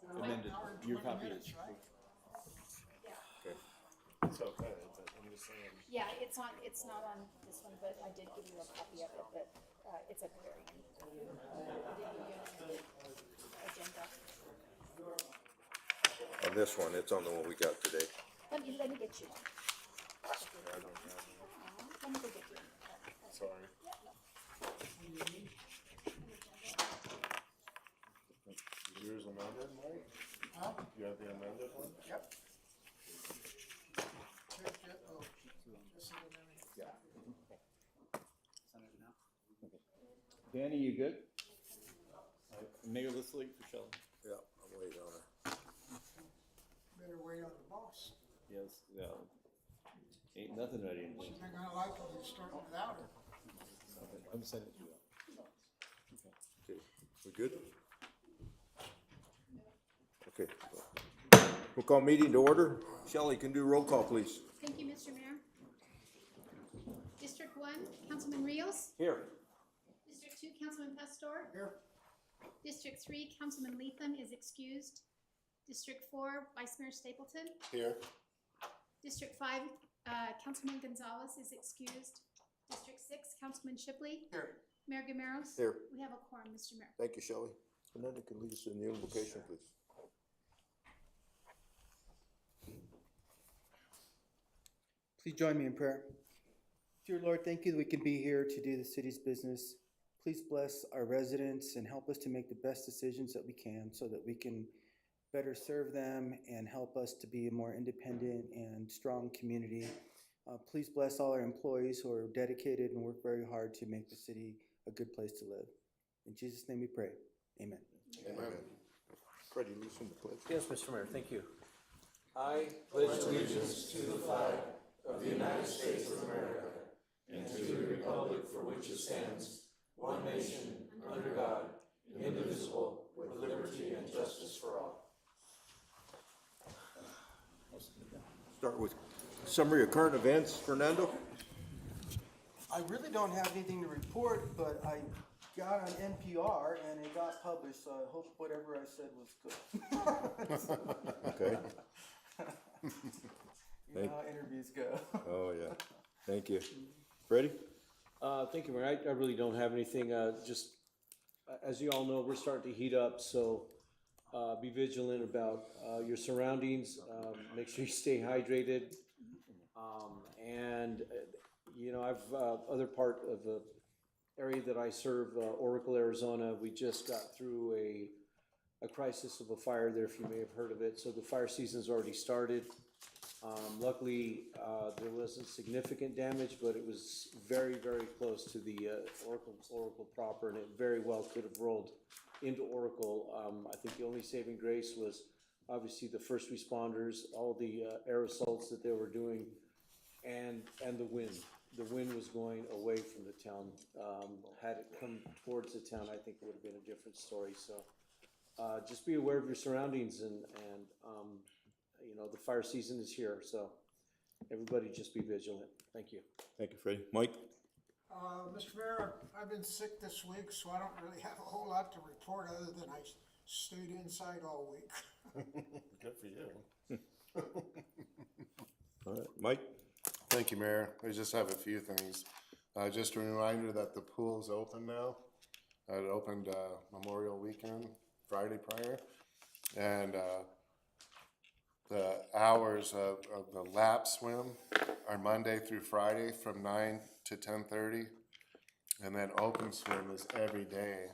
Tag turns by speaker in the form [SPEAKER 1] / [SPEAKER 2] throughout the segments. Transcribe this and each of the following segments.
[SPEAKER 1] amended, your copy is.
[SPEAKER 2] Okay.
[SPEAKER 3] It's okay, I'm just saying.
[SPEAKER 4] Yeah, it's not on this one, but I did give you a copy of it, but, it's at the very end. Agenda.
[SPEAKER 2] On this one, it's on the one we got today.
[SPEAKER 4] Let me get you one.
[SPEAKER 3] I don't have one.
[SPEAKER 4] Let me go get you one.
[SPEAKER 3] Sorry. Is yours amended, Mike?
[SPEAKER 5] Huh?
[SPEAKER 3] You have the amended one?
[SPEAKER 5] Yep. Oh, just a minute.
[SPEAKER 1] Yeah. Danny, you good? Mayor, let's wait for Shelley.
[SPEAKER 2] Yeah, I'm waiting on her.
[SPEAKER 5] Better wait on the boss.
[SPEAKER 1] Yes, yeah. Ain't nothing ready.
[SPEAKER 5] She's not gonna like it when you start without her.
[SPEAKER 1] I'm sending it to you.
[SPEAKER 2] Okay, we good? Okay. We'll call meeting to order. Shelley, can do roll call, please.
[SPEAKER 4] Thank you, Mr. Mayor. District 1, Councilman Rios.
[SPEAKER 2] Here.
[SPEAKER 4] District 2, Councilman Pastor.
[SPEAKER 5] Here.
[SPEAKER 4] District 3, Councilman Leatham is excused. District 4, Vice Mayor Stapleton.
[SPEAKER 3] Here.
[SPEAKER 4] District 5, Councilman Gonzalez is excused. District 6, Councilman Shipley.
[SPEAKER 5] Here.
[SPEAKER 4] Mayor Gameros.
[SPEAKER 2] Here.
[SPEAKER 4] We have a quorum, Mr. Mayor.
[SPEAKER 2] Thank you, Shelley. And then you can lead us in the invocation, please.
[SPEAKER 6] Please join me in prayer. Dear Lord, thank you that we can be here to do the city's business. Please bless our residents and help us to make the best decisions that we can so that we can better serve them and help us to be a more independent and strong community. Please bless all our employees who are dedicated and work very hard to make the city a good place to live. In Jesus' name we pray. Amen.
[SPEAKER 2] Amen. Freddie, lead us in the pledge.
[SPEAKER 7] Yes, Mr. Mayor, thank you. I pledge allegiance to the flag of the United States of America and to the republic for which it stands, one nation, under God, indivisible, with liberty and justice for all.
[SPEAKER 2] Start with summary of current events. Fernando?
[SPEAKER 6] I really don't have anything to report, but I got on NPR and it got published, so I hope whatever I said was good.
[SPEAKER 2] Okay.
[SPEAKER 6] You know how interviews go.
[SPEAKER 2] Oh, yeah. Thank you. Freddie?
[SPEAKER 7] Thank you, Mayor. I really don't have anything. Just as you all know, we're starting to heat up, so be vigilant about your surroundings. Make sure you stay hydrated. And you know, I've other part of the area that I serve, Oracle, Arizona. We just got through a crisis of a fire there, if you may have heard of it. So the fire season's already started. Luckily, there wasn't significant damage, but it was very, very close to the Oracle proper, and it very well could have rolled into Oracle. I think the only saving grace was obviously the first responders, all the air assaults that they were doing, and the wind. The wind was going away from the town. Had it come towards the town, I think it would have been a different story. So just be aware of your surroundings, and you know, the fire season is here, so everybody just be vigilant. Thank you.
[SPEAKER 2] Thank you, Freddie. Mike?
[SPEAKER 5] Mr. Mayor, I've been sick this week, so I don't really have a whole lot to report other than I stayed inside all week.
[SPEAKER 3] Good for you.
[SPEAKER 2] All right. Mike?
[SPEAKER 3] Thank you, Mayor. I just have a few things. Just a reminder that the pool's open now. It opened Memorial Weekend, Friday prior. And the hours of the lap swim are Monday through Friday from 9 to 10:30. And then open swim is every day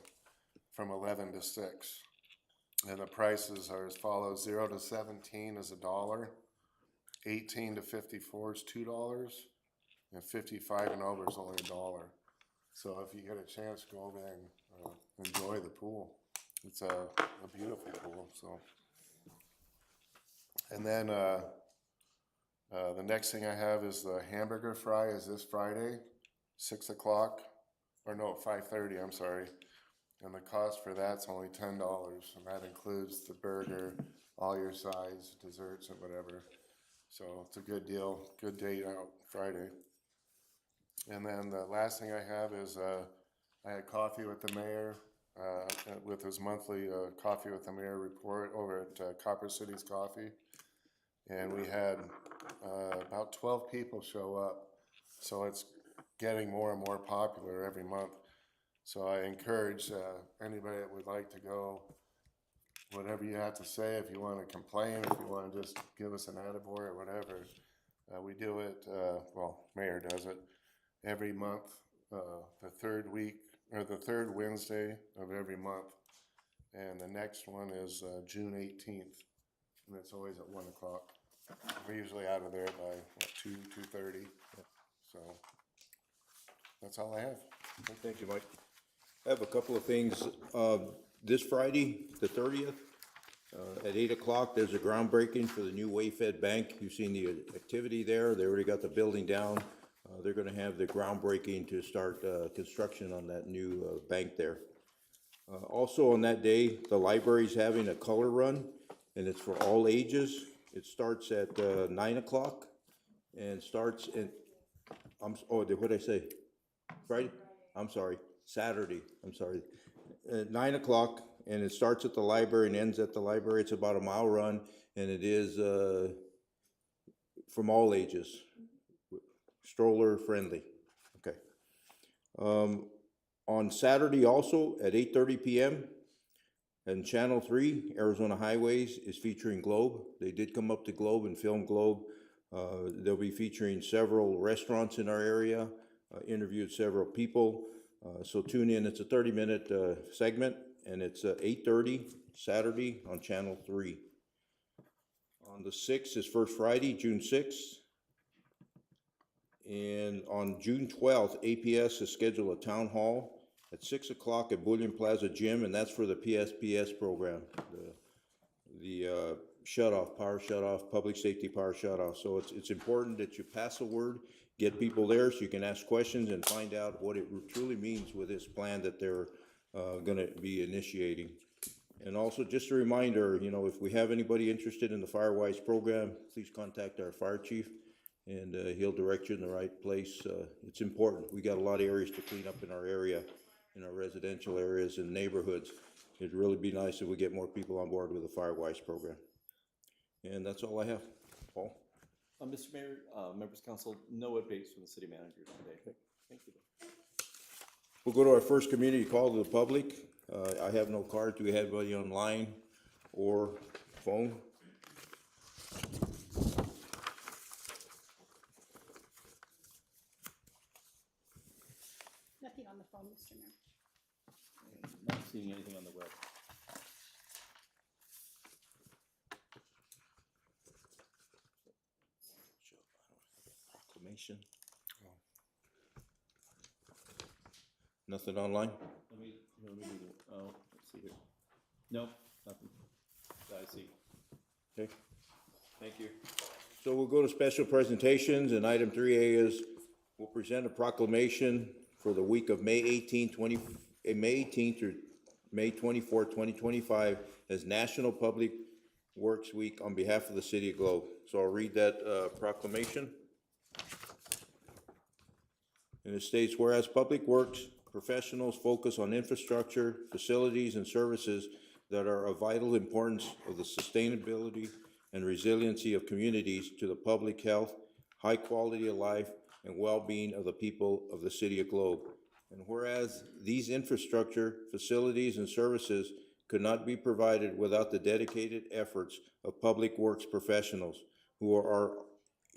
[SPEAKER 3] from 11 to 6. And the prices are as follows: 0 to 17 is $1. 18 to 54 is $2, and 55 and over is only $1. So if you get a chance, go over there and enjoy the pool. It's a beautiful pool. So, and then the next thing I have is the hamburger fry is this Friday, 6 o'clock, or no, 5:30. I'm sorry, and the cost for that's only $10, and that includes the burger, all your sides, desserts, and whatever. So it's a good deal, good date out Friday. And then the last thing I have is I had coffee with the mayor with his monthly Coffee with the Mayor report over at Copper Cities Coffee. And we had about 12 people show up. So it's getting more and more popular every month. So I encourage anybody that would like to go, whatever you have to say, if you want to complain, if you want to just give us an attaboy or whatever. We do it, well, Mayor does it, every month, the third week, or the third Wednesday of every month. And the next one is June 18th, and it's always at 1 o'clock. We're usually out of there by, what, 2:30. So that's all I have.
[SPEAKER 2] Thank you, Mike. I have a couple of things. This Friday, the 30th, at 8 o'clock, there's a groundbreaking for the new Wayfed Bank. You've seen the activity there. They already got the building down. They're gonna have the groundbreaking to start construction on that new bank there. Also on that day, the library's having a color run, and it's for all ages. It starts at 9 o'clock and starts in, what'd I say? Friday? I'm sorry, Saturday, I'm sorry. At 9 o'clock, and it starts at the library and ends at the library. It's about a mile run, and it is from all ages, stroller friendly. Okay. On Saturday also at 8:30 p.m. and Channel 3, Arizona Highways is featuring Globe. They did come up to Globe and film Globe. They'll be featuring several restaurants in our area, interviewed several people. So tune in. It's a 30-minute segment, and it's 8:30 Saturday on Channel 3. On the 6th is First Friday, June 6th. And on June 12th, APS has scheduled a town hall at 6 o'clock at Bullion Plaza Gym, and that's for the PSPS program, the shut-off, power shut-off, public safety power shut-off. So it's important that you pass the word, get people there so you can ask questions and find out what it truly means with this plan that they're gonna be initiating. And also just a reminder, you know, if we have anybody interested in the FireWise program, please contact our fire chief, and he'll direct you in the right place. It's important. We got a lot of areas to clean up in our area, in our residential areas and neighborhoods. It'd really be nice if we get more people on board with the FireWise program. And that's all I have. Paul?
[SPEAKER 1] Mr. Mayor, members of council, no updates from the city manager today. Thank you.
[SPEAKER 2] We'll go to our first community call to the public. I have no card. Do we have anybody online or phone?
[SPEAKER 4] Nothing on the phone, Mr. Mayor.
[SPEAKER 1] Not seeing anything on the web.
[SPEAKER 2] Proclamation. Nothing online?
[SPEAKER 1] Let me do, oh, let's see here. Nope, nothing. I see.
[SPEAKER 2] Okay.
[SPEAKER 1] Thank you.
[SPEAKER 2] So we'll go to special presentations, and item 3A is we'll present a proclamation for the week of May 18th through May 24th, 2025 as National Public Works Week on behalf of the City of Globe. So I'll read that proclamation. And it states, whereas public works professionals focus on infrastructure, facilities, and services that are of vital importance of the sustainability and resiliency of communities to the public health, high quality of life, and well-being of the people of the City of Globe. And whereas these infrastructure, facilities, and services could not be provided without the dedicated efforts of public works professionals who are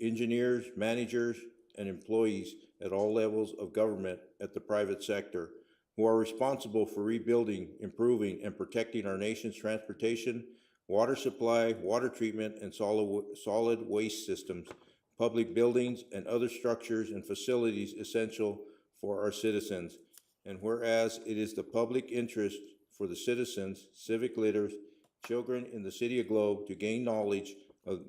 [SPEAKER 2] engineers, managers, and employees at all levels of government at the private sector, who are responsible for rebuilding, improving, and protecting our nation's transportation, water supply, water treatment, and solid waste systems, public buildings, and other structures and facilities essential for our citizens. And whereas it is the public interest for the citizens, civic leaders, children in the City of Globe to gain knowledge of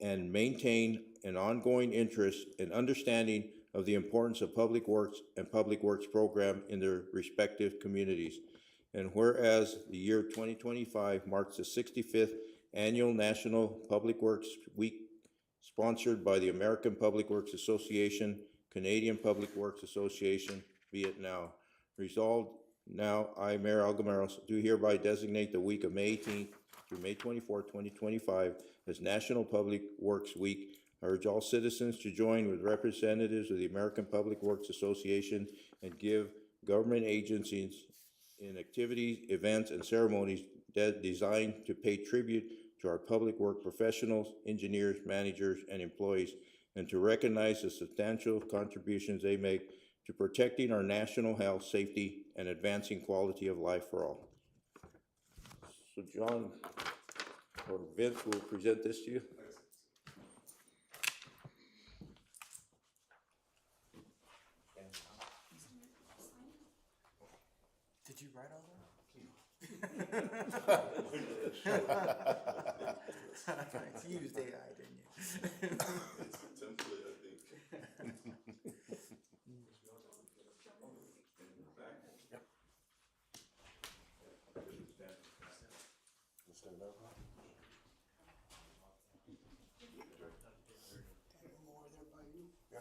[SPEAKER 2] and maintain an ongoing interest and understanding of the importance of public works and public works program in their respective communities. And whereas the year 2025 marks the 65th Annual National Public Works Week, sponsored by the American Public Works Association, Canadian Public Works Association, be it now. Resolved Now, I, Mayor Algameros, do hereby designate the week of May 18th through May 24th, 2025 as National Public Works Week. I urge all citizens to join with representatives of the American Public Works Association and give government agencies in activities, events, and ceremonies designed to pay tribute to our public work professionals, engineers, managers, and employees, and to recognize the substantial contributions they make to protecting our national health, safety, and advancing quality of life for all. So John, or Vince will present this to you.
[SPEAKER 6] Did you write all that? You used AI, didn't you?
[SPEAKER 3] Stand up.
[SPEAKER 5] More there by you.
[SPEAKER 3] Yeah.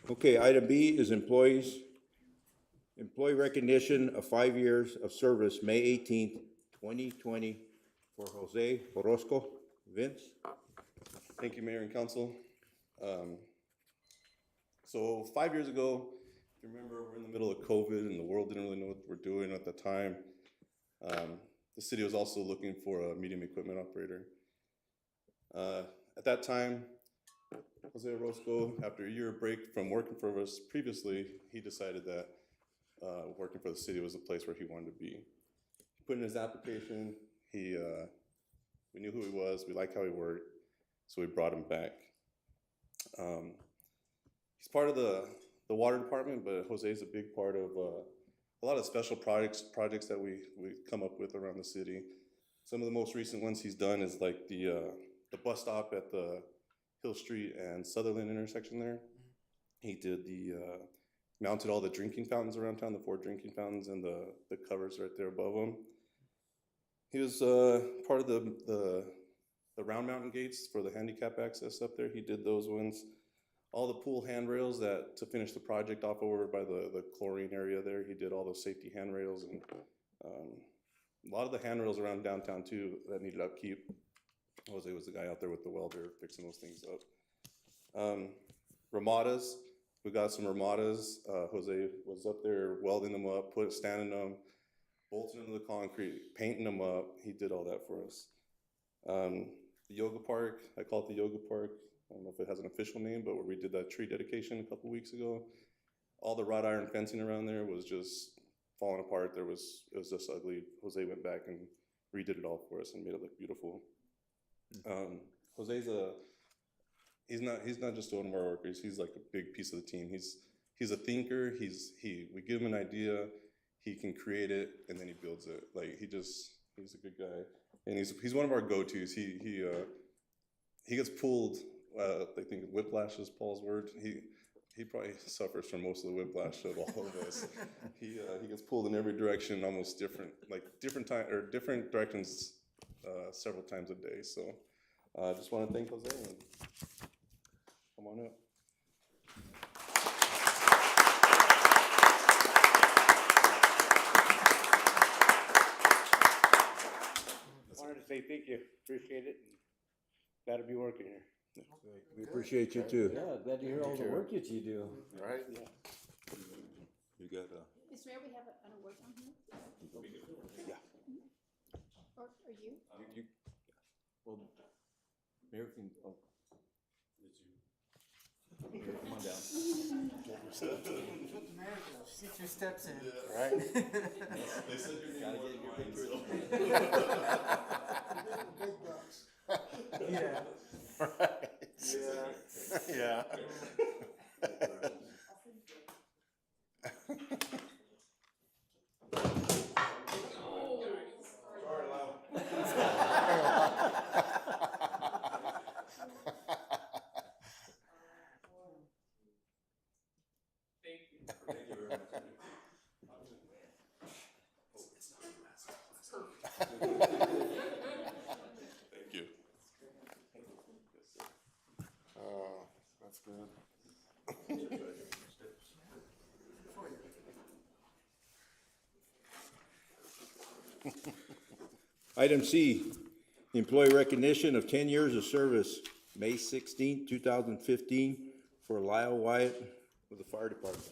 [SPEAKER 2] Okay, item B is employee recognition of 5 years of service, May 18th, 2020, for Jose Orozco. Vince?
[SPEAKER 8] Thank you, Mayor and Council. So 5 years ago, if you remember, we're in the middle of COVID and the world didn't really know what we're doing at the time. The city was also looking for a medium equipment operator. At that time, Jose Orozco, after a year break from working for us previously, he decided that working for the city was the place where he wanted to be. He put in his application. We knew who he was. We liked how he worked, so we brought him back. He's part of the water department, but Jose is a big part of a lot of special projects that we come up with around the city. Some of the most recent ones he's done is like the bus stop at the Hill Street and Sutherland intersection there. He did mounted all the drinking fountains around town, the 4 drinking fountains and the covers right there above them. He was part of the round mountain gates for the handicap access up there. He did those ones. All the pool handrails to finish the project off over by the chlorine area there. He did all those safety handrails and a lot of the handrails around downtown too that needed upkeep. Jose was the guy out there with the welder fixing those things up. Ramadas, we got some Ramadas. Jose was up there welding them up, standing them, bolting them to the concrete, painting them up. He did all that for us. The yoga park, I call it the yoga park. I don't know if it has an official name, but where we did that tree dedication a couple weeks ago, all the wrought iron fencing around there was just falling apart. It was just ugly. Jose went back and redid it all for us and made it look beautiful. Jose's he's not just one of our workers. He's like a big piece of the team. He's a thinker. We give him an idea, he can create it, and then he builds it. Like he's a good guy, and he's one of our go-tos. He gets pulled. I think whiplash is Paul's word. He probably suffers from most of the whiplash of all of us. He gets pulled in every direction, almost different directions, several times a day. So I just want to thank Jose and come on up.
[SPEAKER 9] Wanted to say thank you, appreciate it, glad to be working here.
[SPEAKER 2] We appreciate you too.
[SPEAKER 7] Yeah, glad to hear all the work that you do.
[SPEAKER 3] Right?
[SPEAKER 2] You got
[SPEAKER 4] Mr. Mayor, we have an award on here.
[SPEAKER 2] Yeah.
[SPEAKER 4] Or you?
[SPEAKER 1] Well, Mayor can, Mayor, come on down.
[SPEAKER 5] That's what the mayor does.
[SPEAKER 6] Get your steps in.
[SPEAKER 3] Right?
[SPEAKER 1] Gotta get your picture.
[SPEAKER 5] Big bucks.
[SPEAKER 6] Yeah.
[SPEAKER 3] Right. Yeah.
[SPEAKER 2] Item C, employee recognition of 10 years of service, May 16th, 2015, for Lyle Wyatt with the fire department.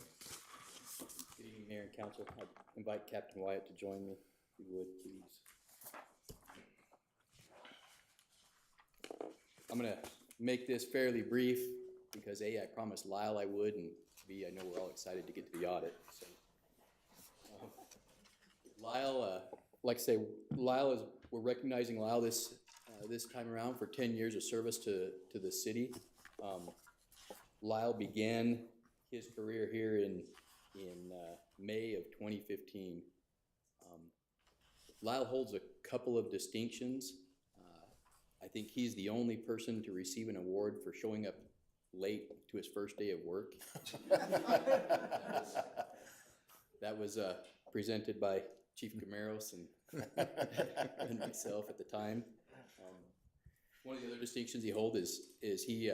[SPEAKER 10] Good evening, Mayor and Council. I invite Captain Wyatt to join me, if you would, please. I'm gonna make this fairly brief because A, I promised Lyle I would, and B, I know we're all excited to get to the audit, so. Lyle, like I say, we're recognizing Lyle this time around for 10 years of service to the city. Lyle began his career here in May of 2015. Lyle holds a couple of distinctions. I think he's the only person to receive an award for showing up late to his first day of work. That was presented by Chief Camaros and myself at the time. One of the other distinctions he holds is he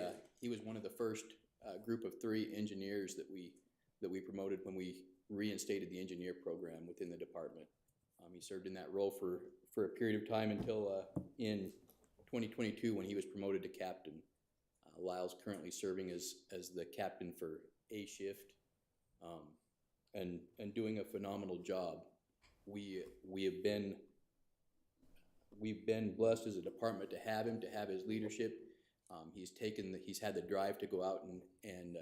[SPEAKER 10] was one of the first group of 3 engineers that we promoted when we reinstated the engineer program within the department. He served in that role for a period of time until in 2022 when he was promoted to captain. Lyle's currently serving as the captain for A shift, and doing a phenomenal job. We've been blessed as a department to have him, to have his leadership. He's had the drive to go out and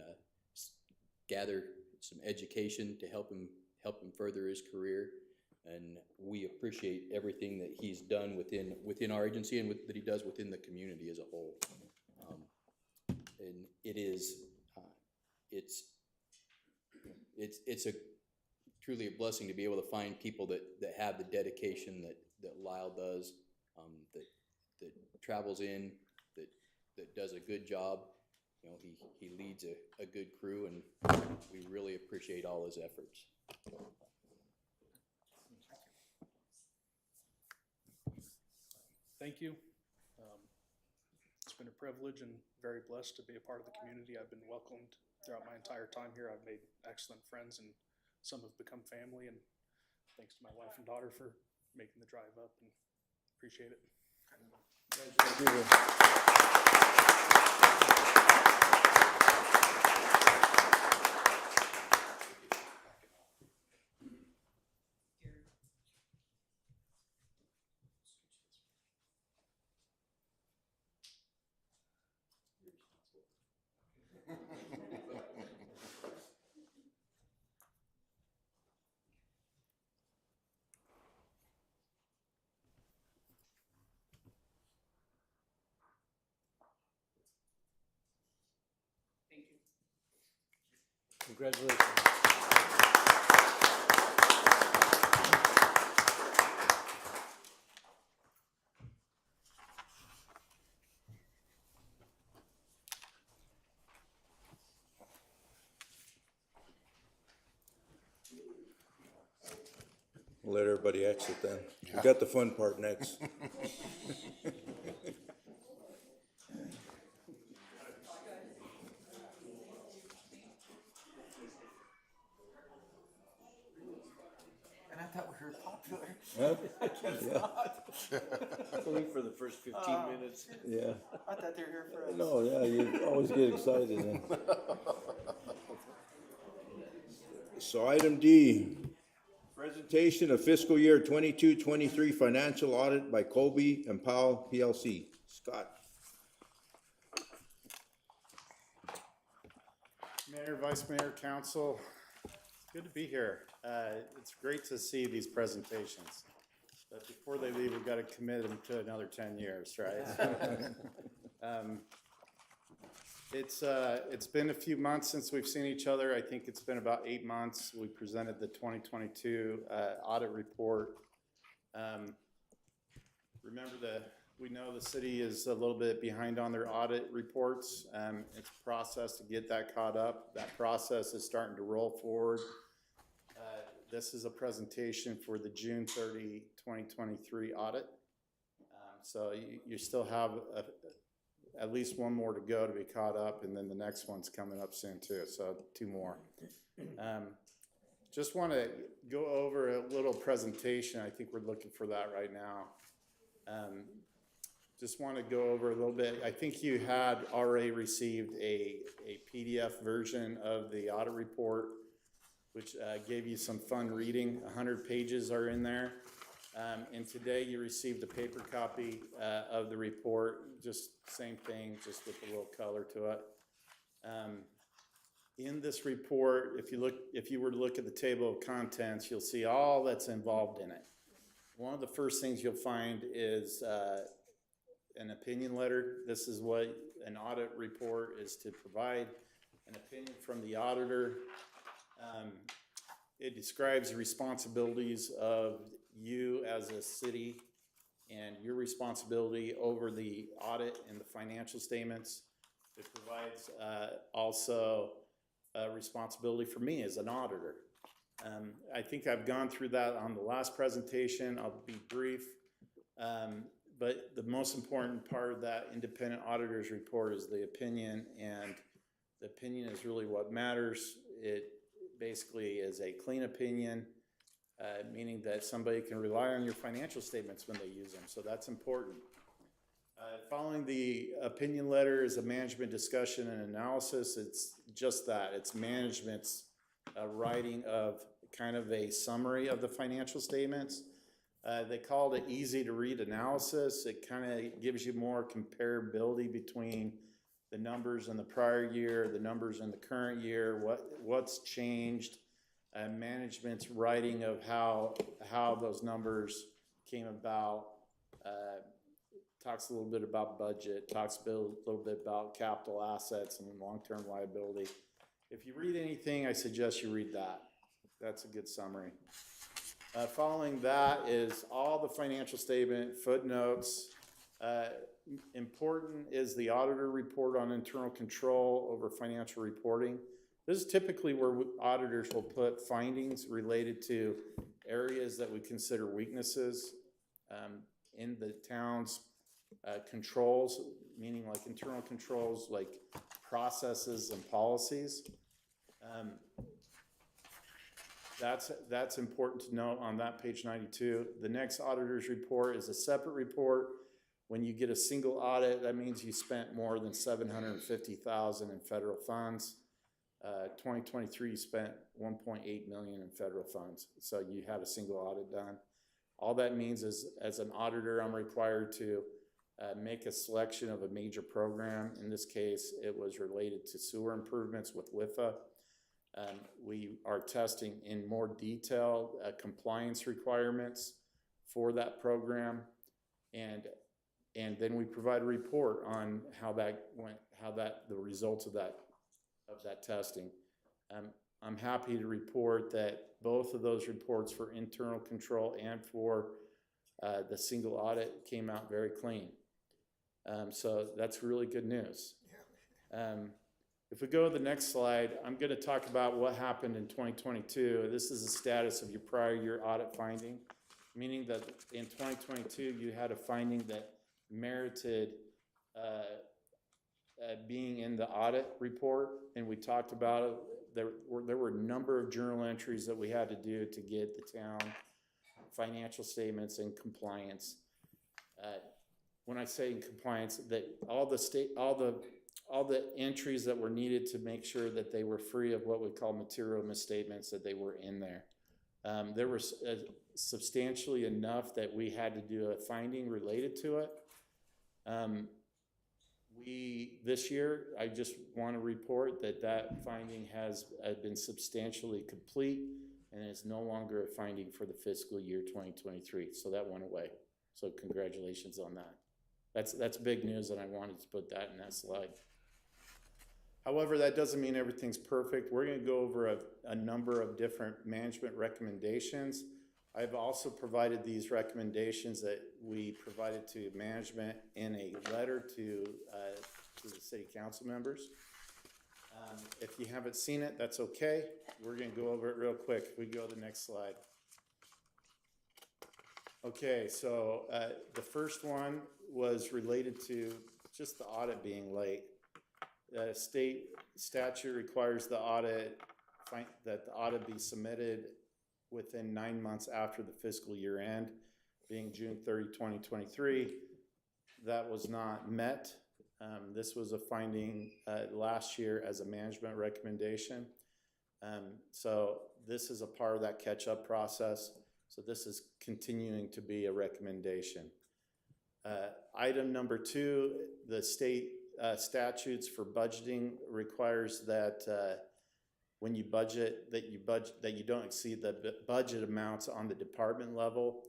[SPEAKER 10] gather some education to help him further his career. And we appreciate everything that he's done within our agency and that he does within the community as a whole. And it's truly a blessing to be able to find people that have the dedication that Lyle does, that travels in, that does a good job. You know, he leads a good crew, and we really appreciate all his efforts.
[SPEAKER 11] Thank you. It's been a privilege and very blessed to be a part of the community. I've been welcomed throughout my entire time here. I've made excellent friends, and some have become family, and thanks to my wife and daughter for making the drive up, and appreciate it.
[SPEAKER 7] Congratulations.
[SPEAKER 2] We'll let everybody exit then. We got the fun part next.
[SPEAKER 6] And I thought we were popular.
[SPEAKER 7] Only for the first 15 minutes.
[SPEAKER 2] Yeah.
[SPEAKER 6] I thought they were here for us.
[SPEAKER 2] No, yeah, you always get excited then. So item D, presentation of fiscal year 22-23 financial audit by Colby and Powell PLC. Scott.
[SPEAKER 12] Mayor, Vice Mayor, Council, it's good to be here. It's great to see these presentations. But before they leave, we've got to commit them to another 10 years, right? It's been a few months since we've seen each other. I think it's been about 8 months. We presented the 2022 audit report. We know the city is a little bit behind on their audit reports. It's a process to get that caught up. That process is starting to roll forward. This is a presentation for the June 30, 2023 audit. So you still have at least one more to go to be caught up, and then the next one's coming up soon too, so 2 more. just want to go over a little presentation. I think we're looking for that right now. Just want to go over a little bit. I think you had already received a PDF version of the audit report, which gave you some fun reading. 100 pages are in there. And today you received a paper copy of the report, just same thing, just with a little color to it. In this report, if you were to look at the table of contents, you'll see all that's involved in it. One of the first things you'll find is an opinion letter. This is what an audit report is to provide, an opinion from the auditor. It describes the responsibilities of you as a city and your responsibility over the audit and the financial statements. It provides also a responsibility for me as an auditor. I think I've gone through that on the last presentation. I'll be brief. But the most important part of that independent auditor's report is the opinion, and the opinion is really what matters. It basically is a clean opinion, meaning that somebody can rely on your financial statements when they use them, so that's important. Following the opinion letter is a management discussion and analysis. It's just that. It's management's writing of kind of a summary of the financial statements. They called it easy to read analysis. It kind of gives you more comparability between the numbers in the prior year, the numbers in the current year, what's changed, management's writing of how those numbers came about. Talks a little bit about budget, talks a little bit about capital assets and long-term liability. If you read anything, I suggest you read that. That's a good summary. Following that is all the financial statement, footnotes. Important is the auditor report on internal control over financial reporting. This is typically where auditors will put findings related to areas that we consider weaknesses in the town's controls, meaning like internal controls, like processes and policies. That's important to note on that page 92. The next auditor's report is a separate report. When you get a single audit, that means you spent more than $750,000 in federal funds. 2023, you spent $1.8 million in federal funds. So you had a single audit done. All that means is, as an auditor, I'm required to make a selection of a major program. In this case, it was related to sewer improvements with WIFA. We are testing in more detail compliance requirements for that program, and then we provide a report on how that went, the results of that testing. I'm happy to report that both of those reports for internal control and for the single audit came out very clean. So that's really good news. If we go to the next slide, I'm going to talk about what happened in 2022. This is the status of your prior year audit finding, meaning that in 2022 you had a finding that merited being in the audit report, and we talked about it. There were a number of journal entries that we had to do to get the town financial statements in compliance. When I say in compliance, that all the entries that were needed to make sure that they were free of what we call material misstatements, that they were in there. There was substantially enough that we had to do a finding related to it. This year, I just want to report that finding has been substantially complete and is no longer a finding for the fiscal year 2023. So that went away. So congratulations on that. That's big news, and I wanted to put that in that slide. However, that doesn't mean everything's perfect. We're going to go over a number of different management recommendations. I've also provided these recommendations that we provided to management in a letter to the city council members. If you haven't seen it, that's okay. We're going to go over it real quick. We go to the next slide. Okay, so the first one was related to just the audit being late. State statute requires the audit that the audit be submitted within 9 months after the fiscal year end, being June 30, 2023. That was not met. This was a finding last year as a management recommendation. So this is a part of that catch-up process. So this is continuing to be a recommendation. Item number 2, the state statutes for budgeting requires that when you budget, that you don't exceed the budget amounts on the department level.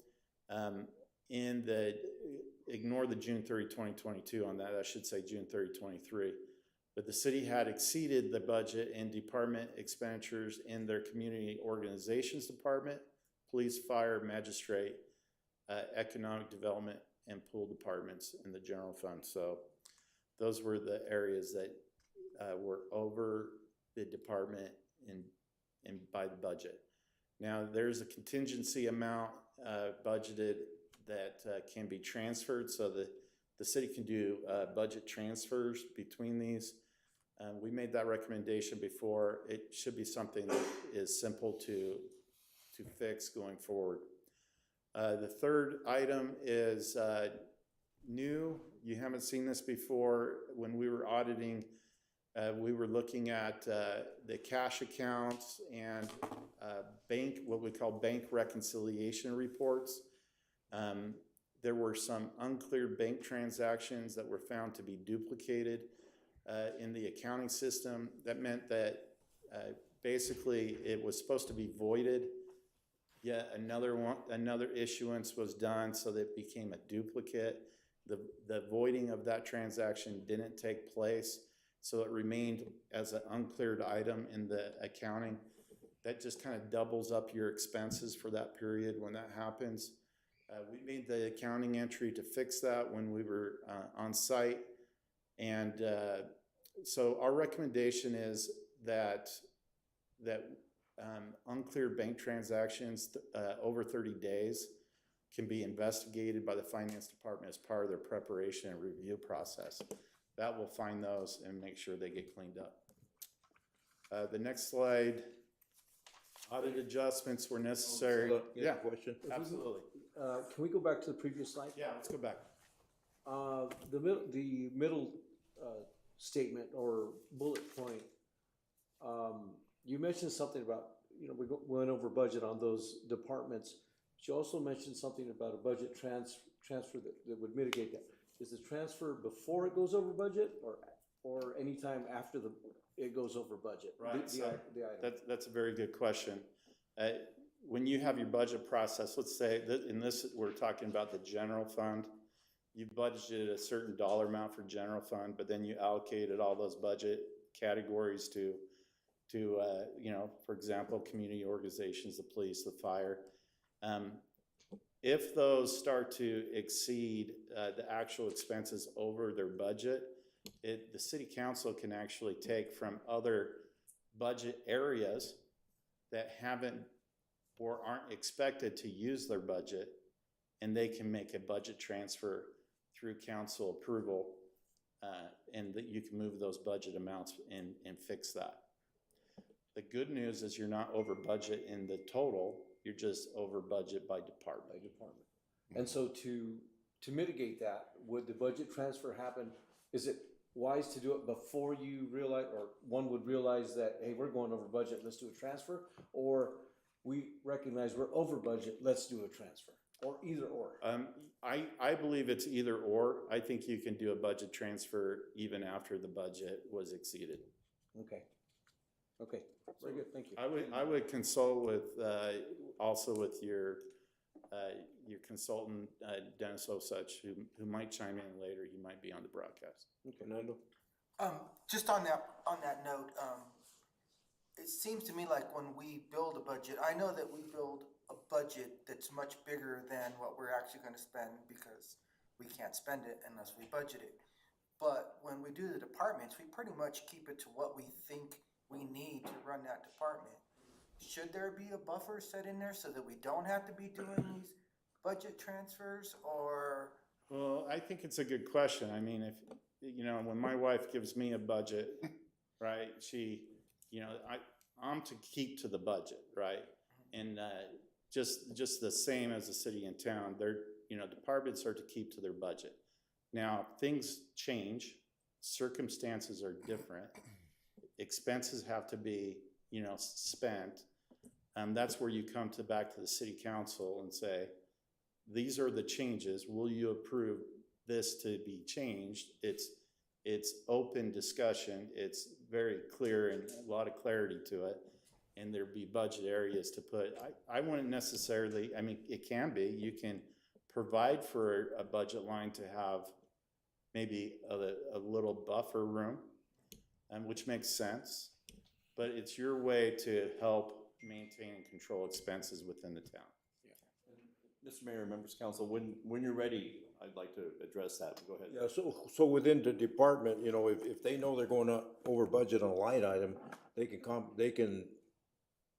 [SPEAKER 12] Ignore the June 30, 2022 on that. I should say June 30, 23. But the city had exceeded the budget in department expenditures in their community organizations department, police, fire, magistrate, economic development, and pool departments in the general fund. So those were the areas that were over the department and by the budget. Now there's a contingency amount budgeted that can be transferred, so that the city can do budget transfers between these. We made that recommendation before. It should be something that is simple to fix going forward. The third item is new. You haven't seen this before. When we were auditing, we were looking at the cash accounts and what we call bank reconciliation reports. There were some uncleared bank transactions that were found to be duplicated in the accounting system. That meant that basically it was supposed to be voided, yet another issuance was done, so that it became a duplicate. The voiding of that transaction didn't take place, so it remained as an uncleared item in the accounting. That just kind of doubles up your expenses for that period when that happens. We made the accounting entry to fix that when we were on site. And so our recommendation is that uncleared bank transactions over 30 days can be investigated by the finance department as part of their preparation and review process. That will find those and make sure they get cleaned up. The next slide, audit adjustments were necessary.
[SPEAKER 2] Yeah, question?
[SPEAKER 12] Absolutely.
[SPEAKER 7] Can we go back to the previous slide?
[SPEAKER 12] Yeah, let's go back.
[SPEAKER 7] The middle statement or bullet point, you mentioned something about, we went over budget on those departments. But you also mentioned something about a budget transfer that would mitigate that. Is the transfer before it goes over budget or anytime after it goes over budget?
[SPEAKER 12] Right.
[SPEAKER 7] The item.
[SPEAKER 12] That's a very good question. When you have your budget process, let's say that in this, we're talking about the general fund. You budgeted a certain dollar amount for general fund, but then you allocated all those budget categories to for example, community organizations, the police, the fire. If those start to exceed the actual expenses over their budget, the city council can actually take from other budget areas that haven't or aren't expected to use their budget, and they can make a budget transfer through council approval, and that you can move those budget amounts and fix that. The good news is you're not over budget in the total, you're just over budget by department.
[SPEAKER 7] And so to mitigate that, would the budget transfer happen? Is it wise to do it before you realize, or one would realize that, hey, we're going over budget, let's do a transfer? Or we recognize we're over budget, let's do a transfer? Or either or?
[SPEAKER 12] I believe it's either or. I think you can do a budget transfer even after the budget was exceeded.
[SPEAKER 7] Okay. Okay, very good, thank you.
[SPEAKER 12] I would consult with, also with your consultant, Dennis Osich, who might chime in later. He might be on the broadcast.
[SPEAKER 7] Okay, Nando?
[SPEAKER 6] Just on that note, it seems to me like when we build a budget, I know that we build a budget that's much bigger than what we're actually going to spend because we can't spend it unless we budget it. But when we do the departments, we pretty much keep it to what we think we need to run that department. Should there be a buffer set in there so that we don't have to be doing these budget transfers, or?
[SPEAKER 12] Well, I think it's a good question. I mean, if, when my wife gives me a budget, right, she, I'm to keep to the budget, right? And, just the same as the city and town, departments are to keep to their budget. Now, things change, circumstances are different, expenses have to be, spent. That's where you come back to the city council and say, these are the changes, will you approve this to be changed? It's open discussion, it's very clear and a lot of clarity to it. And there'd be budget areas to put. I wouldn't necessarily, I mean, it can be, you can provide for a budget line to have maybe a little buffer room, which makes sense, but it's your way to help maintain and control expenses within the town.
[SPEAKER 1] Mr. Mayor, members of council, when you're ready, I'd like to address that. Go ahead.
[SPEAKER 2] Yeah, so within the department, if they know they're going over budget on a line item, they can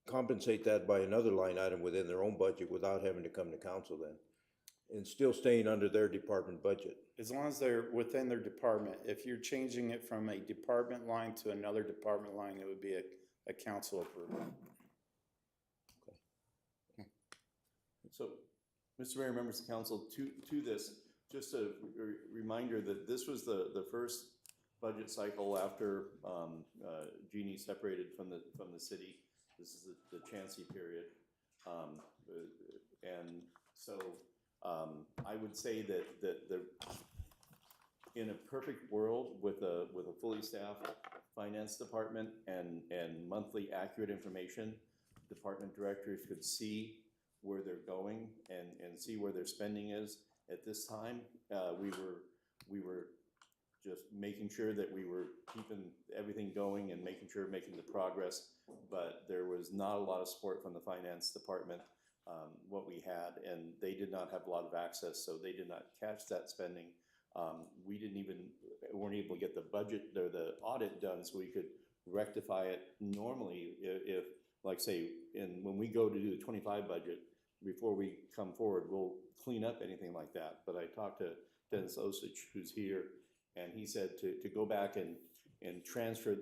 [SPEAKER 2] compensate that by another line item within their own budget without having to come to council then, and still staying under their department budget.
[SPEAKER 12] As long as they're within their department. If you're changing it from a department line to another department line, it would be a council approval.
[SPEAKER 1] So, Mr. Mayor, members of council, to this, just a reminder that this was the first budget cycle after Jeannie separated from the city. This is the Chancey period, and so I would say that in a perfect world with a fully staffed finance department and monthly accurate information, department directors could see where they're going and see where their spending is. At this time, we were just making sure that we were keeping everything going and making the progress, but there was not a lot of support from the finance department, what we had, and they did not have a lot of access, so they did not catch that spending. We weren't able to get the budget or the audit done so we could rectify it. Normally, if like say, when we go to do the 25 budget, before we come forward, we'll clean up anything like that. But I talked to Dennis Osich, who's here, and he said to go back and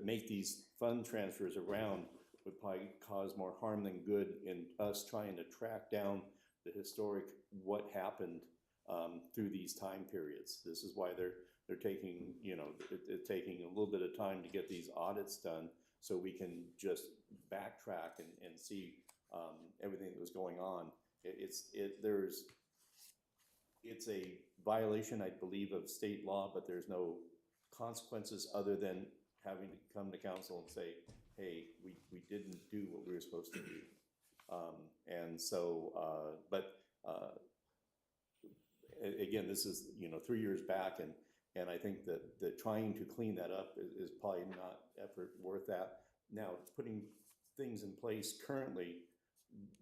[SPEAKER 1] make these fund transfers around would probably cause more harm than good in us trying to track down the historic what happened through these time periods. This is why they're taking, it's taking a little bit of time to get these audits done so we can just backtrack and see everything that was going on. It's a violation, I believe, of state law, but there's no consequences other than having to come to council and say, hey, we didn't do what we were supposed to do. And so, again, this is, 3 years back, and I think that trying to clean that up is probably not effort worth that. Now, putting things in place currently,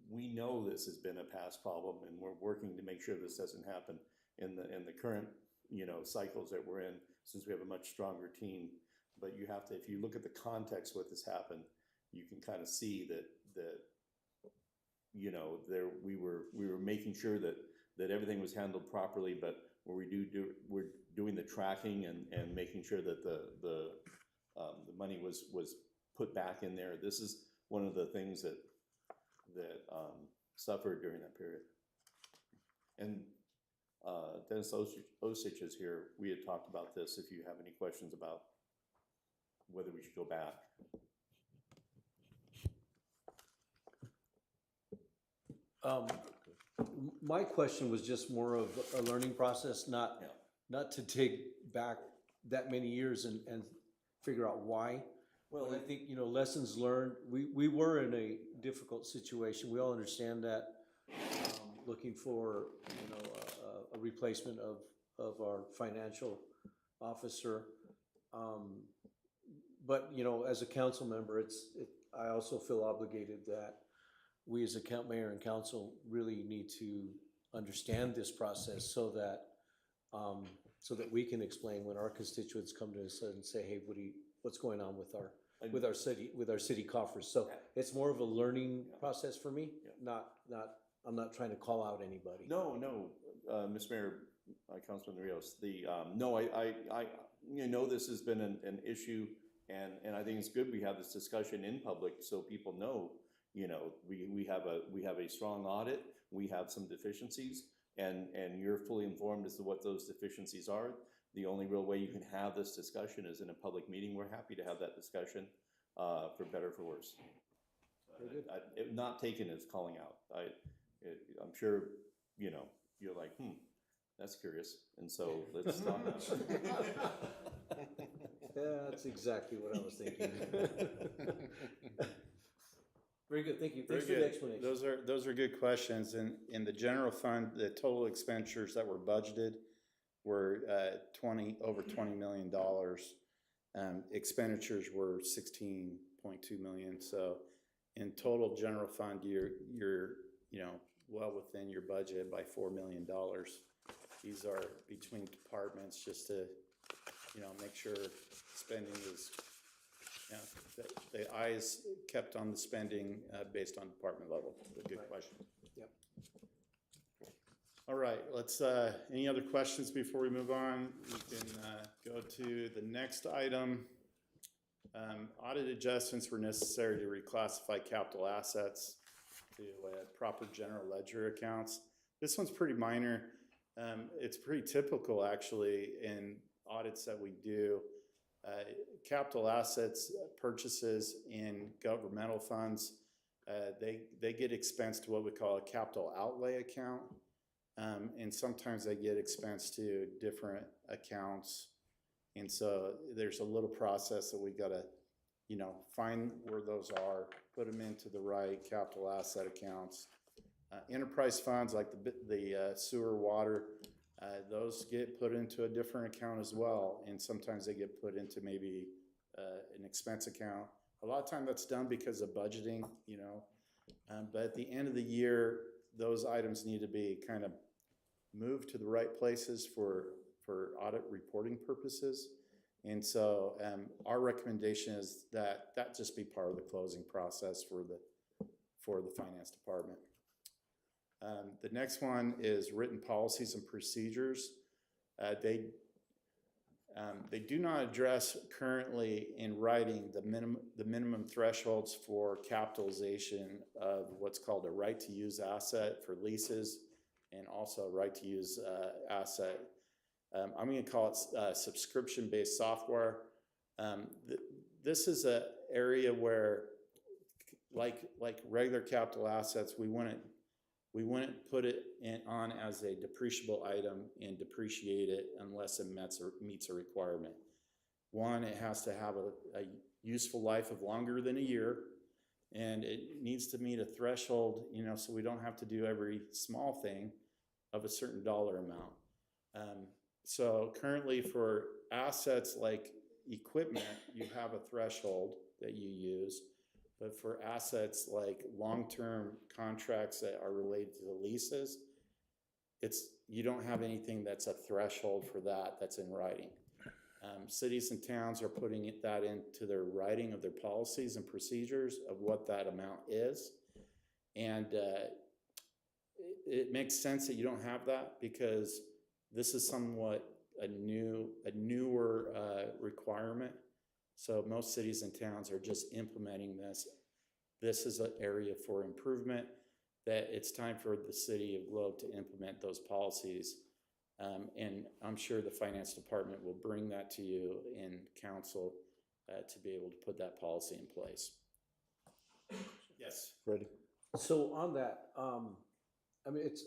[SPEAKER 1] we know this has been a past problem, and we're working to make sure this doesn't happen in the current, cycles that we're in, since we have a much stronger team. But you have to, if you look at the context what this happened, you can kind of see that we were making sure that everything was handled properly, but where we're doing the tracking and making sure that the money was put back in there. This is one of the things that suffered during that period. And Dennis Osich is here. We had talked about this, if you have any questions about whether we should go back.
[SPEAKER 7] My question was just more of a learning process, not to take back that many years and figure out why. Well, I think, lessons learned. We were in a difficult situation. We all understand that. Looking for, a replacement of our financial officer. But, as a council member, I also feel obligated that we as a mayor and council really need to understand this process so that we can explain when our constituents come to us and say, hey, what's going on with our city coffers. So it's more of a learning process for me, I'm not trying to call out anybody.
[SPEAKER 1] No, Mr. Mayor, Councilman Rios, I know this has been an issue And I think it's good we have this discussion in public so people know, you know, we have a strong audit, we have some deficiencies, and you're fully informed as to what those deficiencies are. The only real way you can have this discussion is in a public meeting. We're happy to have that discussion, for better or for worse. Not taken as calling out. I'm sure, you know, you're like, that's curious, and so let's talk about it.
[SPEAKER 7] Yeah, that's exactly what I was thinking. Very good, thank you. Thanks for the explanation.
[SPEAKER 12] Those are good questions. In the general fund, the total expenditures that were budgeted were over $20 million. Expenditures were 16.2 million. So in total general fund, you're you know, well within your budget by $4 million. These are between departments just to, you know, make sure spending is, you know, the eye is kept on the spending based on department level. Good question.
[SPEAKER 7] Yep.
[SPEAKER 12] All right, let's, any other questions before we move on? We can go to the next item. Audit adjustments were necessary to reclassify capital assets to proper general ledger accounts. This one's pretty minor. It's pretty typical actually in audits that we do. Capital assets purchases in governmental funds, they get expensed to what we call a capital outlay account. And sometimes they get expensed to different accounts. And so there's a little process that we gotta, you know, find where those are, put them into the right capital asset accounts. Enterprise funds like the sewer, water, those get put into a different account as well. And sometimes they get put into maybe an expense account. A lot of time that's done because of budgeting, you know. But at the end of the year, those items need to be kind of moved to the right places for audit reporting purposes. And so our recommendation is that that just be part of the closing process for the finance department. The next one is written policies and procedures. They do not address currently in writing the minimum thresholds for capitalization of what's called a right to use asset for leases, and also a right to use asset. I'm going to call it subscription-based software. This is an area where, like regular capital assets, we wouldn't put it on as a depreciable item and depreciate it unless it meets a requirement. One, it has to have a useful life of longer than a year, and it needs to meet a threshold, you know, so we don't have to do every small thing of a certain dollar amount. So currently for assets like equipment, you have a threshold that you use. But for assets like long-term contracts that are related to the leases, you don't have anything that's a threshold for that's in writing. Cities and towns are putting that into their writing of their policies and procedures of what that amount is. And it makes sense that you don't have that because this is somewhat a newer requirement. So most cities and towns are just implementing this. This is an area for improvement that it's time for the city of Globe to implement those policies. And I'm sure the finance department will bring that to you in council to be able to put that policy in place. Yes, Freddie.
[SPEAKER 7] So on that, I mean, it's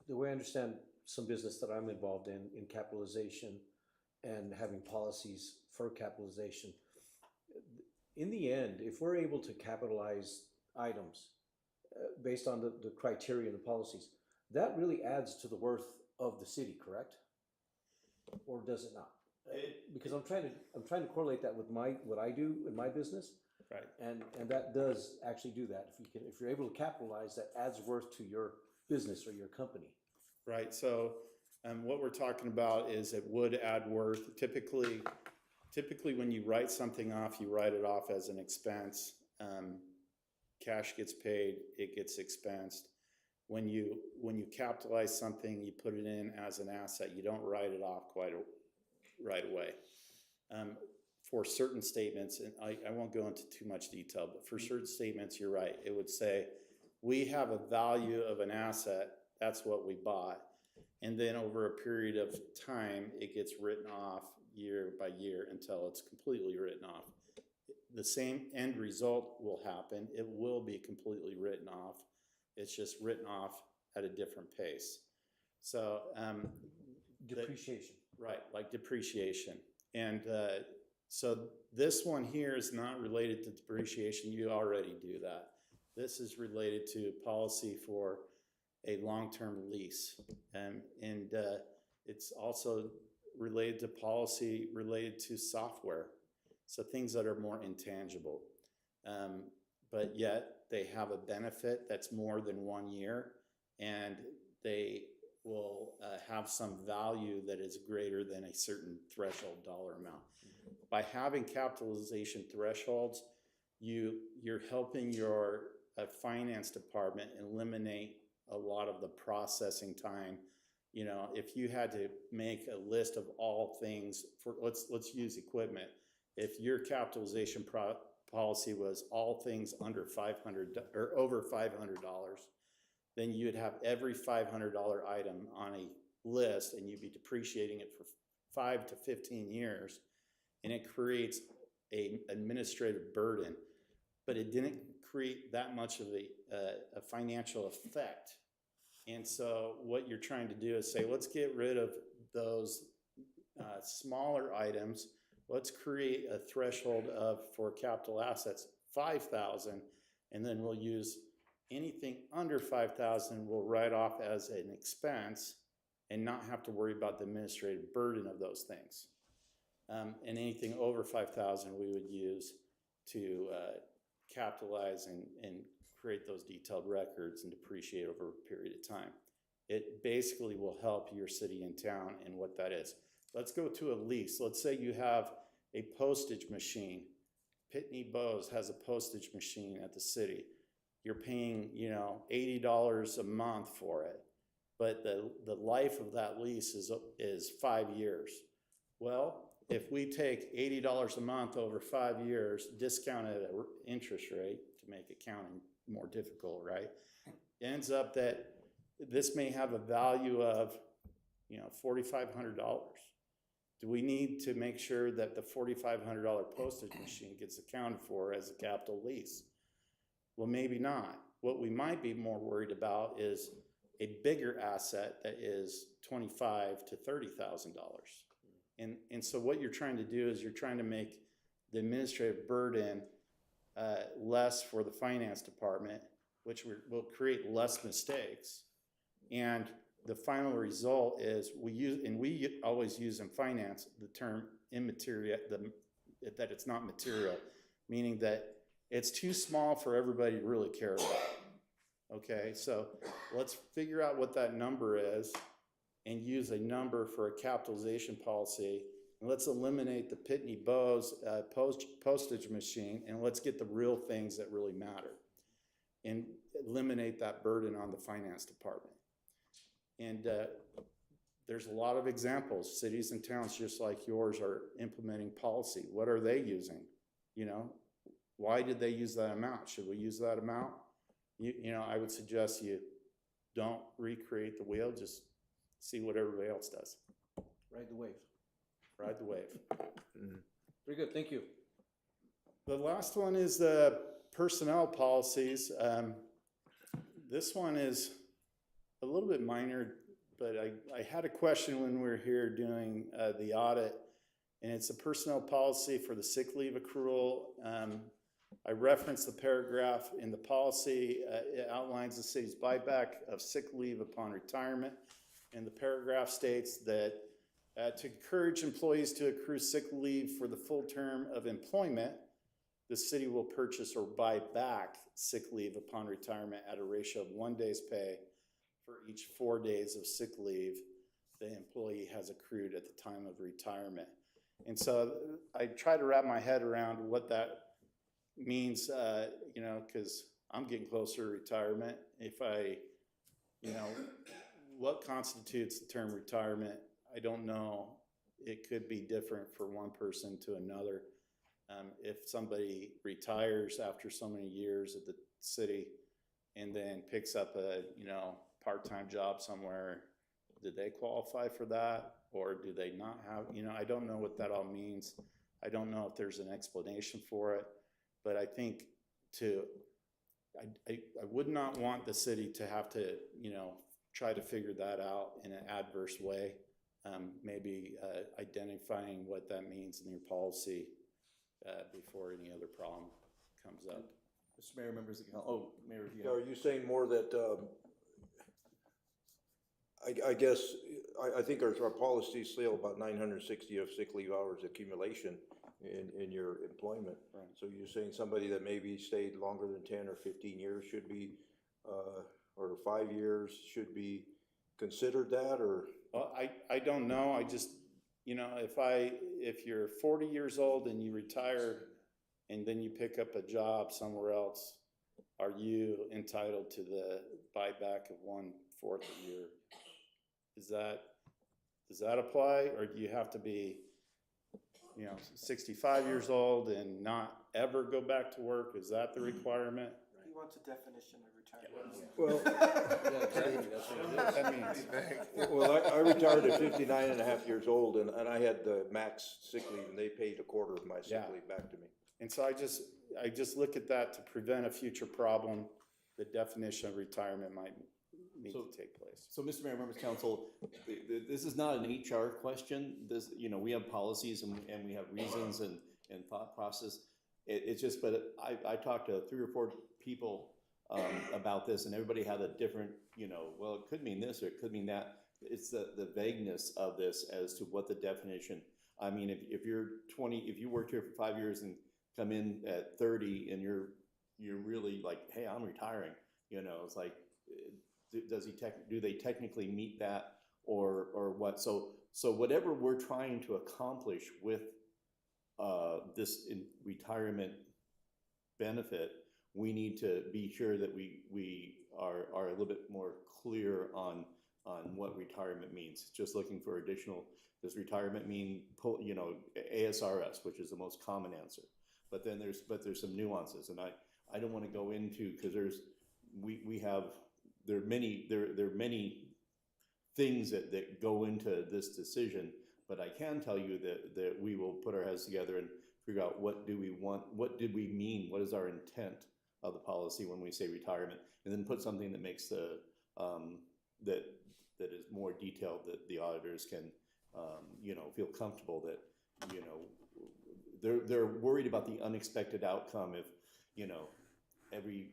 [SPEAKER 7] the way I understand some business that I'm involved in capitalization and having policies for capitalization. In the end, if we're able to capitalize items based on the criteria and the policies, that really adds to the worth of the city, correct? Or does it not? Because I'm trying to correlate that with what I do in my business.
[SPEAKER 12] Right.
[SPEAKER 7] And that does actually do that. If you're able to capitalize, that adds worth to your business or your company.
[SPEAKER 12] Right. So what we're talking about is it would add worth. Typically when you write something off, you write it off as an expense. Cash gets paid, it gets expensed. When you capitalize something, you put it in as an asset. You don't write it off quite right away. For for certain statements, and I won't go into too much detail, but for certain statements, you're right. It would say, we have a value of an asset, that's what we bought. And then over a period of time, it gets written off year by year until it's completely written off. The same end result will happen. It will be completely written off. It's just written off at a different pace. So,
[SPEAKER 7] Depreciation.
[SPEAKER 12] right, like depreciation. And so this one here is not related to depreciation. You already do that. This is related to policy for a long-term lease. And it's also related to policy related to software. So things that are more intangible. But yet they have a benefit that's more than 1 year, and they will have some value that is greater than a certain threshold dollar amount. By having capitalization thresholds, you're helping your finance department eliminate a lot of the processing time. You know, if you had to make a list of all things for, let's use equipment. If your capitalization policy was all things under $500 or over $500, then you'd have every $500 item on a list, and you'd be depreciating it for 5 to 15 years, and it creates a administrative burden. But it didn't create that much of a financial effect. And so what you're trying to do is say, let's get rid of those smaller items. Let's create a threshold for capital assets, 5,000, and then we'll use anything under 5,000 we'll write off as an expense and not have to worry about the administrative burden of those things. And anything over 5,000 we would use to capitalize and create those detailed records and depreciate over a period of time. It basically will help your city and town in what that is. Let's go to a lease. Let's say you have a postage machine. Pitney Bowes has a postage machine at the city. You're paying, you know, $80 a month for it, but the life of that lease is 5 years. Well, if we take $80 a month over 5 years, discounted at an interest rate to make accounting more difficult, right? It ends up that this may have a value of, you know, $4,500. Do we need to make sure that the $4,500 postage machine gets accounted for as a capital lease? Well, maybe not. What we might be more worried about is a bigger asset that is $25,000 to $30,000. And so what you're trying to do is you're trying to make the administrative burden less for the finance department, which will create less mistakes. And the final result is we always use in finance the term immaterial, that it's not material, meaning that it's too small for everybody to really care about. Okay, so let's figure out what that number is and use a number for a capitalization policy. And let's eliminate the Pitney Bowes postage machine, and let's get the real things that really matter and eliminate that burden on the finance department. And there's a lot of examples. Cities and towns just like yours are implementing policy. What are they using? You know, why did they use that amount? Should we use that amount? You know, I would suggest you don't recreate the wheel, just see what everybody else does.
[SPEAKER 7] Ride the wave.
[SPEAKER 12] Ride the wave.
[SPEAKER 7] Very good, thank you.
[SPEAKER 12] The last one is the personnel policies. This one is a little bit minor, but I had a question when we were here doing the audit, and it's a personnel policy for the sick leave accrual. I referenced the paragraph in the policy. It outlines the city's buyback of sick leave upon retirement. And the paragraph states that to encourage employees to accrue sick leave for the full term of employment, the city will purchase or buy back sick leave upon retirement at a ratio of 1 day's pay for each 4 days of sick leave the employee has accrued at the time of retirement. And so I try to wrap my head around what that means, you know, because I'm getting closer to retirement. If you know, what constitutes the term retirement, I don't know. It could be different for one person to another. If somebody retires after so many years at the city and then picks up a, part-time job somewhere, do they qualify for that? Or do they not have, I don't know what that all means. I don't know if there's an explanation for it, but I think I would not want the city to have to, try to figure that out in an adverse way. Maybe identifying what that means in your policy before any other problem comes up.
[SPEAKER 1] Mr. Mayor, members of the council, Mayor, if you
[SPEAKER 2] Are you saying more that, I guess, I think our policy is still about 960 of sick leave hours accumulation in your employment.
[SPEAKER 12] Right.
[SPEAKER 2] So you're saying somebody that maybe stayed longer than 10 or 15 years should be, or 5 years should be considered that, or?
[SPEAKER 12] Well, I don't know. I just, if you're 40 years old and you retire and then you pick up a job somewhere else, are you entitled to the buyback of 1/4 a year? Does that apply, or do you have to be, 65 years old and not ever go back to work? Is that the requirement?
[SPEAKER 6] He wants a definition of retirement.
[SPEAKER 2] Well,
[SPEAKER 7] Yeah, exactly, that's what it is.
[SPEAKER 12] That means.
[SPEAKER 2] well, I retired at 59 and a half years old, and I had the max sick leave, and they paid 1/4 of my sick
[SPEAKER 12] Yeah.
[SPEAKER 2] leave back to me.
[SPEAKER 12] And so I just look at that to prevent a future problem. The definition of retirement might need to take place.
[SPEAKER 1] So, Mr. Mayor, members of council, this is not an HR question. This, we have policies and we have reasons and thought process. It's just, but I talked to 3 or 4 people about this, and everybody had a different, well, it could mean this or it could mean that. It's the vagueness of this as to what the definition. I mean, if you're 20, if you worked here for 5 years and come in at 30 and you're really like, hey, I'm retiring, it's like, do they technically meet that or what? So whatever we're trying to accomplish with this retirement benefit, we need to be sure that we are a little bit more clear on what retirement means. Just looking for additional, does retirement mean, ASRS, which is the most common answer. But then there's some nuances, and I don't want to go into, because there are many things that go into this decision, but I can tell you that we will put our heads together and figure out what do we want, what did we mean, what is our intent of the policy when we say retirement, and then put something that makes that is more detailed, that the auditors can feel comfortable that they're worried about the unexpected outcome. If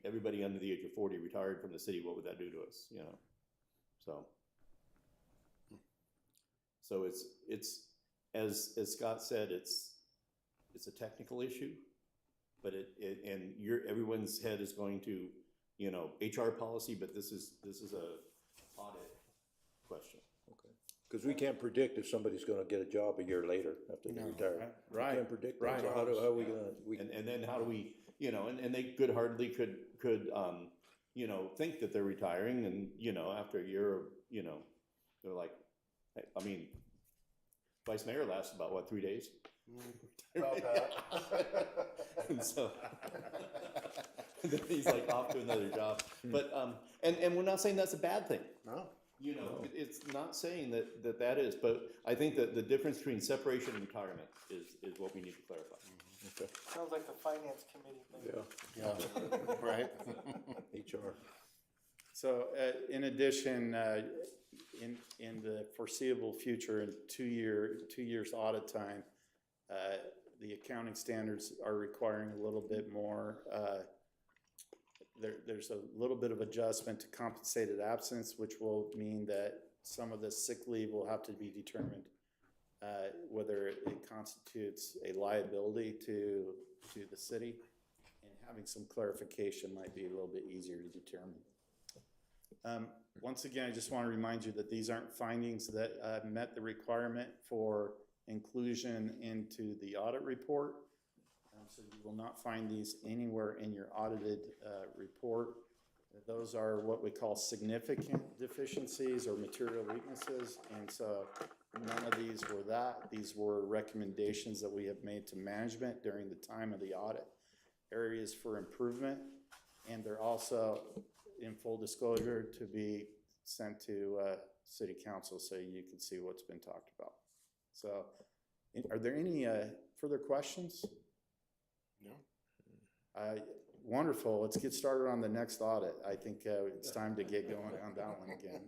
[SPEAKER 1] everybody under the age of 40 retired from the city, what would that do to us? So it's as Scott said, it's a technical issue, but everyone's head is going to HR policy, but this is a audit question.
[SPEAKER 2] Okay. Because we can't predict if somebody's gonna get a job a year later after they retire.
[SPEAKER 12] Right.
[SPEAKER 2] We can't predict that,
[SPEAKER 12] Right.
[SPEAKER 2] so how are we gonna,
[SPEAKER 1] And then how do we, and they good-heartedly could think that they're retiring, and, after a year, they're like, I mean, vice mayor lasts about, what, 3 days?
[SPEAKER 3] About that.
[SPEAKER 1] And so, then he's like off to another job. But, and we're not saying that's a bad thing.
[SPEAKER 3] No.
[SPEAKER 1] It's not saying that is, but I think that the difference between separation and retirement is what we need to clarify.
[SPEAKER 2] okay,
[SPEAKER 6] Sounds like the finance committee thing.
[SPEAKER 2] yeah,
[SPEAKER 3] Yeah, right?
[SPEAKER 2] HR.
[SPEAKER 12] So in addition, in the foreseeable future, in 2 years audit time, the accounting standards are requiring a little bit more. There's a little bit of adjustment to compensated absence, which will mean that some of the sick leave will have to be determined whether it constitutes a liability to the city, and having some clarification might be a little bit easier to determine. Once again, I just want to remind you that these aren't findings that met the requirement for inclusion into the audit report. So you will not find these anywhere in your audited report. Those are what we call significant deficiencies or material weaknesses, and so None of these were that. These were recommendations that we have made to management during the time of the audit. Areas for improvement, and they're also, in full disclosure, to be sent to city council so you can see what's been talked about. So, are there any further questions?
[SPEAKER 3] No.
[SPEAKER 12] Wonderful. Let's get started on the next audit. I think it's time to get going on that one again.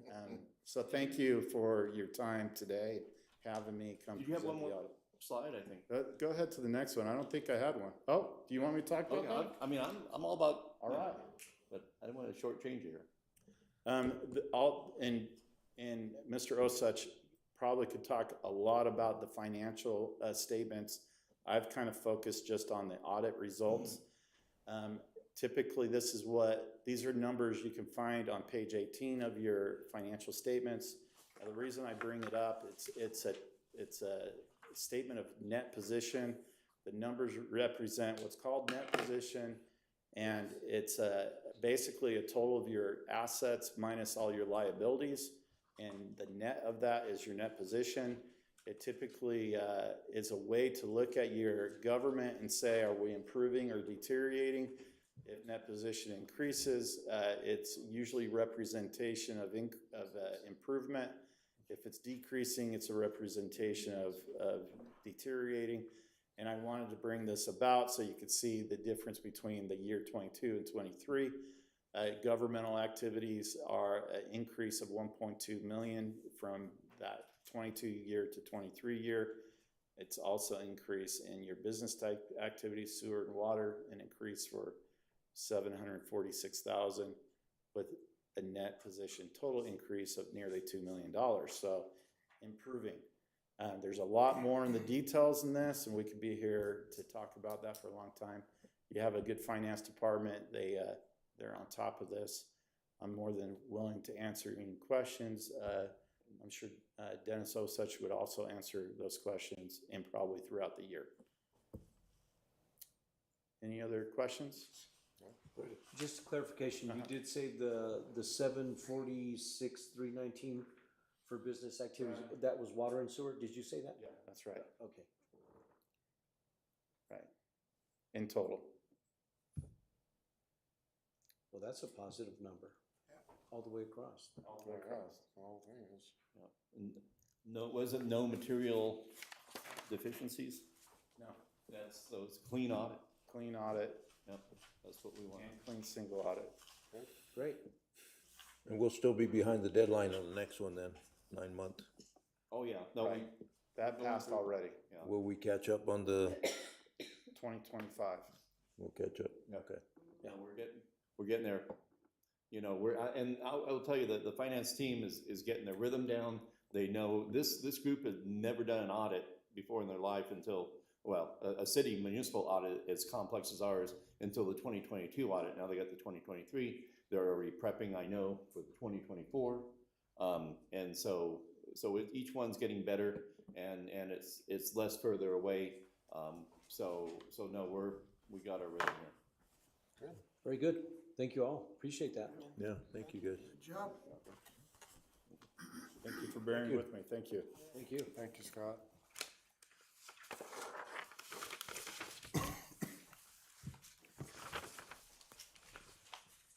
[SPEAKER 12] So thank you for your time today, having me come
[SPEAKER 1] Did you have
[SPEAKER 12] present
[SPEAKER 1] one
[SPEAKER 12] the
[SPEAKER 1] more
[SPEAKER 12] audit.
[SPEAKER 1] slide, I think?
[SPEAKER 12] Go ahead to the next one. I don't think I had one. Oh, do you want me to talk about
[SPEAKER 1] Okay,
[SPEAKER 12] that?
[SPEAKER 1] I mean, I'm all about.
[SPEAKER 12] All right.
[SPEAKER 1] But I don't want to shortchange you here.
[SPEAKER 12] And Mr. Osuch probably could talk a lot about the financial statements. I've kind of focused just on the audit results. Typically, these are numbers you can find on page 18 of your financial statements. The reason I bring it up, it's a statement of net position. The numbers represent what's called net position, and it's basically a total of your assets minus all your liabilities, and the net of that is your net position. It typically is a way to look at your government and say, are we improving or deteriorating? If net position increases, it's usually representation of improvement. If it's decreasing, it's a representation of deteriorating. And I wanted to bring this about so you could see the difference between the year 22 and 23. Governmental activities are an increase of 1.2 million from that 22 year to 23 year. It's also an increase in your business type activities, sewer and water, an increase for 746,000 with a net position total increase of nearly $2 million. So improving. There's a lot more in the details in this, and we could be here to talk about that for a long time. You have a good finance department. They're on top of this. I'm more than willing to answer any questions. I'm sure Dennis Osuch would also answer those questions and probably throughout the year. Any other questions?
[SPEAKER 7] Just a clarification, you did say the 746,319 for business activities, that was water and sewer, did you say that?
[SPEAKER 12] Yeah, that's right.
[SPEAKER 7] Okay.
[SPEAKER 12] Right. In total.
[SPEAKER 7] Well, that's a positive number, all the way across.
[SPEAKER 3] All the way across, all things.
[SPEAKER 1] And no material deficiencies?
[SPEAKER 12] No.
[SPEAKER 1] So it's clean audit.
[SPEAKER 12] Clean audit.
[SPEAKER 1] Yep, that's what we want.
[SPEAKER 12] And clean single audit.
[SPEAKER 7] Great.
[SPEAKER 2] And we'll still be behind the deadline on the next one then, 9 month.
[SPEAKER 1] Oh, yeah, no,
[SPEAKER 12] Right. That passed already.
[SPEAKER 1] yeah.
[SPEAKER 2] Will we catch up on the,
[SPEAKER 12] 2025.
[SPEAKER 2] we'll catch up, okay.
[SPEAKER 1] Yeah, we're getting there. You know, I'll tell you that the finance team is getting their rhythm down. They know this group has never done an audit before in their life until, well, a city municipal audit as complex as ours until the 2022 audit. Now they got the 2023. They're already prepping, I know, for the 2024. And so each one's getting better, and it's less further away. So no, we got our rhythm here.
[SPEAKER 3] Good.
[SPEAKER 7] Very good. Thank you all. Appreciate that.
[SPEAKER 2] Yeah, thank you guys.
[SPEAKER 5] Good job.
[SPEAKER 12] Thank you for bearing with me. Thank you.
[SPEAKER 7] Thank you.
[SPEAKER 3] Thank you, Scott.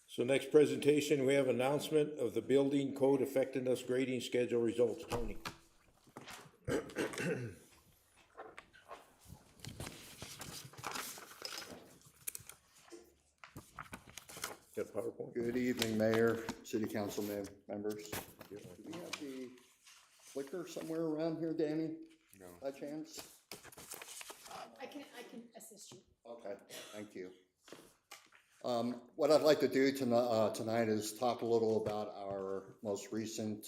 [SPEAKER 2] So next presentation, we have announcement of the building code effectiveness grading schedule results. Tony. Got PowerPoint?
[SPEAKER 13] Good evening, Mayor, City Council members. Do we have the clicker somewhere around here, Danny,
[SPEAKER 3] No.
[SPEAKER 13] by chance?
[SPEAKER 4] I can assist you.
[SPEAKER 13] Okay, thank you. What I'd like to do tonight is talk a little about our most recent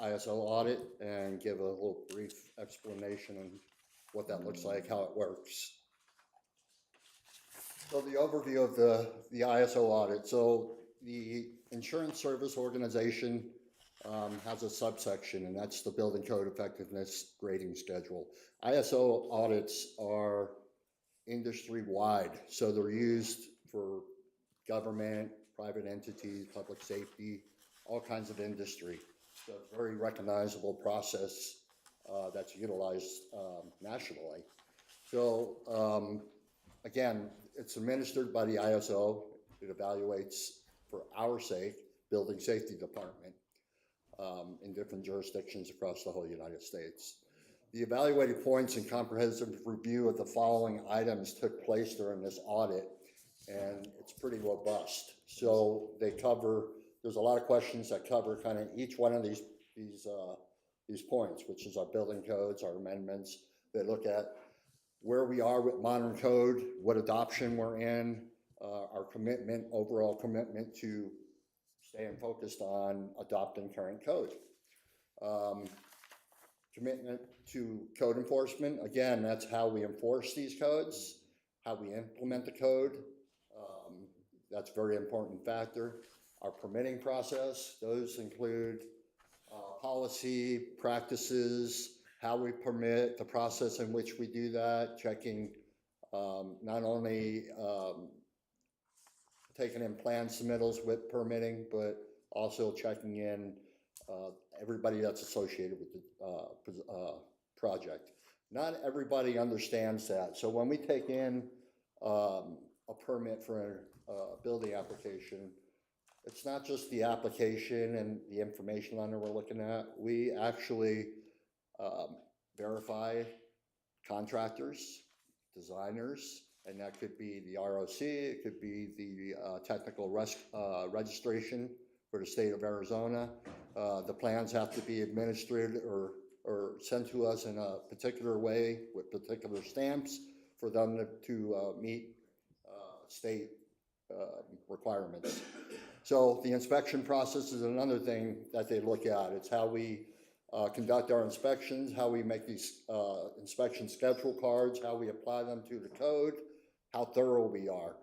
[SPEAKER 13] ISO audit and give a little brief explanation on what that looks like, how it works. So the overview of the ISO audit. So the Insurance Service Organization has a subsection, and that's the Building Code Effectiveness Grading Schedule. ISO audits are industry-wide, so they're used for government, private entities, public safety, all kinds of industry. So it's a very recognizable process that's utilized nationally. So again, it's administered by the ISO. It evaluates for our sake, Building Safety Department in different jurisdictions across the whole United States. The evaluated points and comprehensive review of the following items took place during this audit, and it's pretty robust. So they cover, there's a lot of questions that cover kind of each one of these points, which is our building codes, our amendments. They look at where we are with modern code, what adoption we're in, our commitment, overall commitment to staying focused on adopting current code. Commitment to code enforcement, again, that's how we enforce these codes, how we implement the code. That's a very important factor. Our permitting process, those include policy, practices, how we permit, the process in which we do that, checking not only taking in plan submittals with permitting, but also checking in everybody that's associated with the project. Not everybody understands that. So when we take in a permit for a building application, it's not just the application and the information on it we're looking at. We actually verify contractors, designers, and that could be the ROC, it could be the technical registration for the state of Arizona. The plans have to be administered or sent to us in a particular way with particular stamps for them to meet state requirements. So the inspection process is another thing that they look at. It's how we conduct our inspections, how we make these inspection schedule cards, how we apply them to the code, how thorough we are.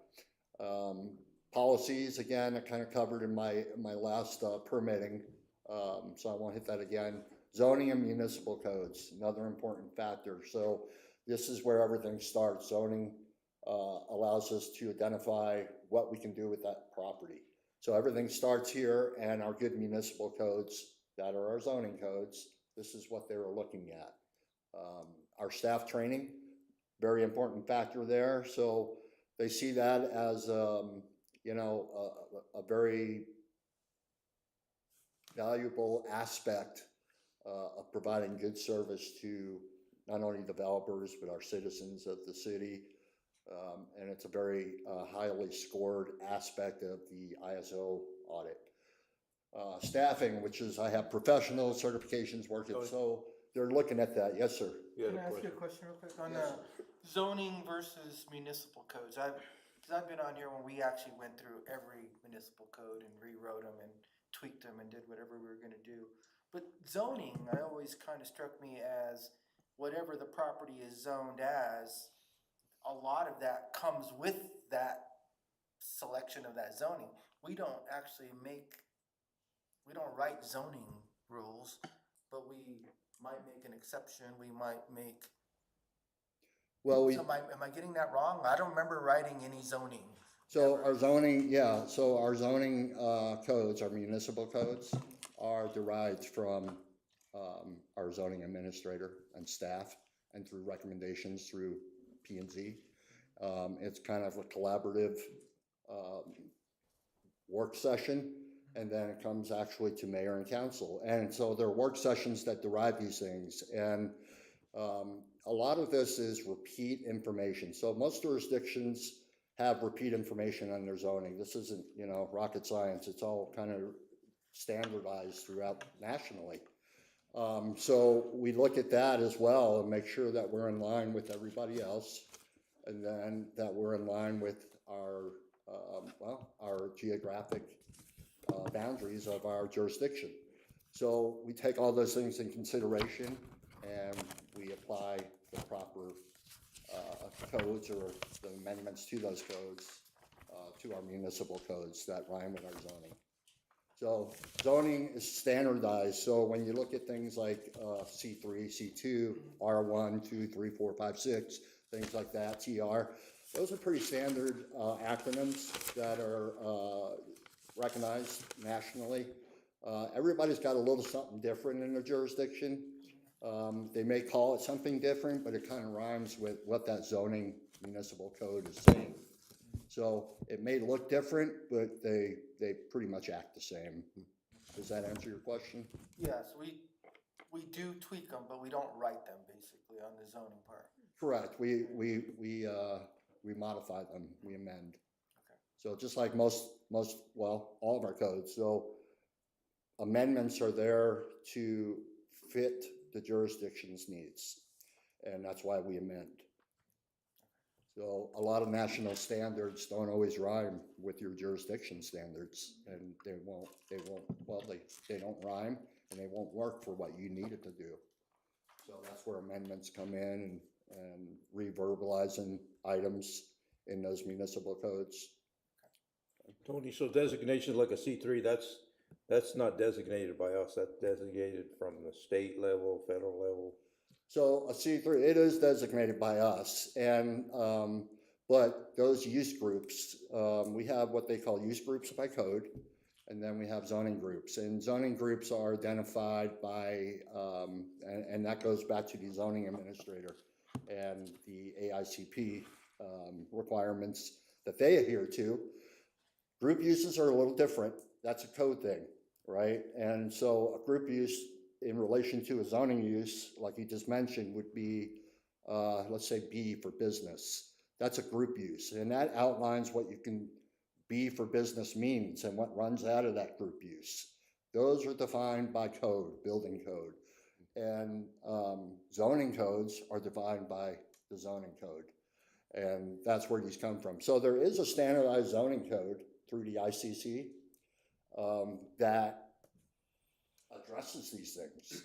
[SPEAKER 13] Policies, again, I kind of covered in my last permitting, so I won't hit that again. Zoning and municipal codes, another important factor. So this is where everything starts. Zoning allows us to identify what we can do with that property. So everything starts here, and our good municipal codes that are our zoning codes, this is what they were looking at. Our staff training, very important factor there. So they see that as, you know, a very valuable aspect of providing good service to not only developers, but our citizens of the city. And it's a very highly scored aspect of the ISO audit. Staffing, which is, I have professional certifications working, so they're looking at that. Yes, sir.
[SPEAKER 6] Can I ask you a question real quick on zoning versus municipal codes? Because I've been on here when we actually went through every municipal code and rewrote them and tweaked them and did whatever we were gonna do. But zoning, I always kind of struck me as whatever the property is zoned as, a lot of that comes with that selection of that zoning. We don't actually we don't write zoning rules, but we might make an exception, we might make.
[SPEAKER 13] Well,
[SPEAKER 6] So am I getting that wrong? I don't remember writing any zoning.
[SPEAKER 13] so our zoning, yeah, so our zoning codes, our municipal codes are derived from our zoning administrator and staff and through recommendations through P&Z. It's kind of a collaborative work session, and then it comes actually to mayor and council. And so there are work sessions that derive these things. And a lot of this is repeat information. So most jurisdictions have repeat information on their zoning. This isn't, you know, rocket science. It's all kind of standardized throughout nationally. So we look at that as well and make sure that we're in line with everybody else, and then that we're in line with our, our geographic boundaries of our jurisdiction. So we take all those things in consideration, and we apply the proper codes or the amendments to those codes to our municipal codes that rhyme with our zoning. So zoning is standardized. So when you look at things like C3, C2, R1, 2, 3, 4, 5, 6, things like that, TR, those are pretty standard acronyms that are recognized nationally. Everybody's got a little something different in their jurisdiction. They may call it something different, but it kind of rhymes with what that zoning municipal code is saying. So it may look different, but they pretty much act the same. Does that answer your question?
[SPEAKER 6] Yes, we do tweak them, but we don't write them basically on the zoning part.
[SPEAKER 13] Correct. We modify them, we amend. So just like most, well, all of our codes. So amendments are there to fit the jurisdiction's needs, and that's why we amend. So a lot of national standards don't always rhyme with your jurisdiction standards, and they don't rhyme, and they won't work for what you need it to do. So that's where amendments come in and reverbalizing items in those municipal codes.
[SPEAKER 2] Tony, so designation like a C3, that's not designated by us, that's designated from the state level, federal level?
[SPEAKER 13] So a C3, it is designated by us, and but those use groups, we have what they call use groups by code, and then we have zoning groups. And zoning groups are identified by, and that goes back to the zoning administrator and the AICP requirements that they adhere to. Group uses are a little different. That's a code thing, right? And so a group use in relation to a zoning use, like you just mentioned, would be, let's say B for business. That's a group use, and that outlines what you can B for business means and what runs out of that group use. Those are defined by code, building code. And zoning codes are defined by the zoning code. And that's where these come from. So there is a standardized zoning code through the ICC that addresses these things.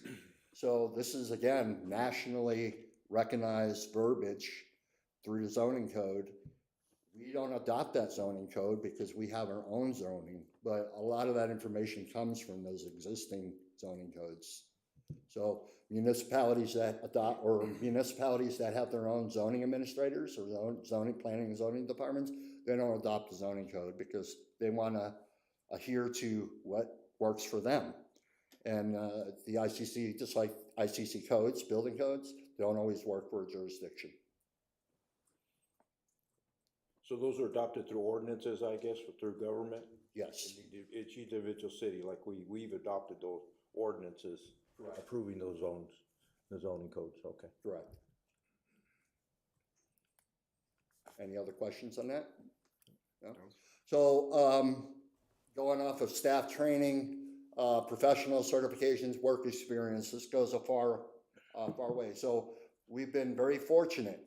[SPEAKER 13] So this is, again, nationally recognized verbiage through the zoning code. We don't adopt that zoning code because we have our own zoning, but a lot of that information comes from those existing zoning codes. So municipalities that adopt, or municipalities that have their own zoning administrators or zoning planning and zoning departments, they don't adopt the zoning code because they want to adhere to what works for them. And the ICC, just like ICC codes, building codes, don't always work for a jurisdiction.
[SPEAKER 2] So those are adopted through ordinances, I guess, or through government?
[SPEAKER 13] Yes.
[SPEAKER 2] Each individual city, like we've adopted those ordinances,
[SPEAKER 13] Correct.
[SPEAKER 2] approving those zones, the zoning codes, okay.
[SPEAKER 13] Correct. Any other questions on that? No? So going off of staff training, professional certifications, work experience, this goes a far way. So we've been very fortunate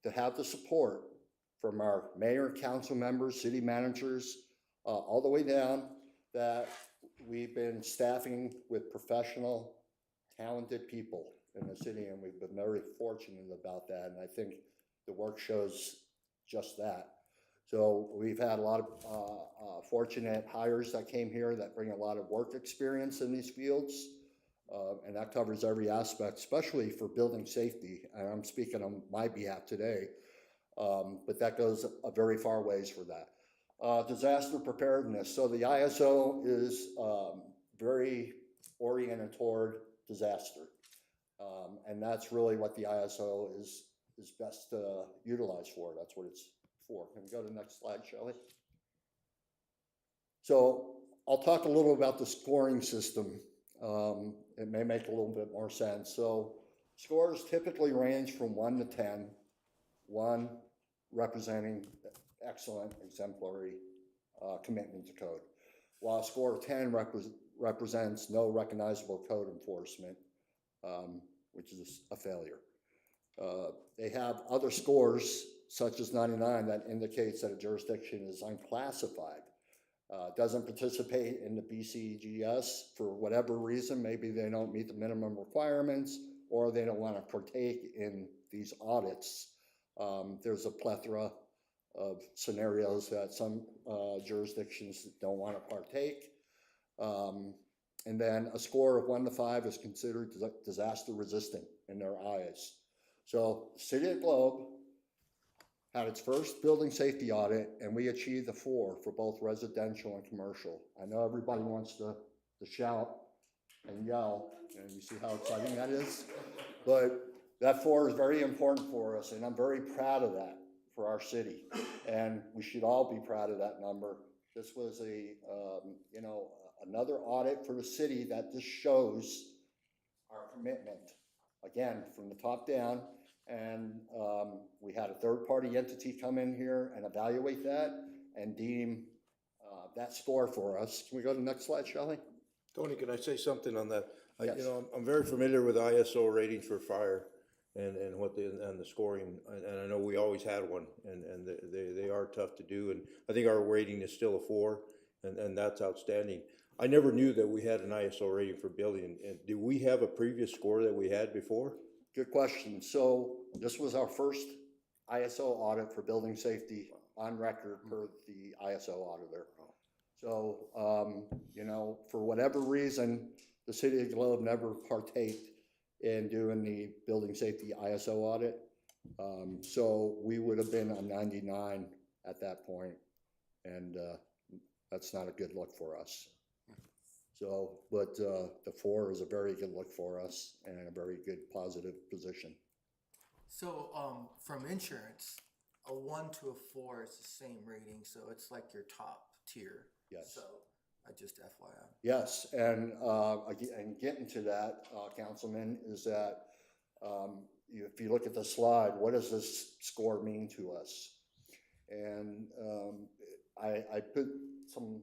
[SPEAKER 13] to have the support from our mayor, council members, city managers, all the way down, that we've been staffing with professional, talented people in the city, and we've been very fortunate about that, and I think the work shows just that. So we've had a lot of fortunate hires that came here that bring a lot of work experience in these fields, and that covers every aspect, especially for building safety, and I'm speaking on my behalf today. But that goes a very far ways for that. Disaster preparedness. So the ISO is very oriented toward disaster. And that's really what the ISO is best utilized for. That's what it's for. Can we go to the next slide, Shelley? So I'll talk a little about the scoring system. It may make a little bit more sense. So scores typically range from 1 to 10. 1 representing excellent, exemplary commitment to code, while a score of 10 represents no recognizable code enforcement, which is a failure. They have other scores, such as 99, that indicates that a jurisdiction is unclassified, doesn't participate in the BCGS for whatever reason. Maybe they don't meet the minimum requirements, or they don't want to partake in these audits. There's a plethora of scenarios that some jurisdictions don't want to partake. And then a score of 1 to 5 is considered disaster resistant in their eyes. So City of Globe had its first building safety audit, and we achieved a 4 for both residential and commercial. I know everybody wants to shout and yell, and you see how exciting that is. But that 4 is very important for us, and I'm very proud of that for our city. And we should all be proud of that number. This was another audit for the city that just shows our commitment, again, from the top down. And we had a third-party entity come in here and evaluate that and deem that score for us. Can we go to the next slide, Shelley?
[SPEAKER 2] Tony, can I say something on that?
[SPEAKER 13] Yes.
[SPEAKER 2] I'm very familiar with ISO ratings for fire and the scoring, and I know we always had one, and they are tough to do, and I think our rating is still a 4, and that's outstanding. I never knew that we had an ISO rating for building, and do we have a previous score that we had before?
[SPEAKER 13] Good question. So this was our first ISO audit for building safety on record per the ISO auditor. So, for whatever reason, the city of Globe never partaked in doing the building safety ISO audit. So we would have been on 99 at that point, and that's not a good look for us. So, but the 4 is a very good look for us and a very good positive position.
[SPEAKER 14] So, from insurance, a 1 to a 4 is the same rating, so it's like your top tier.
[SPEAKER 13] Yes.
[SPEAKER 14] So, I just FYI.
[SPEAKER 13] Yes, and getting to that, Councilman, is that if you look at the slide, what does this score mean to us? And I put some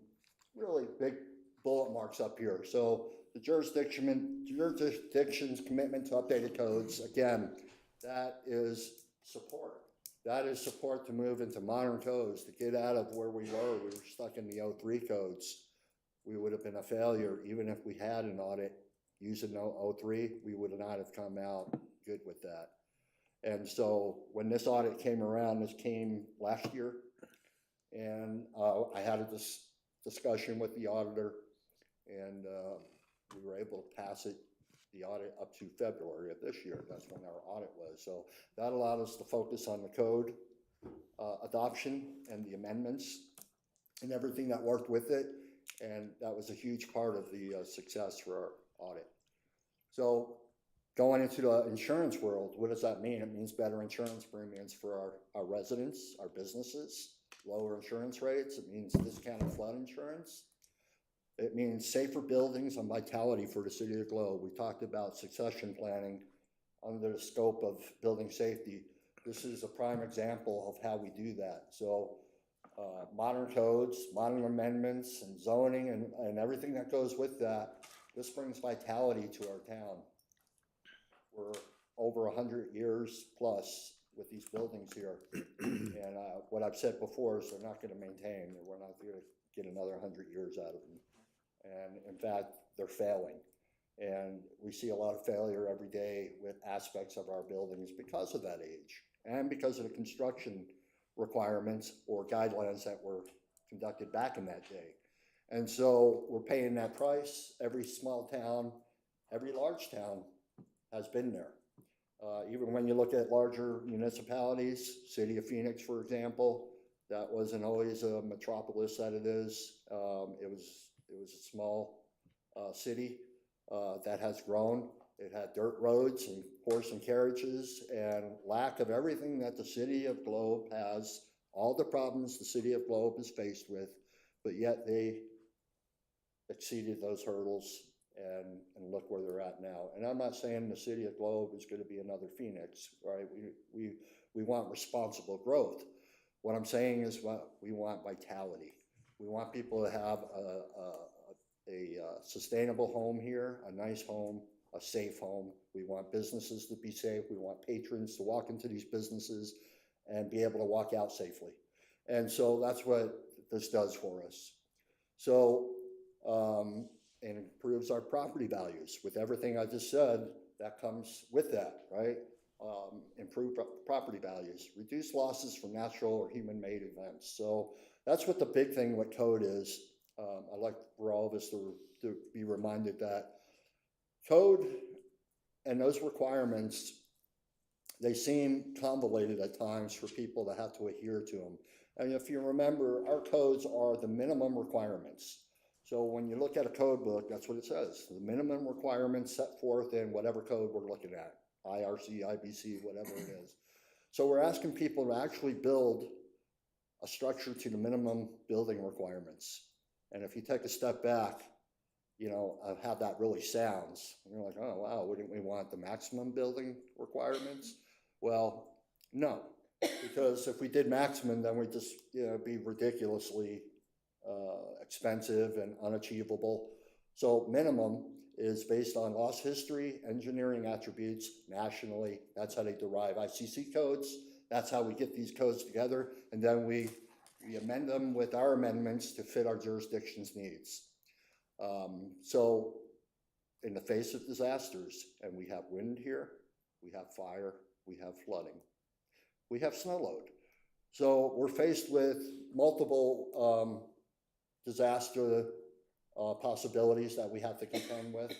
[SPEAKER 13] really big bullet marks up here. So the jurisdiction's commitment to updated codes, again, that is support. That is support to move into modern codes, to get out of where we were. We were stuck in the 03 codes. We would have been a failure. Even if we had an audit using 03, we would not have come out good with that. And so when this audit came around, this came last year, and I had a discussion with the auditor, and we were able to pass the audit up to February of this year. That's when our audit was. So that allowed us to focus on the code adoption and the amendments and everything that worked with it. And that was a huge part of the success for our audit. So going into the insurance world, what does that mean? It means better insurance premiums for our residents, our businesses, lower insurance rates. It means discounted flood insurance. It means safer buildings and vitality for the city of Globe. We talked about succession planning under the scope of building safety. This is a prime example of how we do that. So modern codes, modern amendments, and zoning, and everything that goes with that, this brings vitality to our town. We're over 100 years plus with these buildings here. And what I've said before is they're not going to maintain. We're not going to get another 100 years out of them. And in fact, they're failing. And we see a lot of failure every day with aspects of our buildings because of that age and because of the construction requirements or guidelines that were conducted back in that day. And so we're paying that price. Every small town, every large town has been there. Even when you look at larger municipalities, City of Phoenix, for example, that wasn't always a metropolis that it is. It was a small city that has grown. It had dirt roads and horse and carriages and lack of everything that the city of Globe has, all the problems the city of Globe is faced with, but yet they exceeded those hurdles and look where they're at now. And I'm not saying the city of Globe is going to be another Phoenix, right? We want responsible growth. What I'm saying is we want vitality. We want people to have a sustainable home here, a nice home, a safe home. We want businesses to be safe. We want patrons to walk into these businesses and be able to walk out safely. And so that's what this does for us. So, it improves our property values. With everything I just said, that comes with that, right? Improve property values, reduce losses from natural or human-made events. So that's what the big thing with code is. I'd like for all of us to be reminded that code and those requirements, they seem convoluted at times for people to have to adhere to them. And if you remember, our codes are the minimum requirements. So when you look at a code book, that's what it says. The minimum requirements set forth in whatever code we're looking at, IRC, IBC, whatever it is. So we're asking people to actually build a structure to the minimum building requirements. And if you take a step back, you know, of how that really sounds, and you're like, oh, wow, wouldn't we want the maximum building requirements? Well, no, because if we did maximum, then we'd just, you know, be ridiculously expensive and unachievable. So minimum is based on loss history, engineering attributes nationally. That's how they derive ICC codes. That's how we get these codes together. And then we amend them with our amendments to fit our jurisdiction's needs. So in the face of disasters, and we have wind here, we have fire, we have flooding, we have snow load. So we're faced with multiple disaster possibilities that we have to contend with.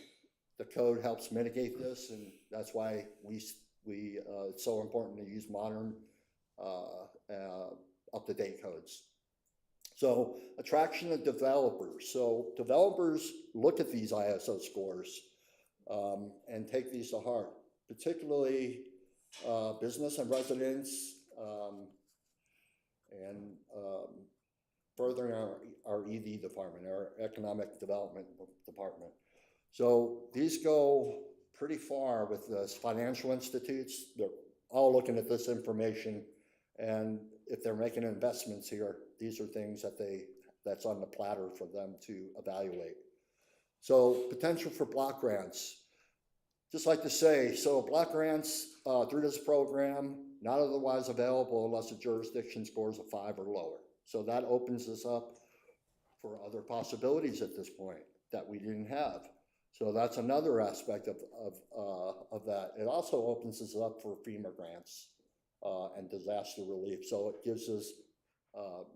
[SPEAKER 13] The code helps mitigate this, and that's why it's so important to use modern, up-to-date codes. So attraction of developers. So developers look at these ISO scores and take these to heart, particularly business and residents, and furthering our ED department, our economic development department. So these go pretty far with the financial institutes. They're all looking at this information, and if they're making investments here, these are things that's on the platter for them to evaluate. So potential for block grants. Just like to say, so block grants through this program, not otherwise available unless a jurisdiction scores a 5 or lower. So that opens us up for other possibilities at this point that we didn't have. So that's another aspect of that. It also opens us up for FEMA grants and disaster relief. So it gives us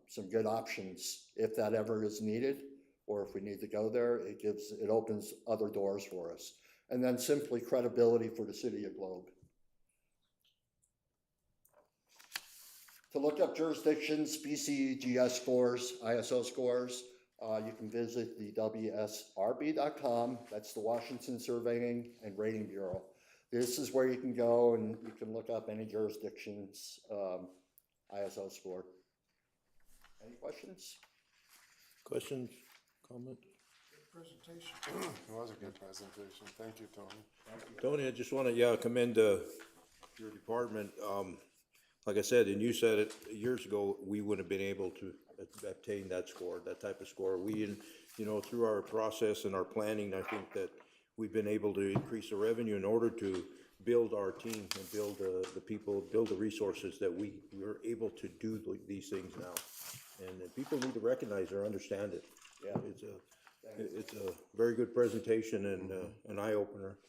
[SPEAKER 13] some good options if that ever is needed, or if we need to go there, it opens other doors for us. And then simply credibility for the city of Globe. To look up jurisdictions, BCGS scores, ISO scores, you can visit the WSRB.com. That's the Washington Surveying and Rating Bureau. This is where you can go and you can look up any jurisdiction's ISO score. Any questions?
[SPEAKER 2] Questions, comments?
[SPEAKER 5] Presentation.
[SPEAKER 3] It was a good presentation. Thank you, Tony.
[SPEAKER 2] Tony, I just want to commend your department. Like I said, and you said it years ago, we wouldn't have been able to obtain that score, that type of score. We, through our process and our planning, I think that we've been able to increase the revenue in order to build our team and build the people, build the resources that we're able to do these things now. And people need to recognize or understand it.
[SPEAKER 13] Yeah.
[SPEAKER 2] It's a very good presentation and an eye-opener.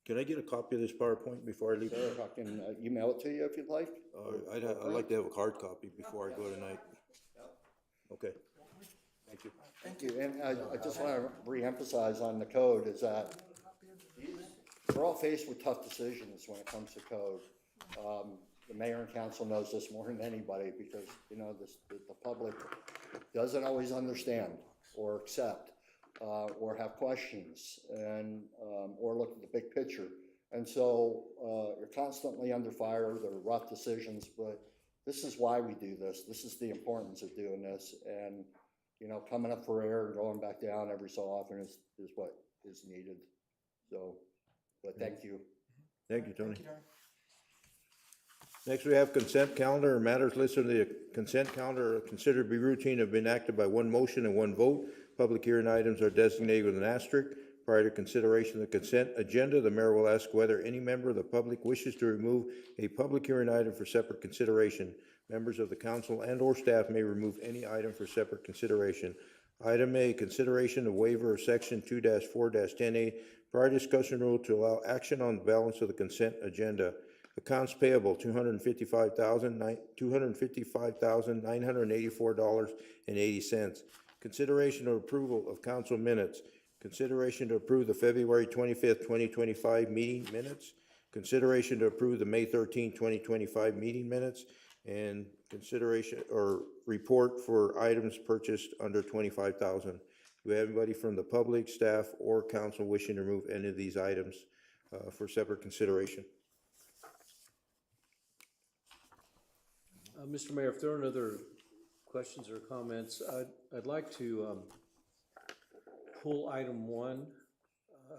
[SPEAKER 2] Can I get a copy of this PowerPoint before I leave?
[SPEAKER 13] Sure, I can email it to you if you'd like.
[SPEAKER 2] I'd like to have a hard copy before I go tonight. Okay. Thank you.
[SPEAKER 13] Thank you. And I just want to re-emphasize on the code is that we're all faced with tough decisions when it comes to code. The mayor and council knows this more than anybody because, the public doesn't always understand or accept or have questions and or look at the big picture. And so you're constantly under fire. There are rough decisions, but this is why we do this. This is the importance of doing this. And, coming up for air and going back down every so often is what is needed. So, but thank you.
[SPEAKER 2] Thank you, Tony. Next, we have consent calendar. Matters listed in the consent calendar are considered to be routine have been acted by one motion and one vote. Public hearing items are designated with an asterisk. Prior to consideration of the consent agenda, the mayor will ask whether any member of the public wishes to remove a public hearing item for separate consideration. Members of the council and or staff may remove any item for separate consideration. Item A, consideration of waiver of section 2-4-10A, prior discussion rule to allow action on the balance of the consent agenda. Accounts payable, $255,984.80. Consideration of approval of council minutes. Consideration to approve the February 25th, 2025 meeting minutes. Consideration to approve the May 13th, 2025 meeting minutes. And consideration or report for items purchased under $25,000. Do we have anybody from the public, staff, or council wishing to remove any of these items for separate consideration?
[SPEAKER 7] Mr. Mayor, if there are no other questions or comments, I'd like to pull item 1,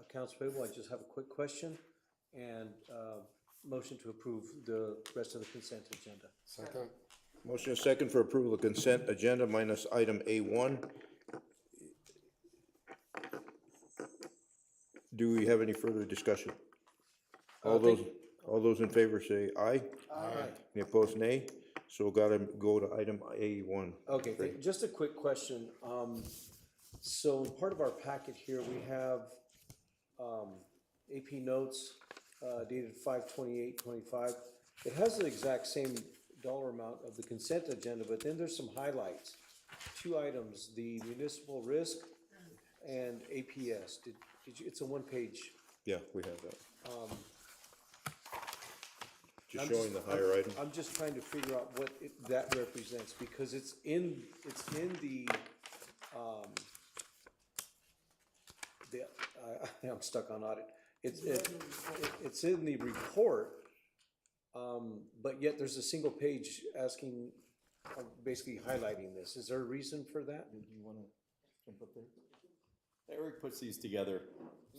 [SPEAKER 7] accounts payable. I just have a quick question and motion to approve the rest of the consent agenda.
[SPEAKER 3] Second.
[SPEAKER 2] Motion is second for approval of consent agenda minus item A1. Do we have any further discussion? All those in favor say aye.
[SPEAKER 3] Aye.
[SPEAKER 2] Any opposed, nay? So gotta go to item A1.
[SPEAKER 7] Okay, just a quick question. So in part of our packet here, we have AP notes dated 5/28/25. It has the exact same dollar amount of the consent agenda, but then there's some highlights. 2 items, the municipal risk and APS. Did you, it's a 1-page.
[SPEAKER 2] Yeah, we have that. Just
[SPEAKER 7] I'm
[SPEAKER 2] showing the higher item.
[SPEAKER 7] I'm just trying to figure out what that represents, because it's in the, I'm stuck on audit. It's in the report, but yet there's a single page asking, basically highlighting this. Is there a reason for that?
[SPEAKER 1] Do you wanna jump up there? Eric puts these together,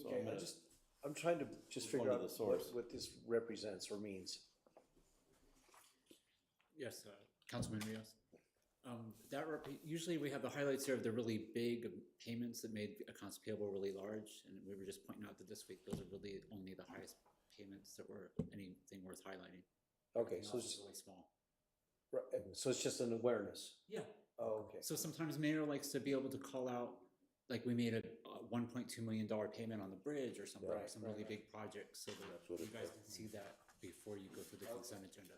[SPEAKER 1] so
[SPEAKER 7] Okay, I'm trying to just figure
[SPEAKER 1] one
[SPEAKER 7] out
[SPEAKER 1] to the source.
[SPEAKER 7] what this represents or means.
[SPEAKER 15] Yes, Councilman Rios. Usually we have the highlights here of the really big payments that made accounts payable really large, and we were just pointing out that this week those are really only the highest payments that were anything worth highlighting.
[SPEAKER 7] Okay, so
[SPEAKER 15] Everything else
[SPEAKER 7] it's
[SPEAKER 15] is really small.
[SPEAKER 7] So it's just an awareness.
[SPEAKER 15] Yeah.
[SPEAKER 7] Oh, okay.
[SPEAKER 15] So sometimes mayor likes to be able to call out, like we made a $1.2 million payment on the bridge or something,
[SPEAKER 7] Right,
[SPEAKER 15] some really big projects, so that you guys can see that before you go through the consent agenda.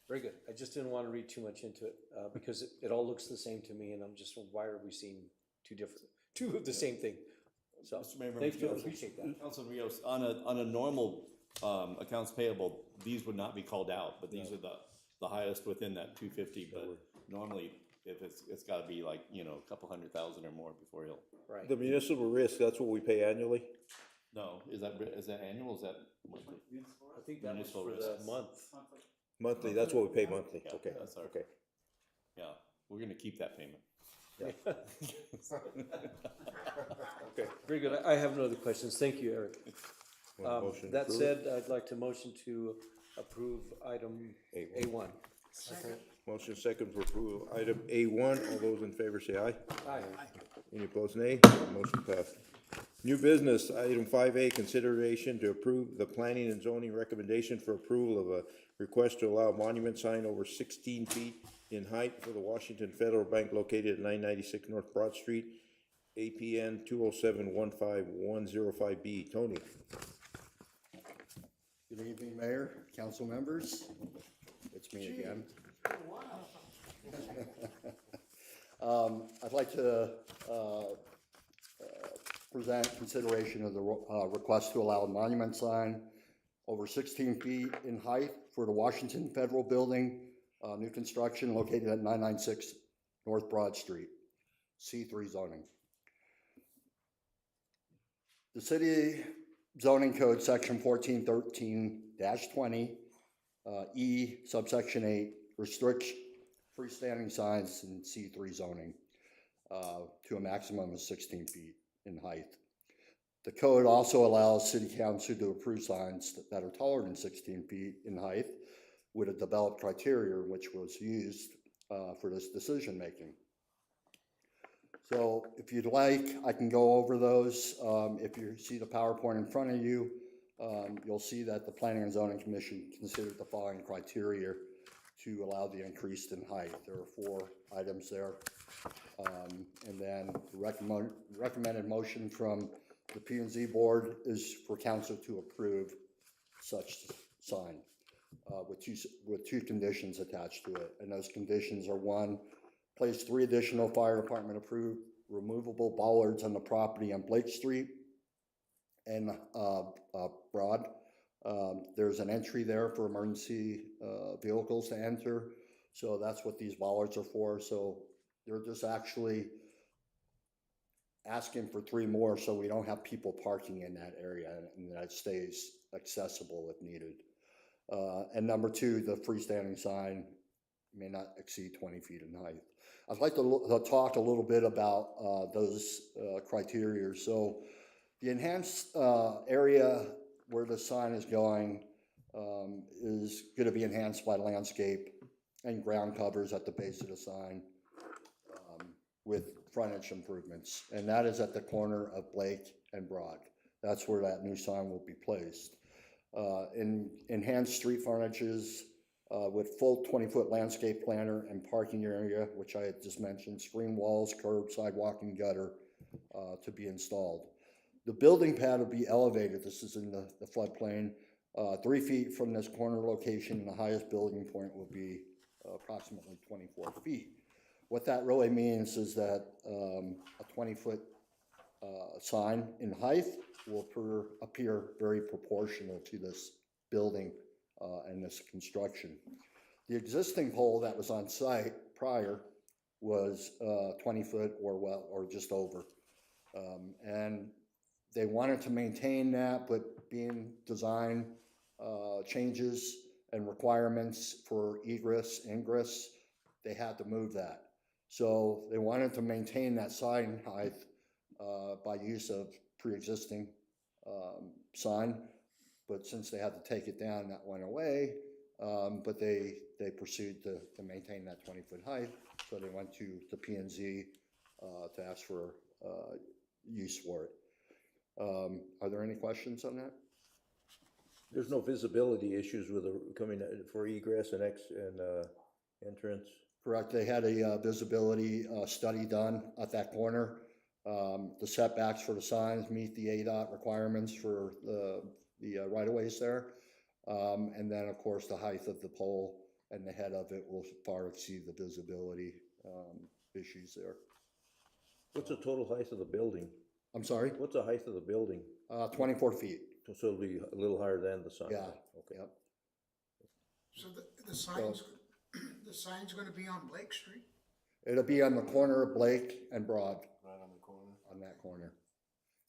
[SPEAKER 7] Very good. I just didn't want to read too much into it, because it all looks the same to me, and I'm just, why are we seeing two of the same thing? So,
[SPEAKER 1] Mr. Mayor,
[SPEAKER 7] thank you, I
[SPEAKER 1] members,
[SPEAKER 7] appreciate that.
[SPEAKER 1] Councilman Rios, on a normal accounts payable, these would not be called out, but these are the highest within that 250. But normally, if it's got to be like, you know, a couple 100,000 or more before he'll.
[SPEAKER 7] Right.
[SPEAKER 2] The municipal risk, that's what we pay annually?
[SPEAKER 1] No, is that annual? Is that monthly?
[SPEAKER 7] I think that was
[SPEAKER 1] Municipal
[SPEAKER 7] for
[SPEAKER 1] risk.
[SPEAKER 7] the month.
[SPEAKER 2] Monthly, that's what we pay monthly,
[SPEAKER 1] Yeah,
[SPEAKER 2] okay,
[SPEAKER 1] that's our-
[SPEAKER 2] okay.
[SPEAKER 1] Yeah, we're gonna keep that payment.
[SPEAKER 2] Okay.
[SPEAKER 7] Very good. I have no other questions. Thank you, Eric.
[SPEAKER 2] Want a motion to
[SPEAKER 7] That
[SPEAKER 2] approve?
[SPEAKER 7] said, I'd like to motion to approve item A1.
[SPEAKER 5] Second.
[SPEAKER 2] Motion second for approval, item A1, all those in favor say aye.
[SPEAKER 7] Aye.
[SPEAKER 2] Any opposed, nay? Motion passed. New business, item 5A, consideration to approve the planning and zoning recommendation for approval of a request to allow a monument sign over 16 feet in height for the Washington Federal Bank located at 996 North Broad Street, APN 207-15105B. Tony.
[SPEAKER 13] Good evening, Mayor, council members. It's me again. I'd like to present consideration of the request to allow a monument sign over 16 feet in height for the Washington Federal Building, new construction located at 996 North Broad Street, C3 zoning. The city zoning code section 1413-20, E subsection 8 restricts freestanding signs in C3 zoning to a maximum of 16 feet in height. The code also allows city council to approve signs that are taller than 16 feet in height with a developed criteria which was used for this decision making. So if you'd like, I can go over those. If you see the PowerPoint in front of you, you'll see that the Planning and Zoning Commission considered the following criteria to allow the increase in height. There are 4 items there. And then the recommended motion from the P&Z board is for council to approve such sign with two conditions attached to it. And those conditions are: 1, place 3 additional fire department approved removable bollards on the property on Blake Street and Broad. There's an entry there for emergency vehicles to enter. So that's what these bollards are for. So they're just actually asking for 3 more so we don't have people parking in that area and that stays accessible if needed. And number 2, the freestanding sign may not exceed 20 feet in height. I'd like to talk a little bit about those criteria. So the enhanced area where the sign is going is going to be enhanced by landscape and ground covers at the base of the sign with frontage improvements. And that is at the corner of Blake and Broad. That's where that new sign will be placed. In enhanced street frontages with full 20-foot landscape planter and parking area, which I had just mentioned, screen walls, curb, sidewalk, and gutter to be installed. The building pad will be elevated. This is in the floodplain. 3 feet from this corner location, and the highest building point will be approximately 24 feet. What that really means is that a 20-foot sign in height will appear very proportional to this building and this construction. The existing pole that was on site prior was 20 foot or just over. And they wanted to maintain that, but being design changes and requirements for egress, ingress, they had to move that. So they wanted to maintain that sign height by use of pre-existing sign, but since they had to take it down, that went away. But they pursued to maintain that 20-foot height, so they went to P&Z to ask for use for it. Are there any questions on that?
[SPEAKER 2] There's no visibility issues with coming for egress and entrance?
[SPEAKER 13] Correct. They had a visibility study done at that corner. The setbacks for the signs meet the ADOT requirements for the right-of-ways there. And then, of course, the height of the pole and the head of it will far exceed the visibility issues there.
[SPEAKER 2] What's the total height of the building?
[SPEAKER 13] I'm sorry?
[SPEAKER 2] What's the height of the building?
[SPEAKER 13] 24 feet.
[SPEAKER 2] So it'll be a little higher than the sign?
[SPEAKER 13] Yeah.
[SPEAKER 2] Okay.
[SPEAKER 13] Yep.
[SPEAKER 5] So the sign's gonna be on Blake Street?
[SPEAKER 13] It'll be on the corner of Blake and Broad.
[SPEAKER 3] Right on the corner.
[SPEAKER 13] On that corner.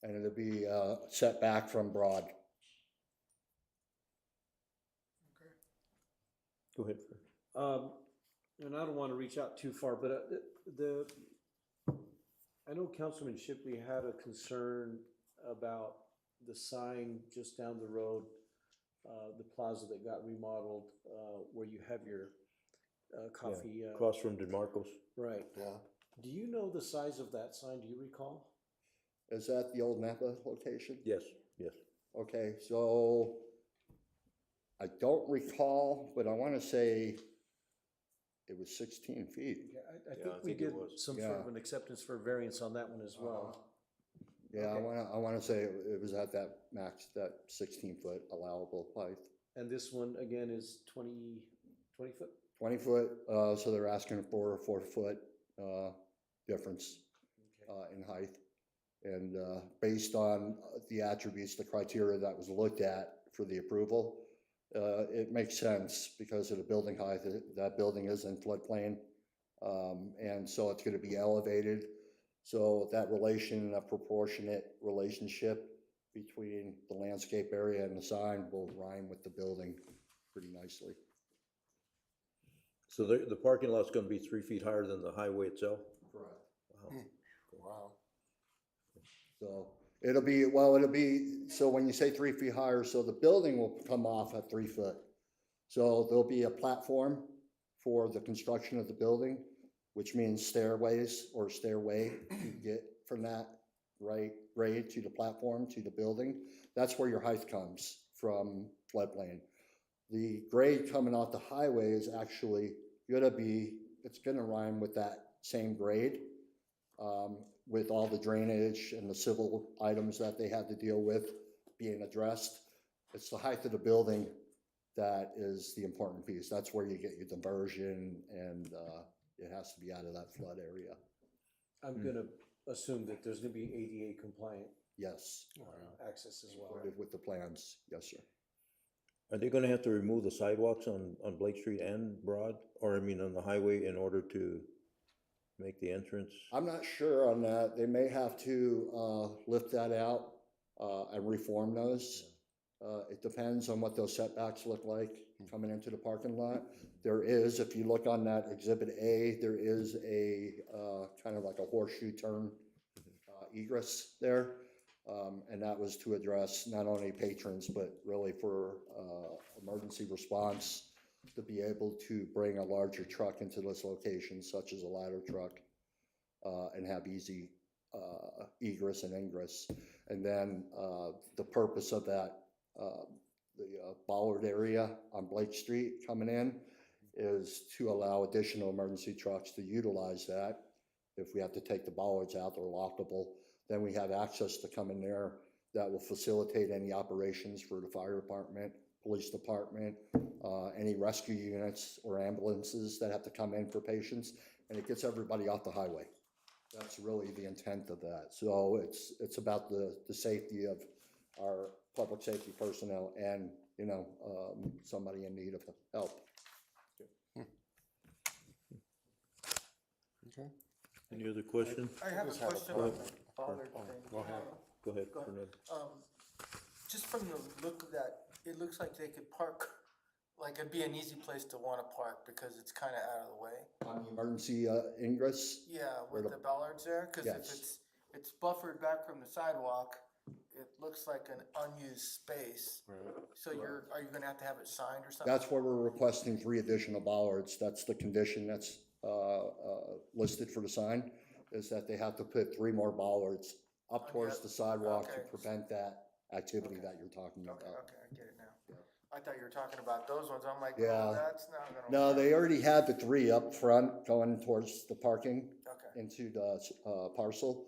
[SPEAKER 13] And it'll be set back from Broad.
[SPEAKER 5] Okay.
[SPEAKER 2] Go ahead.
[SPEAKER 7] And I don't want to reach out too far, but I know Councilman Shipley had a concern about the sign just down the road, the plaza that got remodeled, where you have your coffee.
[SPEAKER 2] Yeah, across from DeMarco's.
[SPEAKER 7] Right.
[SPEAKER 13] Yeah.
[SPEAKER 7] Do you know the size of that sign? Do you recall?
[SPEAKER 13] Is that the old Napa location?
[SPEAKER 2] Yes, yes.
[SPEAKER 13] Okay, so I don't recall, but I want to say it was 16 feet.
[SPEAKER 7] Yeah, I think we did some sort of an acceptance for variance on that one as well.
[SPEAKER 13] Yeah,
[SPEAKER 7] Okay.
[SPEAKER 13] I want to say it was at that max, that 16-foot allowable height.
[SPEAKER 7] And this one again is 20 foot?
[SPEAKER 13] 20 foot, so they're asking for a 4-foot difference in height. And based on the attributes, the criteria that was looked at for the approval, it makes sense because of the building height. That building is in floodplain, and so it's going to be elevated. So that proportionate relationship between the landscape area and the sign will rhyme with the building pretty nicely.
[SPEAKER 2] So the parking lot's gonna be 3 feet higher than the highway itself?
[SPEAKER 13] Correct.
[SPEAKER 2] Wow.
[SPEAKER 3] Wow.
[SPEAKER 13] So it'll be, so when you say 3 feet higher, so the building will come off at 3 foot. So there'll be a platform for the construction of the building, which means stairways or stairway to get from that grade to the platform to the building. That's where your height comes from floodplain. The grade coming off the highway is actually it's gonna rhyme with that same grade, with all the drainage and the civil items that they had to deal with being addressed. It's the height of the building that is the important piece. That's where you get your diversion, and it has to be out of that flood area.
[SPEAKER 7] I'm gonna assume that there's gonna be ADA compliant
[SPEAKER 13] Yes.
[SPEAKER 7] access as well.
[SPEAKER 13] Included with the plans, yes, sir.
[SPEAKER 2] Are they gonna have to remove the sidewalks on Blake Street and Broad, or I mean on the highway in order to make the entrance?
[SPEAKER 13] I'm not sure on that. They may have to lift that out and reform those. It depends on what those setbacks look like coming into the parking lot. There is, if you look on that Exhibit A, there is a kind of like a horseshoe turn egress there. And that was to address not only patrons, but really for emergency response to be able to bring a larger truck into this location, such as a ladder truck, and have easy egress and ingress. And then the purpose of that, the bollard area on Blake Street coming in is to allow additional emergency trucks to utilize that. If we have to take the bollards out, they're lockable. Then we have access to come in there that will facilitate any operations for the fire department, police department, any rescue units or ambulances that have to come in for patients, and it gets everybody off the highway. That's really the intent of that. So it's about the safety of our public safety personnel and, you know, somebody in need of help.
[SPEAKER 3] Okay.
[SPEAKER 2] Any other questions?
[SPEAKER 14] I have a question on the bollard thing.
[SPEAKER 3] Go ahead.
[SPEAKER 2] Go ahead,
[SPEAKER 14] Go ahead.
[SPEAKER 2] Fernando.
[SPEAKER 14] Just from the look of that, it looks like they could park, like it'd be an easy place to wanna park because it's kinda out of the way.
[SPEAKER 13] On the emergency ingress,
[SPEAKER 14] Yeah,
[SPEAKER 13] Where
[SPEAKER 14] with
[SPEAKER 13] the-
[SPEAKER 14] the bollards there, cause if
[SPEAKER 13] Yes.
[SPEAKER 14] it's buffered back from the sidewalk, it looks like an unused space.
[SPEAKER 3] Right.
[SPEAKER 14] So are you gonna have to have it signed or something?
[SPEAKER 13] that's where we're requesting 3 additional bollards. That's the condition that's listed for the sign, is that they have to put 3 more bollards up towards the sidewalk to
[SPEAKER 14] Okay.
[SPEAKER 13] prevent that activity
[SPEAKER 14] Okay.
[SPEAKER 13] that you're talking
[SPEAKER 14] Okay,
[SPEAKER 13] about.
[SPEAKER 14] okay, I get it now. I thought you were talking about those ones. I'm like,
[SPEAKER 13] Yeah.
[SPEAKER 14] oh, that's not gonna.
[SPEAKER 13] No,
[SPEAKER 14] work.
[SPEAKER 13] they already had the 3 up front going towards the parking
[SPEAKER 14] Okay.
[SPEAKER 13] into the parcel.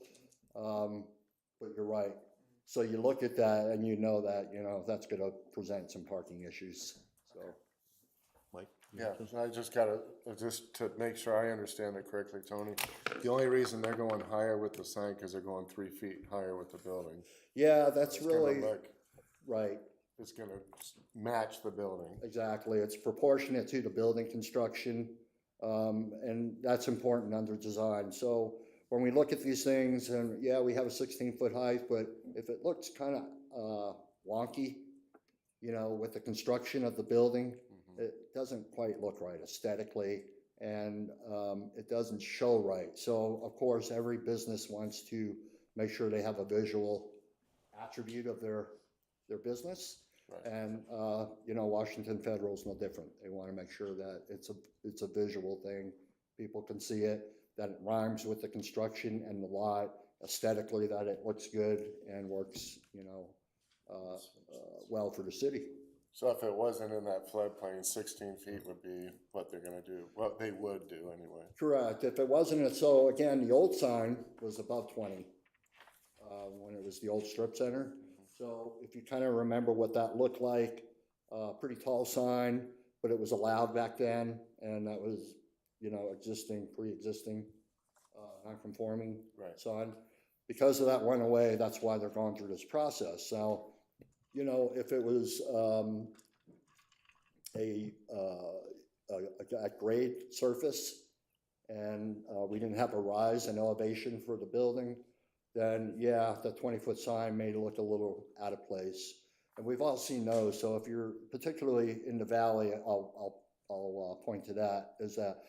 [SPEAKER 13] But you're right. So you look at that and you know that, you know, that's gonna present some parking issues, so.
[SPEAKER 2] Mike?
[SPEAKER 3] Yeah, I just gotta, just to make sure I understand it correctly, Tony, the only reason they're going higher with the sign, cause they're going 3 feet higher with the building.
[SPEAKER 13] Yeah, that's
[SPEAKER 3] It's gonna
[SPEAKER 13] really,
[SPEAKER 3] look-
[SPEAKER 13] right,
[SPEAKER 3] It's gonna match the building.
[SPEAKER 13] exactly. It's proportionate to the building construction, and that's important under design. So when we look at these things, and yeah, we have a 16-foot height, but if it looks kind of wonky, you know, with the construction of the building, it doesn't quite look right aesthetically, and it doesn't show right. So of course, every business wants to make sure they have a visual attribute of their business.
[SPEAKER 3] Right.
[SPEAKER 13] And, you know, Washington Federal is no different. They want to make sure that it's a visual thing. People can see it, that it rhymes with the construction and the lot, aesthetically, that it looks good and works, you know, well for the city.
[SPEAKER 3] So if it wasn't in that floodplain, 16 feet would be what they're gonna do, what they would do anyway.
[SPEAKER 13] Correct. If it wasn't, so again, the old sign was above 20 when it was the old strip center. So if you kind of remember what that looked like, pretty tall sign, but it was allowed back then, and that was, you know, pre-existing, non-conforming
[SPEAKER 3] Right.
[SPEAKER 13] sign. Because of that went away, that's why they're going through this process. Now, you know, if it was a grade surface and we didn't have a rise in elevation for the building, then yeah, the 20-foot sign may look a little out of place. And we've all seen those. So if you're particularly in the valley, I'll point to that, is that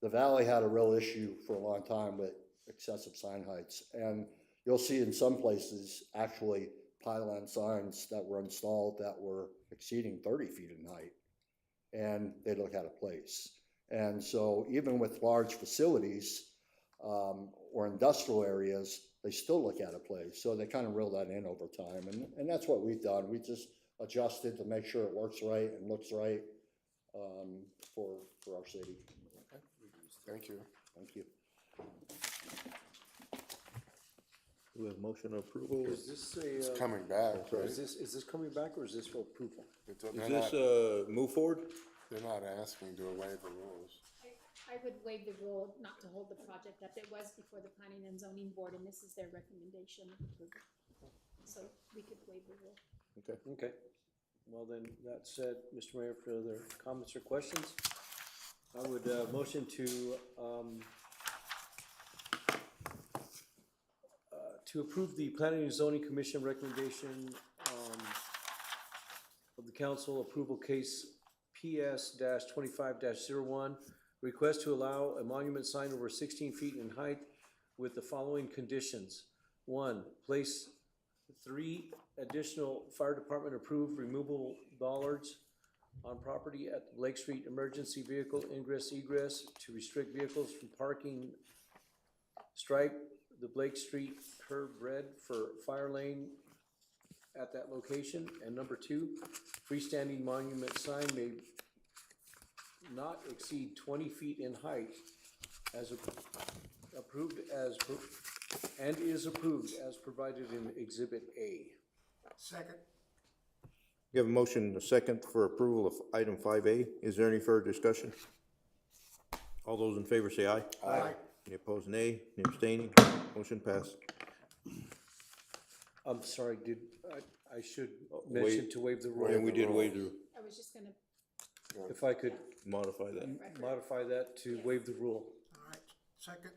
[SPEAKER 13] the valley had a real issue for a long time with excessive sign heights. And you'll see in some places actually pylon signs that were installed that were exceeding 30 feet in height, and they look out of place. And so even with large facilities or industrial areas, they still look out of place. So they kind of reel that in over time. And that's what we've done. We just adjusted to make sure it works right and looks right for our city.
[SPEAKER 3] Thank you.
[SPEAKER 13] Thank you.
[SPEAKER 2] Do we have motion of approval?
[SPEAKER 7] Is this a?
[SPEAKER 3] It's coming back, right?
[SPEAKER 7] Is this coming back or is this for approval?
[SPEAKER 3] It's-
[SPEAKER 2] Is
[SPEAKER 3] they're
[SPEAKER 2] this,
[SPEAKER 3] not-
[SPEAKER 2] move forward?
[SPEAKER 3] They're not asking to waive the rules.
[SPEAKER 4] I would waive the rule not to hold the project up. It was before the Planning and Zoning Board, and this is their recommendation. So we could waive the rule.
[SPEAKER 2] Okay.
[SPEAKER 7] Okay. Well, then, that said, Mr. Mayor, further comments or questions? I would motion to to approve the Planning and Zoning Commission recommendation, of the council approval case PS 25-01, request to allow a monument sign over 16 feet in height with the following conditions. One, place 3 additional fire department approved removable bollards on property at Lake Street Emergency Vehicle Ingress Egress to restrict vehicles from parking. Stripe the Blake Street curb red for fire lane at that location. And number 2, freestanding monument sign may not exceed 20 feet in height as approved as, and is approved as provided in Exhibit A.
[SPEAKER 5] Second.
[SPEAKER 2] We have a motion and a second for approval of item 5A. Is there any further discussion? All those in favor say aye.
[SPEAKER 5] Aye.
[SPEAKER 2] Any opposed, nay. Any abstaining? Motion passed.
[SPEAKER 7] I'm sorry, I should mention to waive the rule.
[SPEAKER 2] And we did waive the,
[SPEAKER 4] I was just gonna,
[SPEAKER 7] If I could
[SPEAKER 2] modify that.
[SPEAKER 7] modify that to waive the rule.
[SPEAKER 5] All right, second.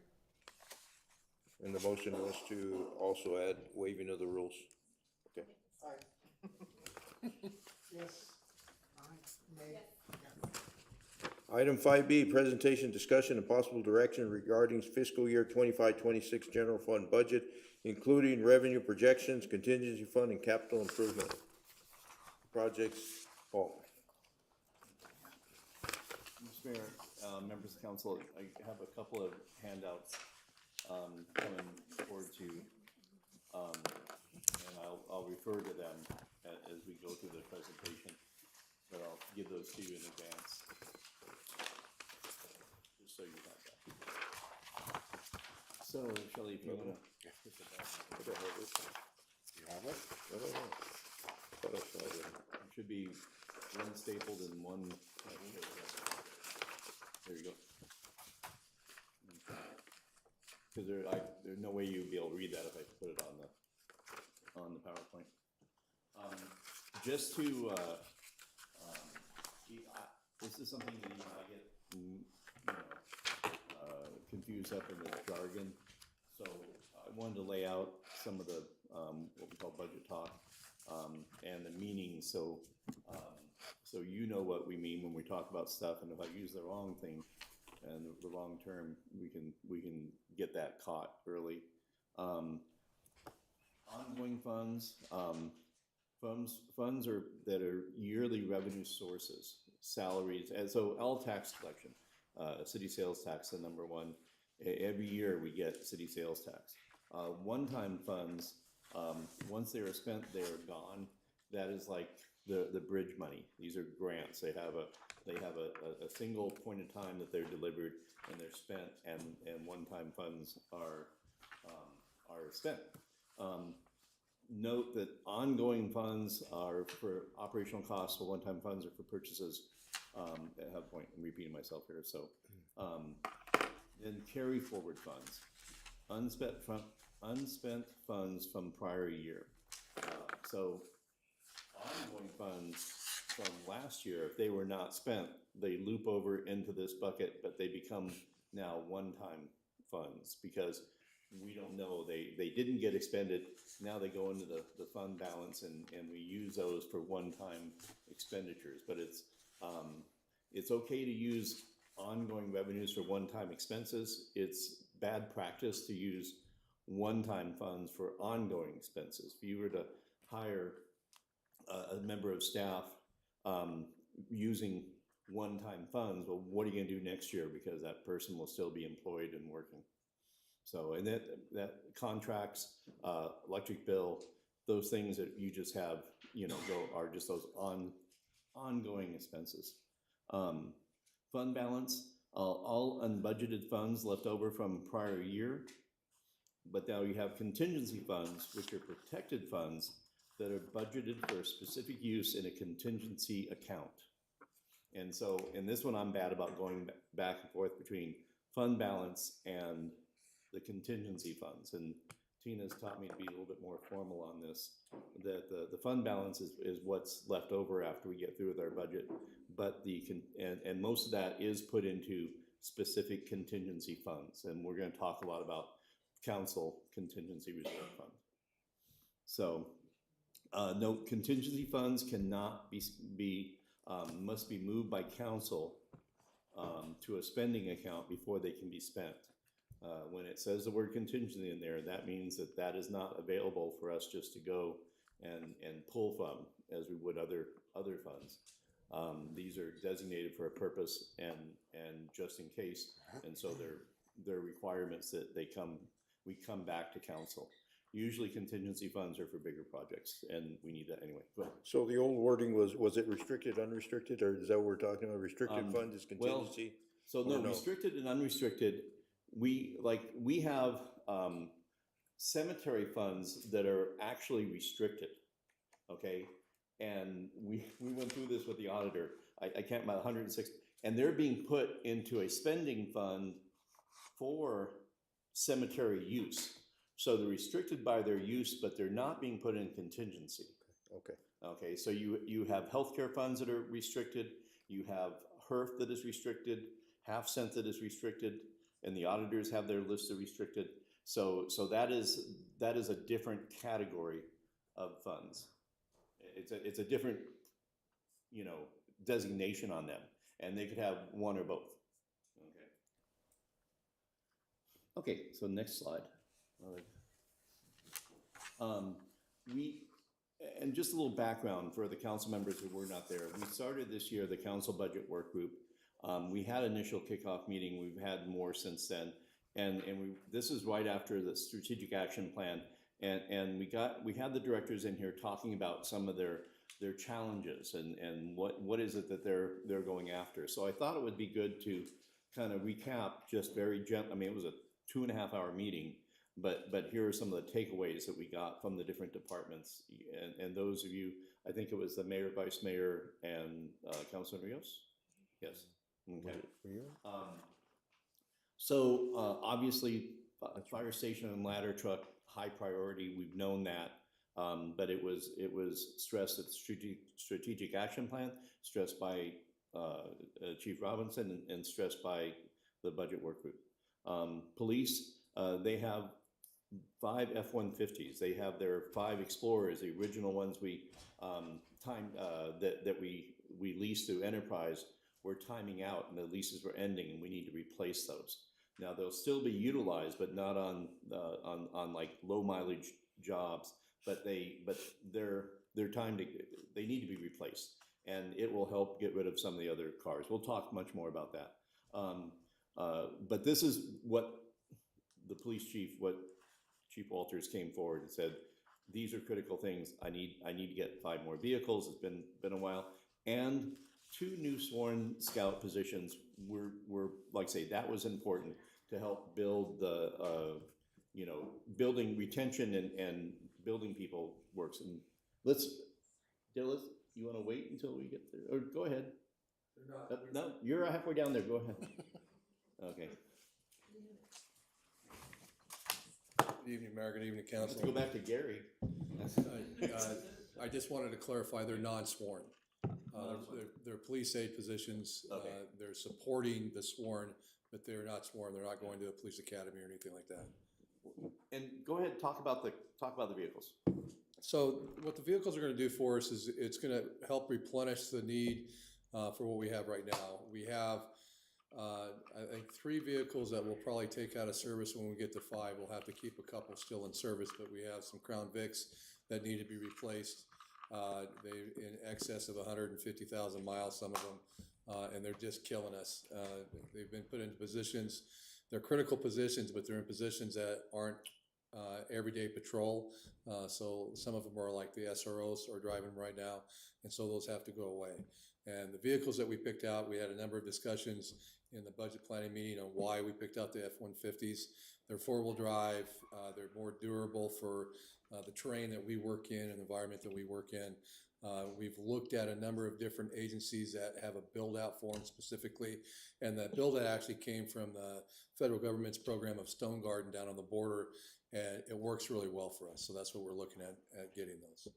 [SPEAKER 2] And the motion was to also add waiving of the rules. Okay.
[SPEAKER 5] Yes. Aye, nay.
[SPEAKER 2] Item 5B, presentation, discussion, and possible direction regarding fiscal year 25-26 general fund budget, including revenue projections, contingency fund, and capital improvement projects. Paul.
[SPEAKER 1] Mr. Mayor, members of council, I have a couple of handouts coming forward to you. And I'll refer to them as we go through the presentation, but I'll give those to you in advance. Just so you have that. So, Shelley, if you wanna push it back.
[SPEAKER 3] You have it?
[SPEAKER 1] It should be one stapled and one. There you go. Because there's no way you'd be able to read that if I put it on the PowerPoint. Just to, this is something that I get, confused up in the jargon. So I wanted to lay out some of the, what we call budget talk, and the meaning. So you know what we mean when we talk about stuff, and if I use the wrong thing and the wrong term, we can get that caught early. Ongoing funds, funds that are yearly revenue sources, salaries, and so all tax collection, city sales tax, the number one. Every year we get city sales tax. One-time funds, once they are spent, they are gone. That is like the bridge money. These are grants. They have a single point in time that they're delivered and they're spent, and one-time funds are spent. Note that ongoing funds are for operational costs, so one-time funds are for purchases. I have a point, I'm repeating myself here. So then carry forward funds, unspent funds from prior year. So ongoing funds from last year, if they were not spent, they loop over into this bucket, but they become now one-time funds because we don't know, they didn't get expended. Now they go into the fund balance and we use those for one-time expenditures. But it's okay to use ongoing revenues for one-time expenses. It's bad practice to use one-time funds for ongoing expenses. If you were to hire a member of staff using one-time funds, well, what are you gonna do next year? Because that person will still be employed and working. So, and that contracts, electric bill, those things that you just have, are just those ongoing expenses. Fund balance, all unbudgeted funds left over from prior year, but now you have contingency funds, which are protected funds that are budgeted for a specific use in a contingency account. And so in this one, I'm bad about going back and forth between fund balance and the contingency funds. And Tina's taught me to be a little bit more formal on this, that the fund balance is what's left over after we get through with our budget. But and most of that is put into specific contingency funds. And we're gonna talk a lot about council contingency reserve fund. So, note, contingency funds cannot must be moved by council to a spending account before they can be spent. When it says the word contingency in there, that means that that is not available for us just to go and pull from as we would other funds. These are designated for a purpose and just in case, and so they're requirements that we come back to council. Usually contingency funds are for bigger projects, and we need that anyway. Go ahead.
[SPEAKER 2] So the old wording was it restricted, unrestricted, or is that what we're talking about? Restricted fund is contingency?
[SPEAKER 1] So no,
[SPEAKER 2] no?
[SPEAKER 1] restricted and unrestricted, we have cemetery funds that are actually restricted, okay? And we went through this with the auditor. I can't, about 106, and they're being put into a spending fund for cemetery use. So they're restricted by their use, but they're not being put in contingency.
[SPEAKER 2] Okay.
[SPEAKER 1] Okay, so you have healthcare funds that are restricted, you have HERF that is restricted, half cent that is restricted, and the auditors have their list of restricted. So that is a different category of funds. It's a different, designation on them, and they could have one or both. Okay. Okay, so next slide. And just a little background for the council members who were not there. We started this year the council budget work group. We had initial kickoff meeting. We've had more since then, and this is right after the strategic action plan. And we had the directors in here talking about some of their challenges and what is it that they're going after. So I thought it would be good to kind of recap just very gently. I mean, it was a 2.5-hour meeting, but here are some of the takeaways that we got from the different departments. And those of you, I think it was the mayor, vice mayor, and Councilman Rios? Yes. Okay. So obviously, fire station and ladder truck, high priority. We've known that, but it was stressed at the strategic action plan, stressed by Chief Robinson, and stressed by the budget work group. Police, they have 5 F-150s. They have their 5 Explorers, the original ones we that we leased through Enterprise. Were timing out, and the leases were ending, and we need to replace those. Now they'll still be utilized, but not on like low mileage jobs. But they're time to, they need to be replaced, and it will help get rid of some of the other cars. We'll talk much more about that. But this is what the police chief, what Chief Walters came forward and said. These are critical things. I need to get 5 more vehicles. It's been a while, and 2 new sworn scout positions were like I say, that was important to help build the, building retention and building people works. And Dillis, you want to wait until we get there? Or go ahead. No, you're halfway down there. Go ahead. Okay.
[SPEAKER 16] Good evening, Mayor. Good evening, Council.
[SPEAKER 1] Let's go back to Gary.
[SPEAKER 16] I just wanted to clarify, they're non-sworn. They're police aid positions.
[SPEAKER 1] Okay.
[SPEAKER 16] They're supporting the sworn, but they're not sworn. They're not going to the police academy or anything like that.
[SPEAKER 1] And go ahead, talk about the vehicles.
[SPEAKER 16] So what the vehicles are going to do for us is it's going to help replenish the need for what we have right now. We have, I think, 3 vehicles that we'll probably take out of service when we get to 5. We'll have to keep a couple still in service, but we have some Crown Vics that need to be replaced. They in excess of 150,000 miles, some of them, and they're just killing us. They've been put into positions, they're critical positions, but they're in positions that aren't everyday patrol. So some of them are like the SROs are driving right now, and so those have to go away. And the vehicles that we picked out, we had a number of discussions in the budget planning meeting on why we picked out the F-150s. They're 4-wheel drive, they're more durable for the terrain that we work in and the environment that we work in. We've looked at a number of different agencies that have a build-out for them specifically, and that build-out actually came from the federal government's program of Stone Garden down on the border, and it works really well for us. So that's what we're looking at getting those.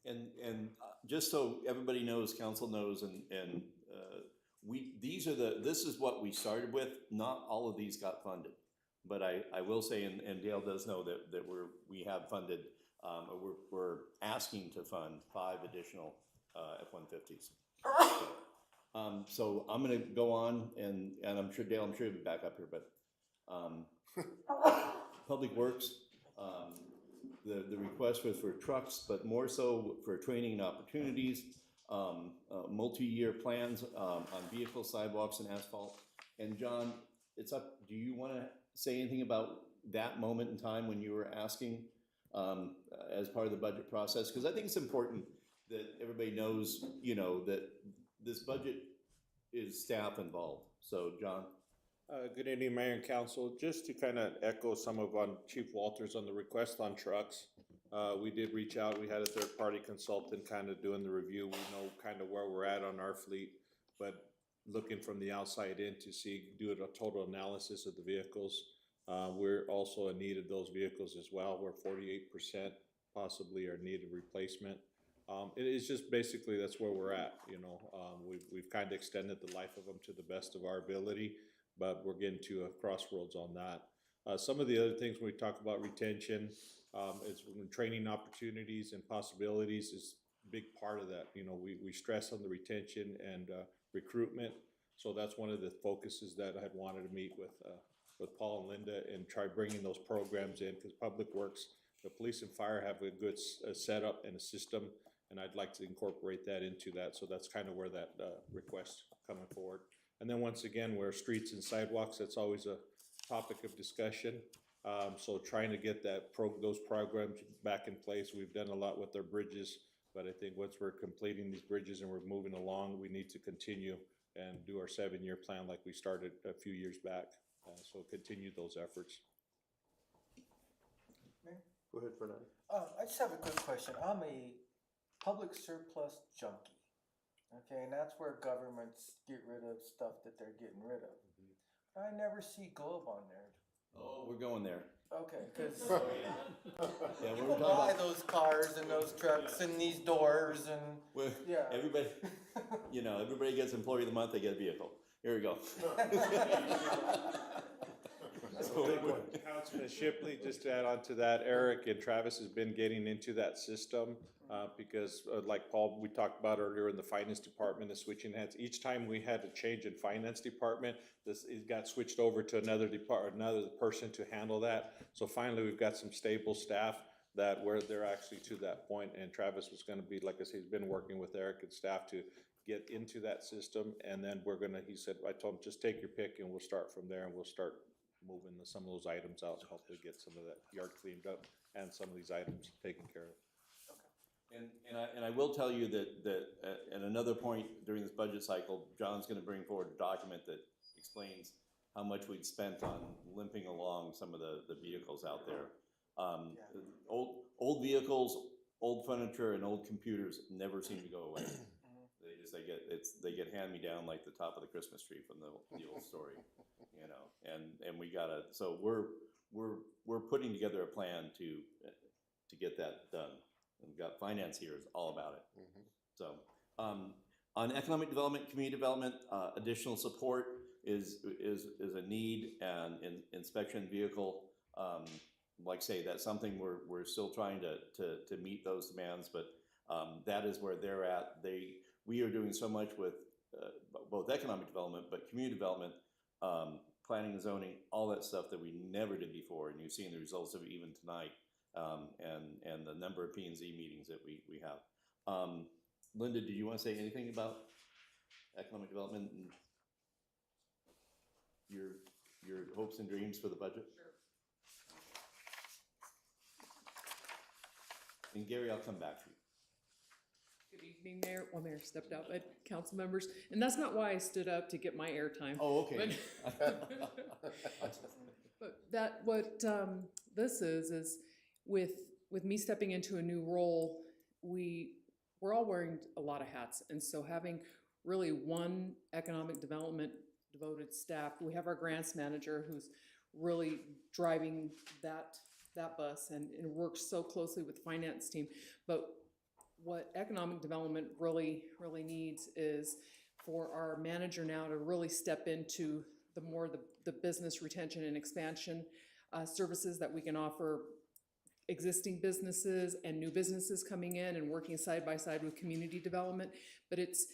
[SPEAKER 1] And just so everybody knows, council knows, this is what we started with. Not all of these got funded. but I will say, and Dale does know that we have funded, we're asking to fund 5 additional F-150s. So I'm gonna go on, and I'm sure, Dale, I'm sure you'll be back up here, but Public Works, the request was for trucks, but more so for training and opportunities, multi-year plans on vehicles, sidewalks, and asphalt. And John, it's up, do you wanna say anything about that moment in time when you were asking as part of the budget process? Because I think it's important that everybody knows, you know, that this budget is staff involved. So, John?
[SPEAKER 12] Good evening, Mayor and Council. Just to kind of echo some of Chief Walters on the request on trucks. We did reach out. We had a third-party consultant kind of doing the review. We know kind of where we're at on our fleet, but looking from the outside in to do a total analysis of the vehicles. We're also in need of those vehicles as well. We're 48% possibly are needed replacement. It is just basically that's where we're at. You know, we've kind of extended the life of them to the best of our ability, but we're getting to a crossroads on that. Some of the other things when we talk about retention, is when training opportunities and possibilities is a big part of that. You know, we stress on the retention and recruitment. So that's one of the focuses that I had wanted to meet with Paul and Linda and try bringing those programs in, because Public Works, the police and fire have a good setup and a system, and I'd like to incorporate that into that. So that's kind of where that request coming forward. And then once again, where streets and sidewalks, that's always a topic of discussion. So trying to get those programs back in place. We've done a lot with our bridges, but I think once we're completing these bridges and we're moving along, we need to continue and do our 7-year plan like we started a few years back. So continue those efforts.
[SPEAKER 14] Go ahead, Fernando. I just have a quick question. I'm a public surplus junkie. Okay, and that's where governments get rid of stuff that they're getting rid of. I never see Globe on there.
[SPEAKER 1] Oh, we're going there.
[SPEAKER 14] Okay, because
[SPEAKER 1] Yeah,
[SPEAKER 14] people buy those cars and those trucks and these doors and
[SPEAKER 1] Well,
[SPEAKER 14] yeah.
[SPEAKER 1] everybody, you know, everybody gets Employee of the Month, they get a vehicle. Here we go.
[SPEAKER 12] Councilman Shipley, just to add on to that, Eric and Travis has been getting into that system because like Paul, we talked about earlier in the finance department, the switching hands. Each time we had a change in finance department, it got switched over to another person to handle that. So finally, we've got some stable staff that where they're actually to that point. And Travis was going to be, like I said, he's been working with Eric and staff to get into that system. And then he said, I told him, just take your pick and we'll start from there and we'll start moving some of those items out and hopefully get some of that yard cleaned up and some of these items taken care of.
[SPEAKER 1] And I will tell you that at another point during this budget cycle, John's gonna bring forward a document that explains how much we'd spent on limping along some of the vehicles out there. Old vehicles, old furniture, and old computers never seem to go away. They get hand-me-down like the top of the Christmas tree from the old story, you know. And we gotta, so we're putting together a plan to get that done. We've got finance here is all about it. So on economic development, community development, additional support is a need, and inspection vehicle. Like I say, that's something we're still trying to meet those demands, but that is where they're at. We are doing so much with both economic development, but community development, planning and zoning, all that stuff that we never did before, and you've seen the results of it even tonight, and the number of P&Z meetings that we have. Linda, do you want to say anything about economic development and your hopes and dreams for the budget? Sure. And Gary, I'll come back to you.
[SPEAKER 17] Good evening, Mayor. Well, Mayor stepped out, but council members, and that's not why I stood up to get my airtime.
[SPEAKER 1] Oh, okay.
[SPEAKER 17] But what this is with me stepping into a new role, we're all wearing a lot of hats, and so having really one economic development devoted staff. We have our grants manager who's really driving that bus and works so closely with the finance team. But what economic development really needs is for our manager now to really step into the more the business retention and expansion services that we can offer existing businesses and new businesses coming in and working side by side with community development. But it's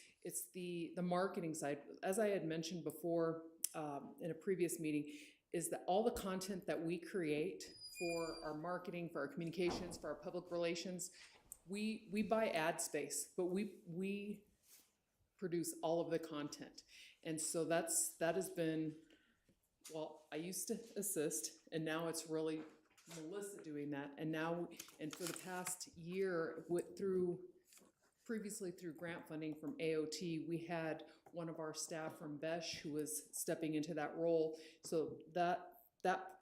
[SPEAKER 17] the marketing side. As I had mentioned before in a previous meeting, is that all the content that we create for our marketing, for our communications, for our public relations, we buy ad space, but we produce all of the content. And so that has been, well, I used to assist, and now it's really Melissa doing that. And for the past year, previously through grant funding from AOT, we had one of our staff from BESH who was stepping into that role. So that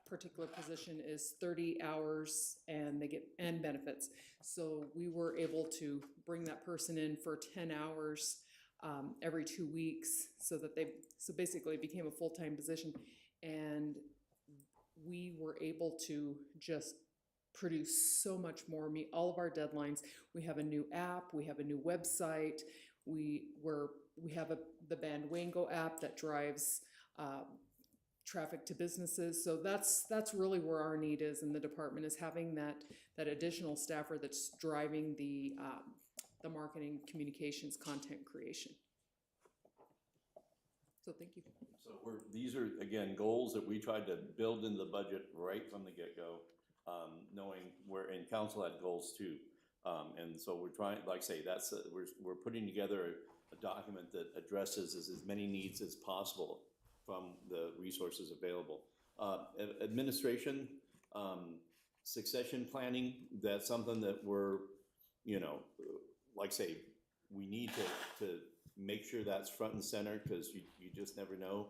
[SPEAKER 17] particular position is 30 hours and they get benefits. So we were able to bring that person in for 10 hours every 2 weeks, so basically it became a full-time position. And we were able to just produce so much more, meet all of our deadlines. We have a new app, we have a new website, we have the Bandwango app that drives traffic to businesses. So that's really where our need is in the department, is having that additional staffer that's driving the marketing, communications, content creation. So thank you.
[SPEAKER 1] So these are, again, goals that we tried to build into the budget right from the get-go, knowing and council had goals too. And so we're trying, like I say, we're putting together a document that addresses as many needs as possible from the resources available. Administration, succession planning, that's something that we're, like I say, we need to make sure that's front and center, because you just never know.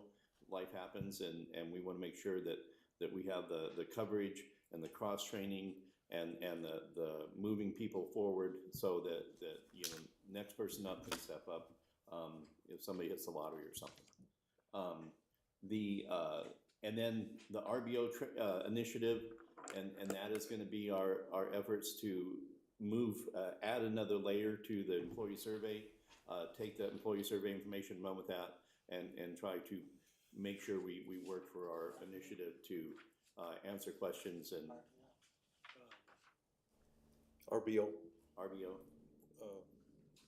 [SPEAKER 1] Life happens, and we want to make sure that we have the coverage and the cross-training and the moving people forward, so that next person up can step up if somebody hits the lottery or something. And then the RBO initiative, and that is going to be our efforts to add another layer to the employee survey, take the employee survey information, run with that, and try to make sure we work for our initiative to answer questions and
[SPEAKER 2] RBO.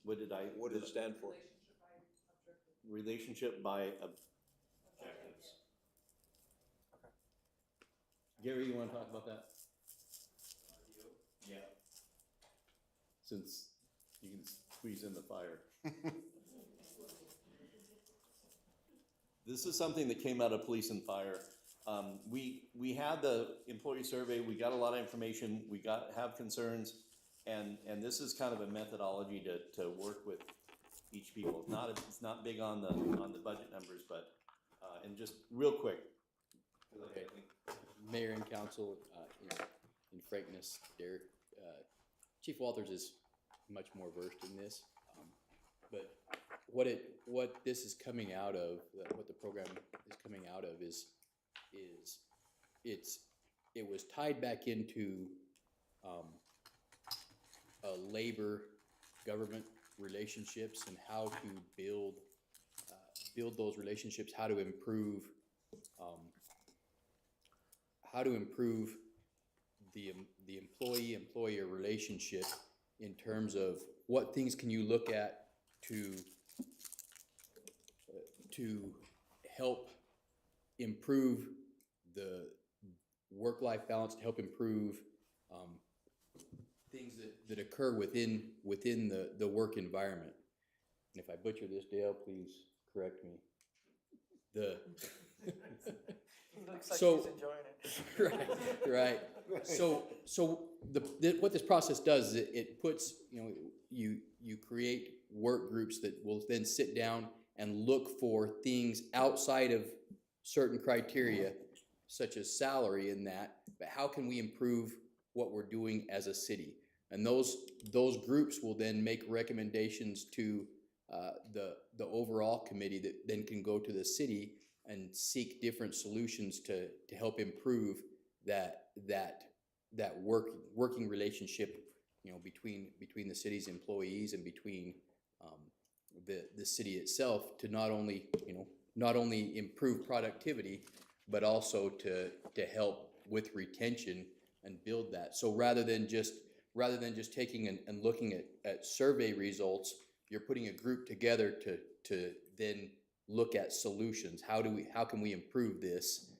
[SPEAKER 1] What did it stand for? Relationship by objectives.
[SPEAKER 14] Okay.
[SPEAKER 1] Gary, you want to talk about that? Yeah. Since you can squeeze in the fire. This is something that came out of police and fire. We had the employee survey, we got a lot of information, have concerns, and this is kind of a methodology to work with each people. It's not big on the budget numbers, but and just real quick.
[SPEAKER 10] Okay. Mayor and council, in frankness, Derek, Chief Walters is much more versed in this, but what this is coming out of, what the program is coming out of is it was tied back into labor government relationships and how to build those relationships, how to improve the employee-employer relationship in terms of what things can you look at to help improve the work-life balance, to help improve things that occur within the work environment. And if I butcher this, Dale, please correct me.
[SPEAKER 14] Looks like
[SPEAKER 10] So-
[SPEAKER 14] he's enjoying it.
[SPEAKER 10] Right. So what this process does is it puts, you create work groups that will then sit down and look for things outside of certain criteria, such as salary in that, but how can we improve what we're doing as a city? And those groups will then make recommendations to the overall committee that then can go to the city and seek different solutions to help improve that working relationship, between the city's employees and between the city itself, to not only not only improve productivity, but also to help with retention and build that. So rather than just taking and looking at survey results, you're putting a group together to then look at solutions. How can we improve this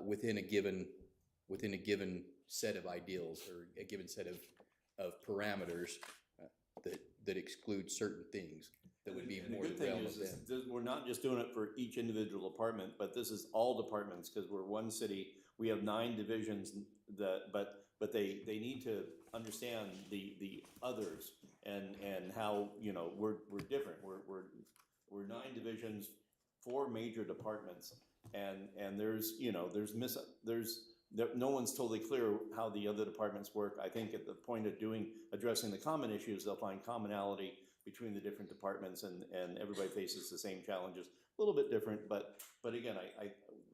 [SPEAKER 10] within a given set of ideals or a given set of parameters that exclude certain things that would be
[SPEAKER 1] And the
[SPEAKER 10] more
[SPEAKER 1] good
[SPEAKER 10] the
[SPEAKER 1] thing
[SPEAKER 10] realm
[SPEAKER 1] is
[SPEAKER 10] of them.
[SPEAKER 1] we're not just doing it for each individual department, but this is all departments, because we're one city. We have 9 divisions but they need to understand the others and how, you know, we're different. We're 9 divisions, 4 major departments, and there's, you know, no one's totally clear how the other departments work. I think at the point of addressing the common issues, they'll find commonality between the different departments, and everybody faces the same challenges, a little bit different, but again,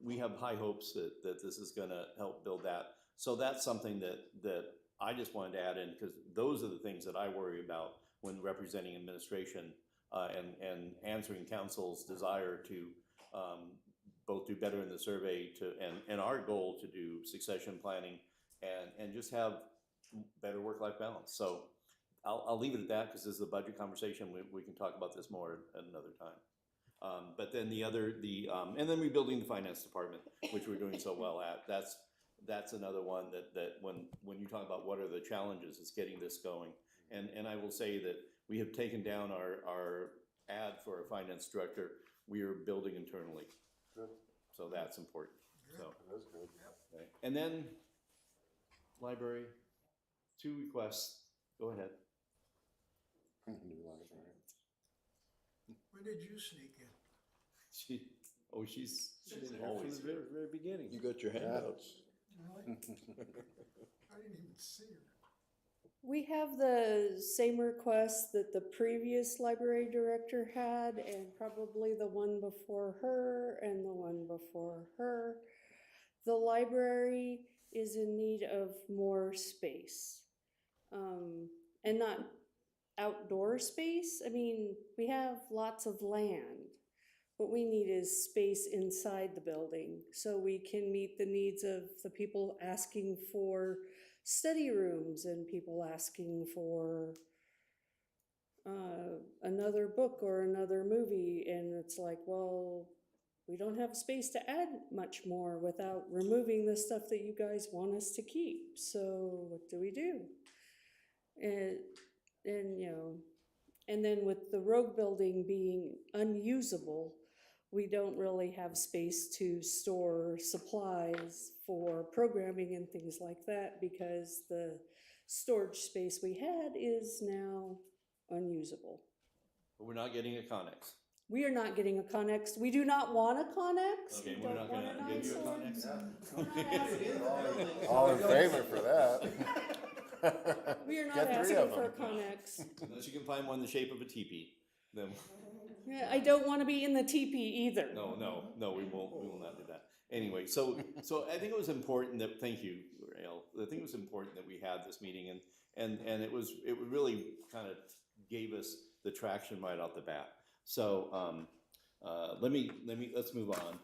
[SPEAKER 1] we have high hopes that this is gonna help build that. So that's something that I just wanted to add in, because those are the things that I worry about when representing administration and answering council's desire to both do better in the survey and our goal to do succession planning and just have better work-life balance. So I'll leave it at that, because this is a budget conversation. We can talk about this more at another time. But then and then rebuilding the finance department, which we're doing so well at. That's another one that when you talk about what are the challenges, it's getting this going. And I will say that we have taken down our ad for a finance director. We are building internally.
[SPEAKER 3] Good.
[SPEAKER 1] So that's important. So
[SPEAKER 3] That's good.
[SPEAKER 1] okay. And then library, 2 requests. Go ahead.
[SPEAKER 3] New library.
[SPEAKER 5] When did you sneak in?
[SPEAKER 1] She's
[SPEAKER 7] From
[SPEAKER 1] always
[SPEAKER 7] the
[SPEAKER 1] here.
[SPEAKER 7] very beginning.
[SPEAKER 2] You got your handouts.
[SPEAKER 5] Really? I didn't even see her.
[SPEAKER 18] We have the same request that the previous library director had, and probably the one before her and the one before her. The library is in need of more space. And not outdoor space. I mean, we have lots of land. What we need is space inside the building so we can meet the needs of the people asking for study rooms and people asking for another book or another movie. And it's like, well, we don't have space to add much more without removing the stuff that you guys want us to keep. So what do we do? And you know, and then with the Rogue building being unusable, we don't really have space to store supplies for programming and things like that, because the storage space we had is now unusable.
[SPEAKER 1] But we're not getting a Connex.
[SPEAKER 18] We are not getting a Connex. We do not want a Connex.
[SPEAKER 1] Okay,
[SPEAKER 18] We
[SPEAKER 1] we're
[SPEAKER 18] don't
[SPEAKER 1] not
[SPEAKER 18] want
[SPEAKER 1] gonna
[SPEAKER 18] an
[SPEAKER 1] give you a
[SPEAKER 18] eyesore.
[SPEAKER 1] Connex.
[SPEAKER 3] All in favor for that.
[SPEAKER 18] We are not
[SPEAKER 3] Get 3
[SPEAKER 18] asking
[SPEAKER 3] of
[SPEAKER 18] for a
[SPEAKER 3] them.
[SPEAKER 18] Connex.
[SPEAKER 1] Unless you can find one in the shape of a teepee, then.
[SPEAKER 18] Yeah, I don't want to be in the teepee either.
[SPEAKER 1] No, we will not do that. Anyway, so I think it was important that, thank you, Rael. I think it was important that we had this meeting, and it really kind of gave us the traction right off the bat. So, let's move on.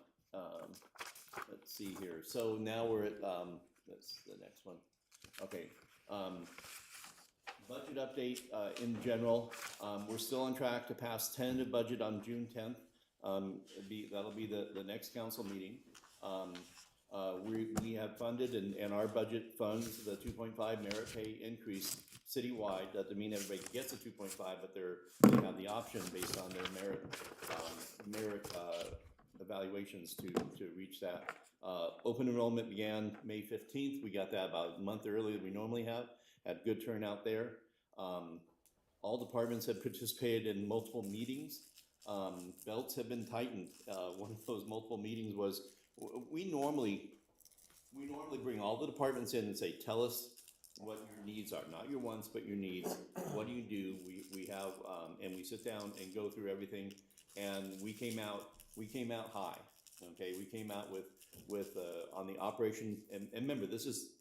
[SPEAKER 1] Let's see here. So now we're at, that's the next one. Okay. Budget update, in general, we're still on track to pass tentative budget on June 10th. That'll be the next council meeting. We have funded and our budget funds the 2.5 merit pay increase citywide. That doesn't mean everybody gets a 2.5, but they have the option based on their merit evaluations to reach that. Open enrollment began May 15th. We got that about a month earlier than we normally have. Had good turnout there. All departments have participated in multiple meetings. Belts have been tightened. One of those multiple meetings was, we normally bring all the departments in and say, tell us what your needs are, not your wants, but your needs. What do you do? We have, and we sit down and go through everything. And we came out high. Okay, we came out with on the operation, and remember, this is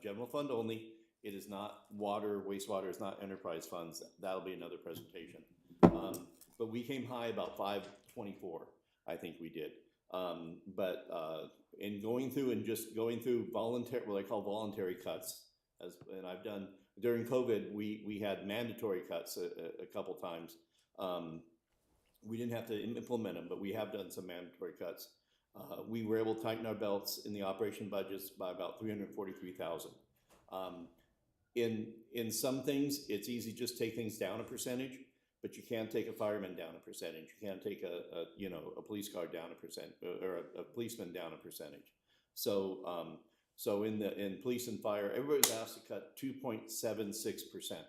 [SPEAKER 1] general fund only. It is not water, wastewater, it's not enterprise funds. That'll be another presentation. But we came high about 524. I think we did. But in going through and just going through voluntary, what I call voluntary cuts, and I've done, during COVID, we had mandatory cuts a couple times. We didn't have to implement them, but we have done some mandatory cuts. We were able to tighten our belts in the operation budgets by about $343,000. In some things, it's easy to just take things down a percentage, but you can't take a fireman down a percentage. You can't take a police car down a percent, or a policeman down a percentage. So so in police and fire, everybody's asked to cut 2.76%,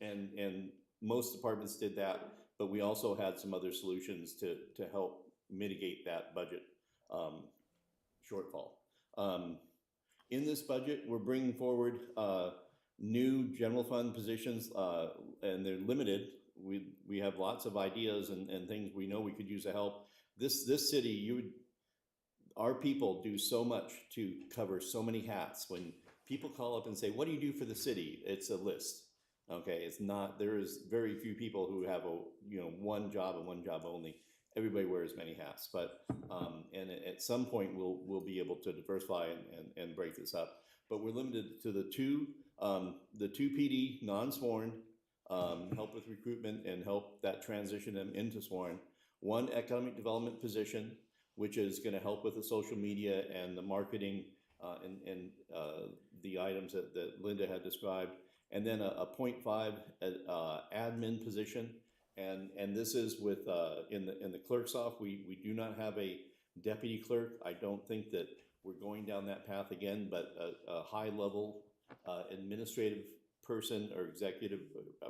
[SPEAKER 1] and most departments did that. But we also had some other solutions to help mitigate that budget shortfall. In this budget, we're bringing forward new general fund positions, and they're limited. We have lots of ideas and things we know we could use to help. This city, our people do so much to cover so many hats. When people call up and say, "What do you do for the city?" It's a list. Okay, it's not. There is very few people who have one job and one job only. Everybody wears many hats, but and at some point we'll be able to diversify and break this up. But we're limited to the two PD non-sworn, help with recruitment and help that transition them into sworn. One economic development position, which is going to help with the social media and the marketing and the items that Linda had described. And then a 0.5 admin position, and this is with in the clerk's office. We do not have a deputy clerk. I don't think that we're going down that path again, but a high level administrative person or executive.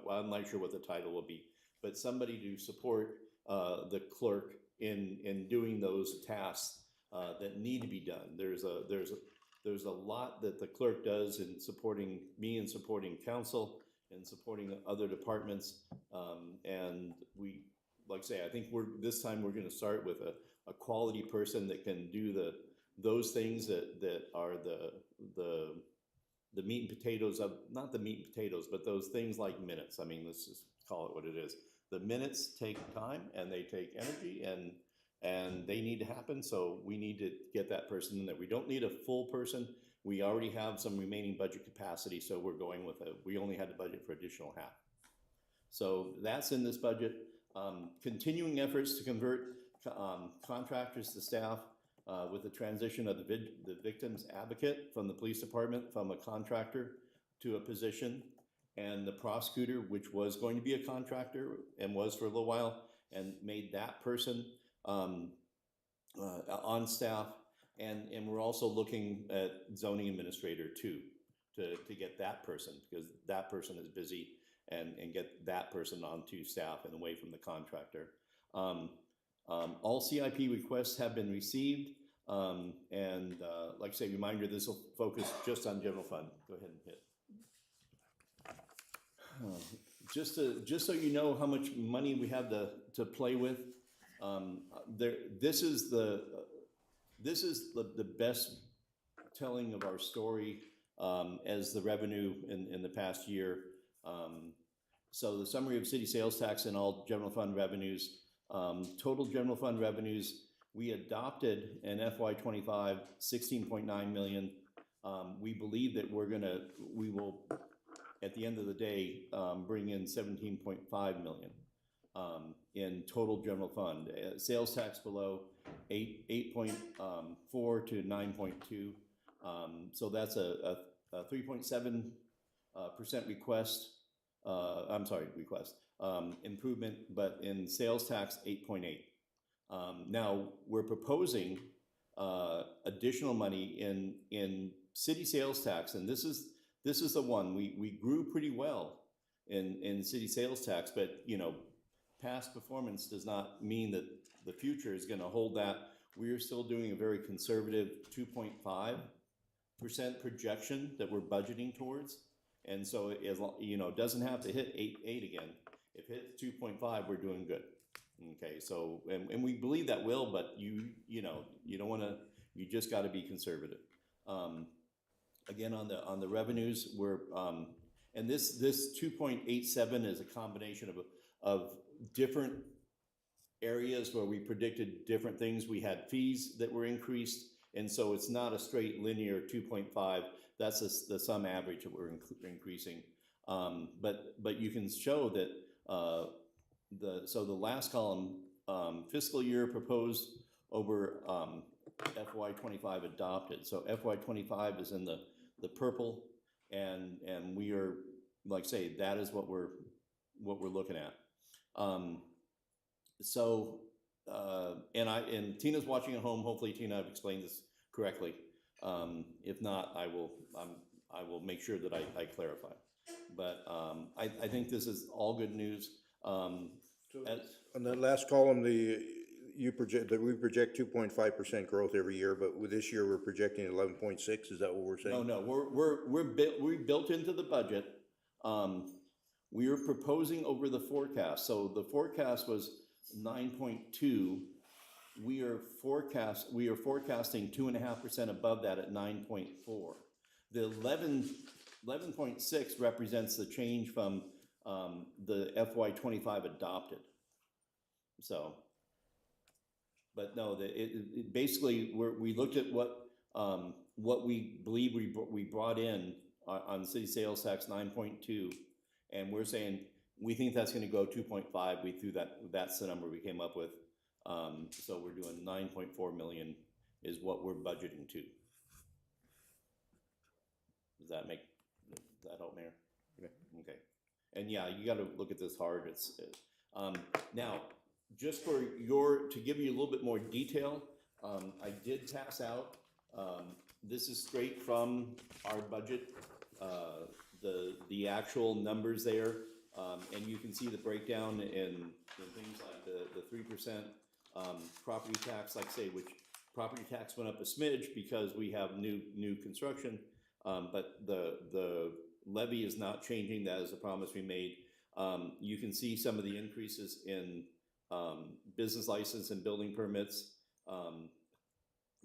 [SPEAKER 1] Well, I'm not sure what the title will be, but somebody to support the clerk in doing those tasks that need to be done. There's a lot that the clerk does in supporting me and supporting council and supporting other departments. And we, like I say, I think this time we're going to start with a quality person that can do those things that are the meat and potatoes of, not the meat and potatoes, but those things like minutes. I mean, let's just call it what it is. The minutes take time and they take energy and they need to happen, so we need to get that person in there. We don't need a full person. We already have some remaining budget capacity, so we're going with we only had the budget for additional half. So that's in this budget. Continuing efforts to convert contractors to staff with the transition of the victim's advocate from the police department from a contractor to a position, and the prosecutor, which was going to be a contractor and was for a little while, and made that person on staff, and we're also looking at zoning administrator too, to get that person, because that person is busy, and get that person onto staff and away from the contractor. All CIP requests have been received, and like I say, reminder, this will focus just on general fund. Go ahead and hit. Just so you know how much money we have to play with. This is the best telling of our story as the revenue in the past year. So the summary of city sales tax and all general fund revenues. Total general fund revenues, we adopted in FY25 $16.9 million. We believe that we will at the end of the day bring in $17.5 million. In total general fund. Sales tax below 8.4 to 9.2. So that's a 3.7% request. Improvement, but in sales tax 8.8. Now we're proposing additional money in city sales tax, and this is the one we grew pretty well in city sales tax, but past performance does not mean that the future is going to hold that. We are still doing a very conservative 2.5% projection that we're budgeting towards. And so, it doesn't have to hit 8 again. If it hits 2.5, we're doing good. Okay, so, and we believe that will, but you don't want to, you just got to be conservative. Again, on the revenues, we're, and this 2.87 is a combination of different areas where we predicted different things. We had fees that were increased, and so it's not a straight linear 2.5. That's the sum average that we're increasing. But you can show that the last column, fiscal year proposed over FY25 adopted. So FY25 is in the purple, and we are, like say, that is what we're looking at. And Tina's watching at home. Hopefully, Tina, I've explained this correctly. If not, I will make sure that I clarify. But I think this is all good news.
[SPEAKER 2] On that last column, we project 2.5% growth every year, but with this year we're projecting 11.6. Is that what we're saying?
[SPEAKER 1] No, we built into the budget. We are proposing over the forecast. So the forecast was 9.2. We are forecasting 2.5% above that at 9.4. The 11.6 represents the change from the FY25 adopted. So, but no, basically we looked at what we believe we brought in on city sales tax 9.2, and we're saying we think that's going to go 2.5. We threw that's the number we came up with. So we're doing 9.4 million is what we're budgeting to. Does that help, Mayor? Okay. And yeah, you got to look at this hard. Now, just to give you a little bit more detail, I did pass out. This is straight from our budget, the actual numbers there, and you can see the breakdown in things like the 3% property tax, like say, which property tax went up a smidge because we have new construction, but the levy is not changing. That is a promise we made. You can see some of the increases in business license and building permits.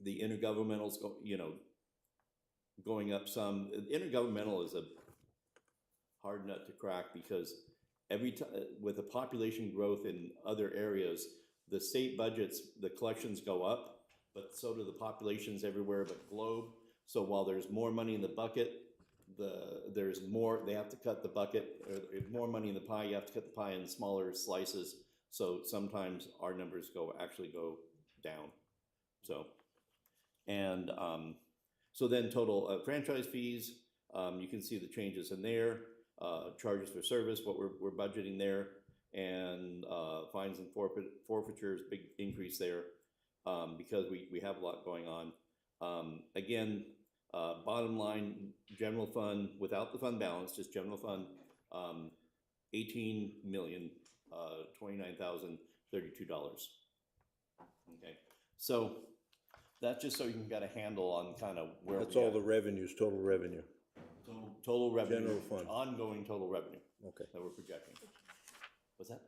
[SPEAKER 1] The intergovernmentals, going up some. Intergovernmental is a hard nut to crack because every time with the population growth in other areas, the state budgets, the collections go up, but so do the populations everywhere but globe. So while there's more money in the bucket, there's more, they have to cut the bucket, or more money in the pie, you have to cut the pie in smaller slices. So sometimes our numbers actually go down. So, and so then total franchise fees, you can see the changes in there, charges for service, what we're budgeting there, and fines and forfeitures, big increase there, because we have a lot going on. Again, bottom line, general fund, without the fund balance, just general fund, $18,029,032. Okay, so that's just so you can get a handle on kind of where
[SPEAKER 2] that's all the revenues, total revenue.
[SPEAKER 1] Total revenue.
[SPEAKER 2] General fund.
[SPEAKER 1] Ongoing total revenue.
[SPEAKER 2] Okay.
[SPEAKER 1] That we're projecting. What's that?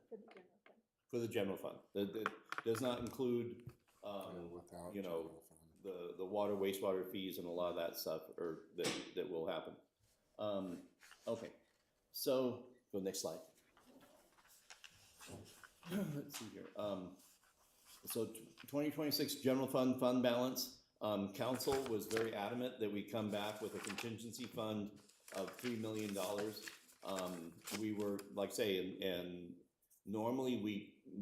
[SPEAKER 4] For the general fund.
[SPEAKER 1] For the general fund. That does not include, the water, wastewater fees and a lot of that stuff, or that will happen. Okay, so go next slide. Let's see here. So 2026 general fund balance. Council was very adamant that we come back with a contingency fund of $3 million. We were, like say, and normally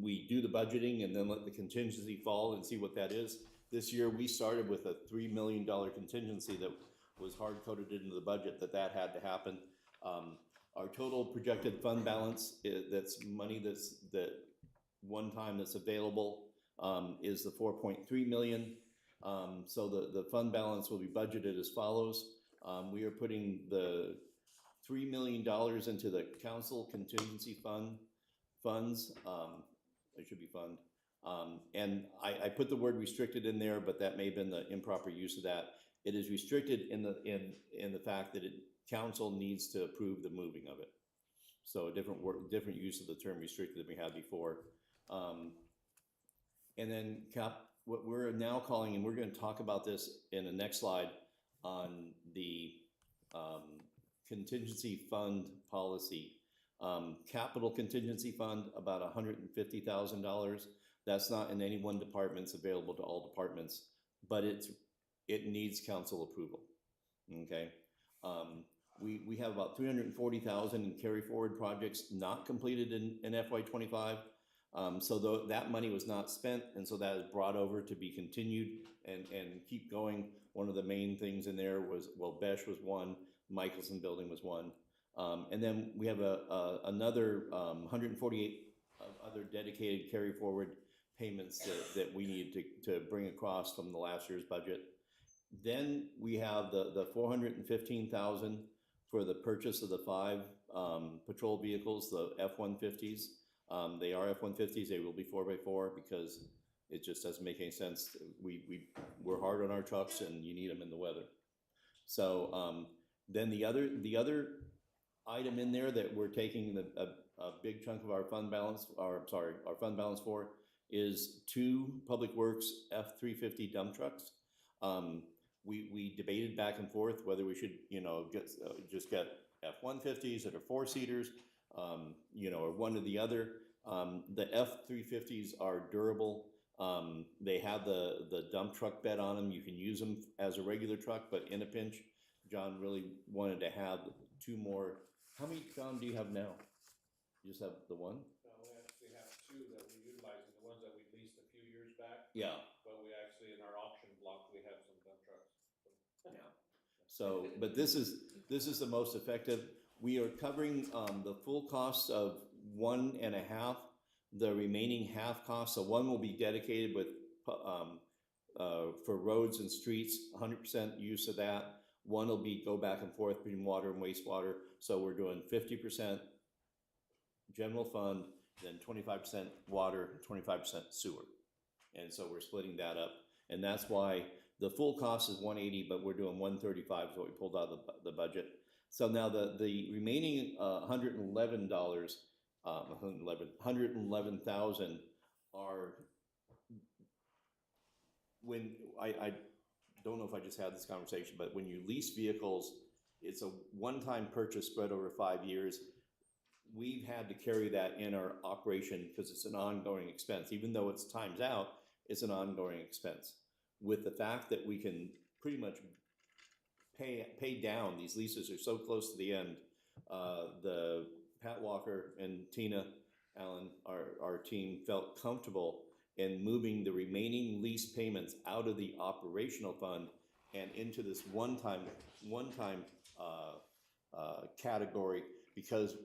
[SPEAKER 1] we do the budgeting and then let the contingency fall and see what that is. This year we started with a $3 million contingency that was hard-coded into the budget that had to happen. Our total projected fund balance, that's money that one time that's available, is the 4.3 million. So the fund balance will be budgeted as follows. We are putting the $3 million into the council contingency funds. It should be fund. And I put the word restricted in there, but that may have been the improper use of that. It is restricted in the fact that council needs to approve the moving of it. So a different use of the term restricted than we had before. And then what we're now calling, and we're going to talk about this in the next slide, on the contingency fund policy. Capital contingency fund, about $150,000. That's not in any one department, it's available to all departments, but it needs council approval, okay? We have about 340,000 in carry forward projects not completed in FY '25. So that money was not spent, and so that is brought over to be continued and keep going. One of the main things in there was, well, Besh was one, Michelson Building was one. And then we have another 148 other dedicated carry forward payments that we need to bring across from the last year's budget. Then we have the 415,000 for the purchase of the 5 patrol vehicles, the F-150s. They are F-150s, they will be 4x4 because it just doesn't make any sense. We're hard on our trucks and you need them in the weather. So then the other item in there that we're taking a big chunk of our fund balance, our fund balance for is 2 Public Works F-350 dump trucks. We debated back and forth whether we should, just get F-150s that are 4-seaters, or one or the other. The F-350s are durable. They have the dump truck bed on them. You can use them as a regular truck, but in a pinch, John really wanted to have 2 more. How many, John, do you have now? You just have the one?
[SPEAKER 19] No, we actually have 2 that we utilize, and the ones that we leased a few years back.
[SPEAKER 1] Yeah.
[SPEAKER 19] But we actually, in our auction block, we have some dump trucks.
[SPEAKER 1] Yeah. So, but this is the most effective. We are covering the full cost of 1.5. The remaining half cost, so 1 will be dedicated with for roads and streets, 100% use of that. 1 will be go back and forth between water and wastewater. So we're doing 50% general fund, then 25% water, 25% sewer. And so we're splitting that up. And that's why the full cost is 180, but we're doing 135 is what we pulled out of the budget. So now the remaining $111,000 are, when I don't know if I just had this conversation, but when you lease vehicles, it's a one-time purchase spread over 5 years. We've had to carry that in our operation because it's an ongoing expense. Even though it's times out, it's an ongoing expense. With the fact that we can pretty much pay down, these leases are so close to the end. The Pat Walker and Tina Allen, our team, felt comfortable in moving the remaining lease payments out of the operational fund and into this one-time category because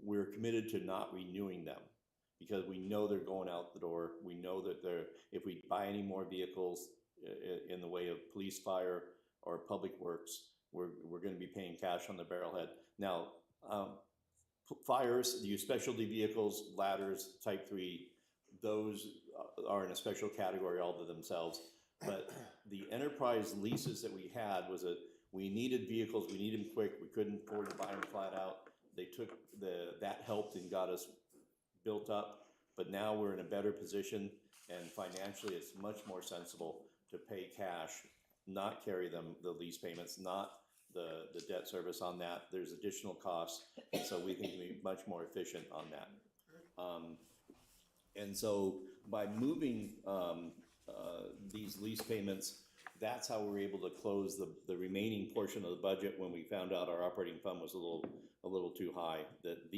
[SPEAKER 1] we're committed to not renewing them because we know they're going out the door. We know that if we buy any more vehicles in the way of police, fire, or public works, we're going to be paying cash on the barrelhead. Now, fires, the specialty vehicles, ladders, Type 3, those are in a special category all to themselves. But the enterprise leases that we had was we needed vehicles, we needed them quick, we couldn't afford to buy them flat out. They took that helped and got us built up, but now we're in a better position and financially it's much more sensible to pay cash, not carry the lease payments, not the debt service on that. There's additional costs, and so we think we'll be much more efficient on that. And so by moving these lease payments, that's how we're able to close the remaining portion of the budget when we found out our operating fund was a little too high.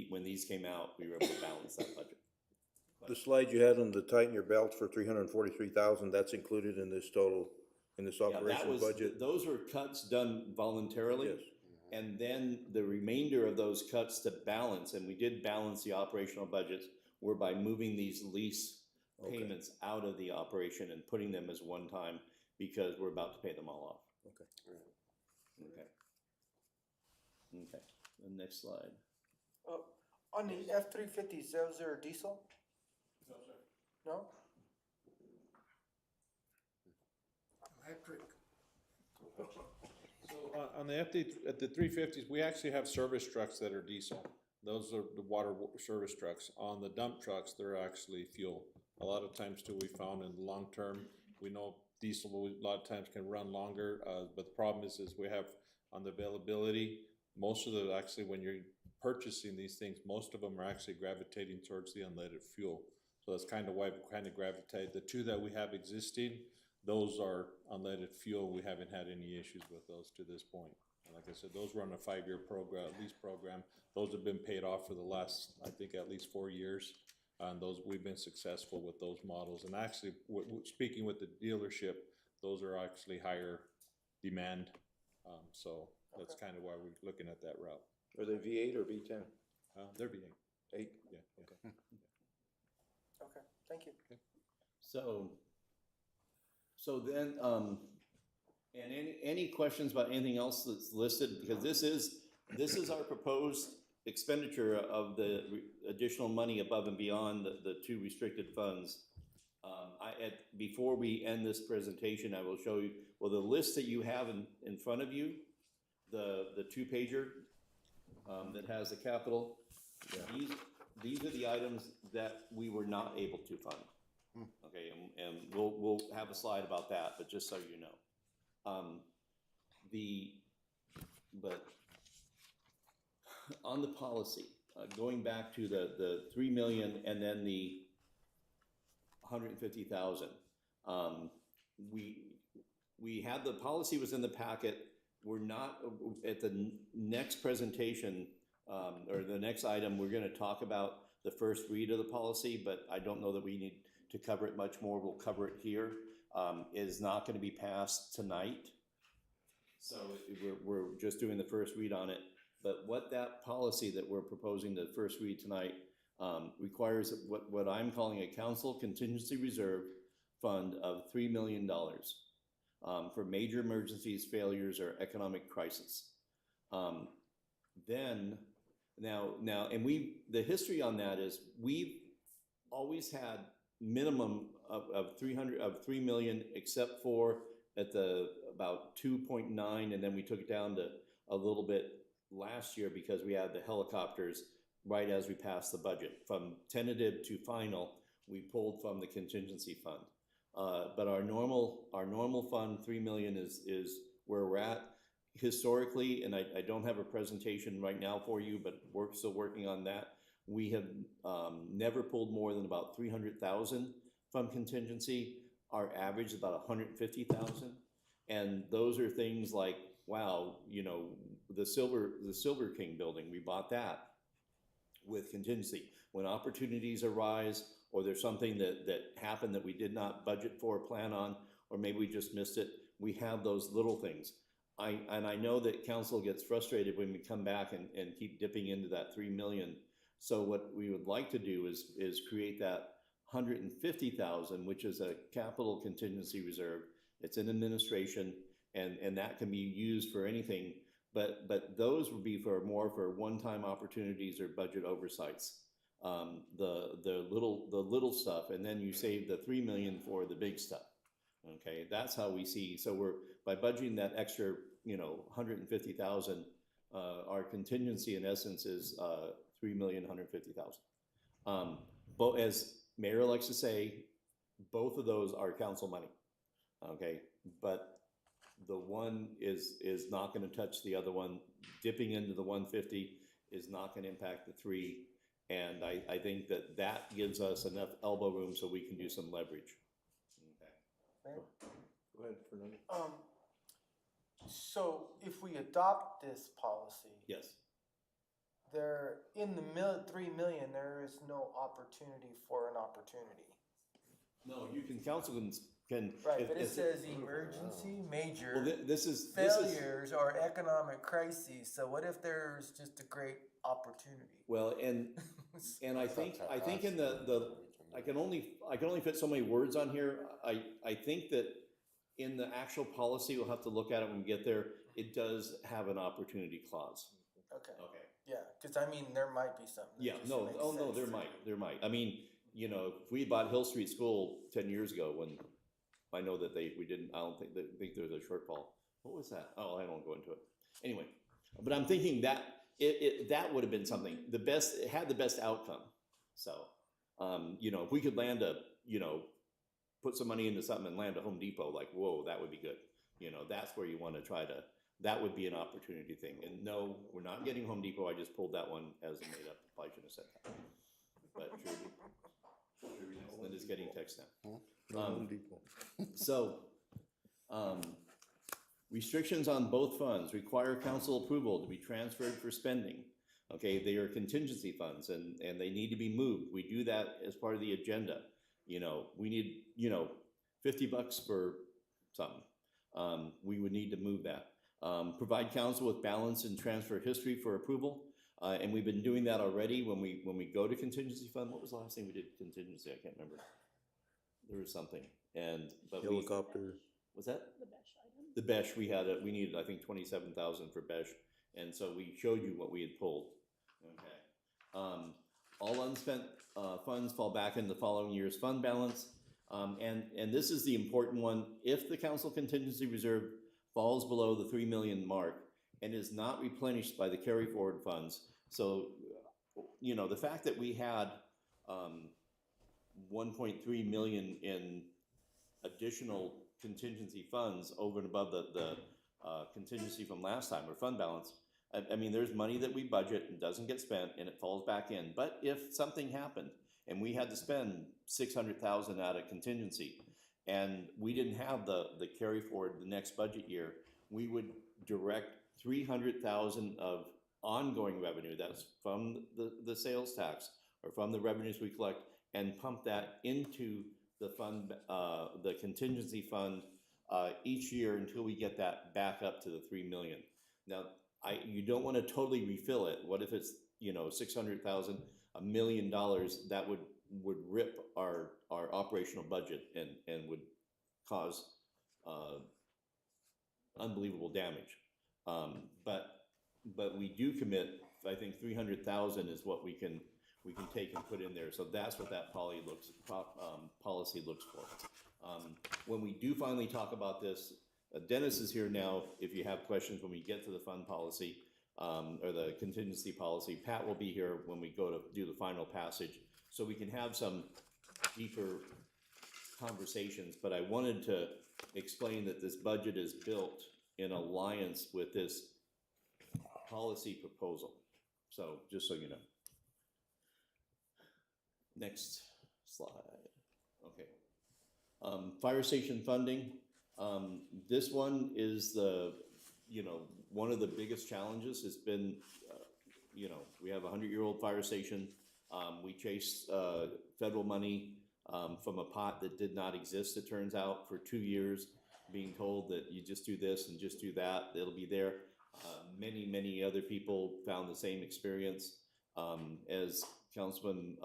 [SPEAKER 1] When these came out, we were able to balance that budget.
[SPEAKER 2] The slide you had on the tighten your belt for 343,000, that's included in this total, in this operational budget?
[SPEAKER 1] Those were cuts done voluntarily.
[SPEAKER 2] Yes.
[SPEAKER 1] And then the remainder of those cuts to balance, and we did balance the operational budgets, were by moving these lease payments out of the operation and putting them as one time because we're about to pay them all off.
[SPEAKER 2] Okay.
[SPEAKER 1] Okay. The next slide.
[SPEAKER 14] On the F-350s, those are diesel?
[SPEAKER 19] No, sir.
[SPEAKER 14] No?
[SPEAKER 5] Electric.
[SPEAKER 19] So on the at the 350s, we actually have service trucks that are diesel. Those are the water service trucks. On the dump trucks, they're actually fuel. A lot of times too, we found in the long term, we know diesel a lot of times can run longer, but the problem is we have on the availability, most of the, actually when you're purchasing these things, most of them are actually gravitating towards the unleaded fuel. So that's kind of why we kind of gravitate. The two that we have existing, those are unleaded fuel. We haven't had any issues with those to this point. And like I said, those were on a 5-year program, lease program. Those have been paid off for the last, I think, at least 4 years. And those, we've been successful with those models. And actually, speaking with the dealership, those are actually higher demand. So that's kind of why we're looking at that route.
[SPEAKER 2] Are they V8 or V10?
[SPEAKER 19] They're V8.
[SPEAKER 2] 8?
[SPEAKER 19] Yeah.
[SPEAKER 2] Okay.
[SPEAKER 14] Okay, thank you.
[SPEAKER 1] So then, and any questions about anything else that's listed? Because this is our proposed expenditure of the additional money above and beyond the two restricted funds. Before we end this presentation, I will show you, well, the list that you have in front of you, the 2-pager that has the capital, these are the items that we were not able to fund. Okay, and we'll have a slide about that, but just so you know. But on the policy, going back to the 3 million and then the 150,000, we had the policy was in the packet. We're not at the next presentation or the next item. We're going to talk about the first read of the policy, but I don't know that we need to cover it much more. We'll cover it here. It is not going to be passed tonight, so we're just doing the first read on it. But what that policy that we're proposing to first read tonight requires what I'm calling a council contingency reserve fund of $3 million for major emergencies, failures, or economic crisis. And the history on that is we've always had minimum of 3 million, except for at the about 2.9, and then we took it down to a little bit last year because we had the helicopters right as we passed the budget. From tentative to final, we pulled from the contingency fund. But our normal fund, 3 million, is where we're at historically, and I don't have a presentation right now for you, but we're still working on that. We have never pulled more than about 300,000 from contingency. Our average is about 150,000, and those are things like, wow, the Silver King building, we bought that with contingency. When opportunities arise, or there's something that happened that we did not budget for, plan on, or maybe we just missed it, we have those little things. I know that council gets frustrated when we come back and keep dipping into that 3 million. So what we would like to do is create that 150,000, which is a capital contingency reserve. It's in administration, and that can be used for anything. But those would be more for one-time opportunities or budget oversights. The little stuff, and then you save the 3 million for the big stuff. Okay, that's how we see. So by budgeting that extra, 150,000, our contingency in essence is 3,150,000. But as Mayor likes to say, both of those are council money. Okay, but the one is not going to touch the other one. Dipping into the 150 is not going to impact the 3, and I think that gives us enough elbow room so we can do some leverage.
[SPEAKER 14] Okay.
[SPEAKER 2] Go ahead, Fernando.
[SPEAKER 14] So if we adopt this policy,
[SPEAKER 1] yes,
[SPEAKER 14] there in the 3 million, there is no opportunity for an opportunity.
[SPEAKER 1] No, council can.
[SPEAKER 14] Right, but it says emergency, major,
[SPEAKER 1] well, this is
[SPEAKER 14] failures, or economic crises. So what if there's just a great opportunity?
[SPEAKER 1] Well, and I think in I can only fit so many words on here. I think that in the actual policy, we'll have to look at it when we get there. It does have an opportunity clause.
[SPEAKER 14] Okay. Yeah, because there might be something.
[SPEAKER 1] Yeah, no, there might. I mean, if we bought Hill Street School 10 years ago, when I know that we didn't, I don't think there's a shortfall. What was that? Oh, I don't go into it. Anyway, but I'm thinking that that would have been something. It had the best outcome. So, if we could land put some money into something and land a Home Depot, like, whoa, that would be good. That's where you want to try to, that would be an opportunity thing. And no, we're not getting Home Depot. I just pulled that one as a made up. I shouldn't have said that. But truly. Linda's getting text now.
[SPEAKER 3] Home Depot.
[SPEAKER 1] So, restrictions on both funds require council approval to be transferred for spending. Okay, they are contingency funds and they need to be moved. We do that as part of the agenda. You know, we need, you know, $50 for something. We would need to move that. Provide council with balance and transfer history for approval. And we've been doing that already when we go to contingency fund. What was the last thing we did contingency? I can't remember. There was something, but
[SPEAKER 2] Helicopter.
[SPEAKER 1] Was that?
[SPEAKER 4] The BESH item.
[SPEAKER 1] The BESH, we needed, I think, 27,000 for BESH, and so we showed you what we had pulled. Okay. All unspent funds fall back in the following year's fund balance, and this is the important one. If the council contingency reserve falls below the 3 million mark and is not replenished by the carry forward funds, so you know the fact that we had 1.3 million in additional contingency funds over and above the contingency from last time, or fund balance. I mean, there's money that we budget and doesn't get spent and it falls back in. But if something happened and we had to spend 600,000 out of contingency and we didn't have the carry forward the next budget year, we would direct 300,000 of ongoing revenue that's from the sales tax or from the revenues we collect, and pump that into the fund, the contingency fund, each year until we get that back up to the 3 million. Now, you don't want to totally refill it. What if it's, you know, 600,000, $1 million? That would rip our operational budget and would cause unbelievable damage. But we do commit, I think 300,000 is what we can take and put in there. So that's what that policy looks for. When we do finally talk about this, Dennis is here now. If you have questions when we get to the fund policy or the contingency policy, Pat will be here when we go to do the final passage, so we can have some deeper conversations. But I wanted to explain that this budget is built in alliance with this policy proposal. So just so you know. Next slide. Okay. Fire station funding. This one is one of the biggest challenges. It's been, we have a 100-year-old fire station. We chased federal money from a pot that did not exist, it turns out, for 2 years, being told that you just do this and just do that, it'll be there. Many other people found the same experience. As Councilman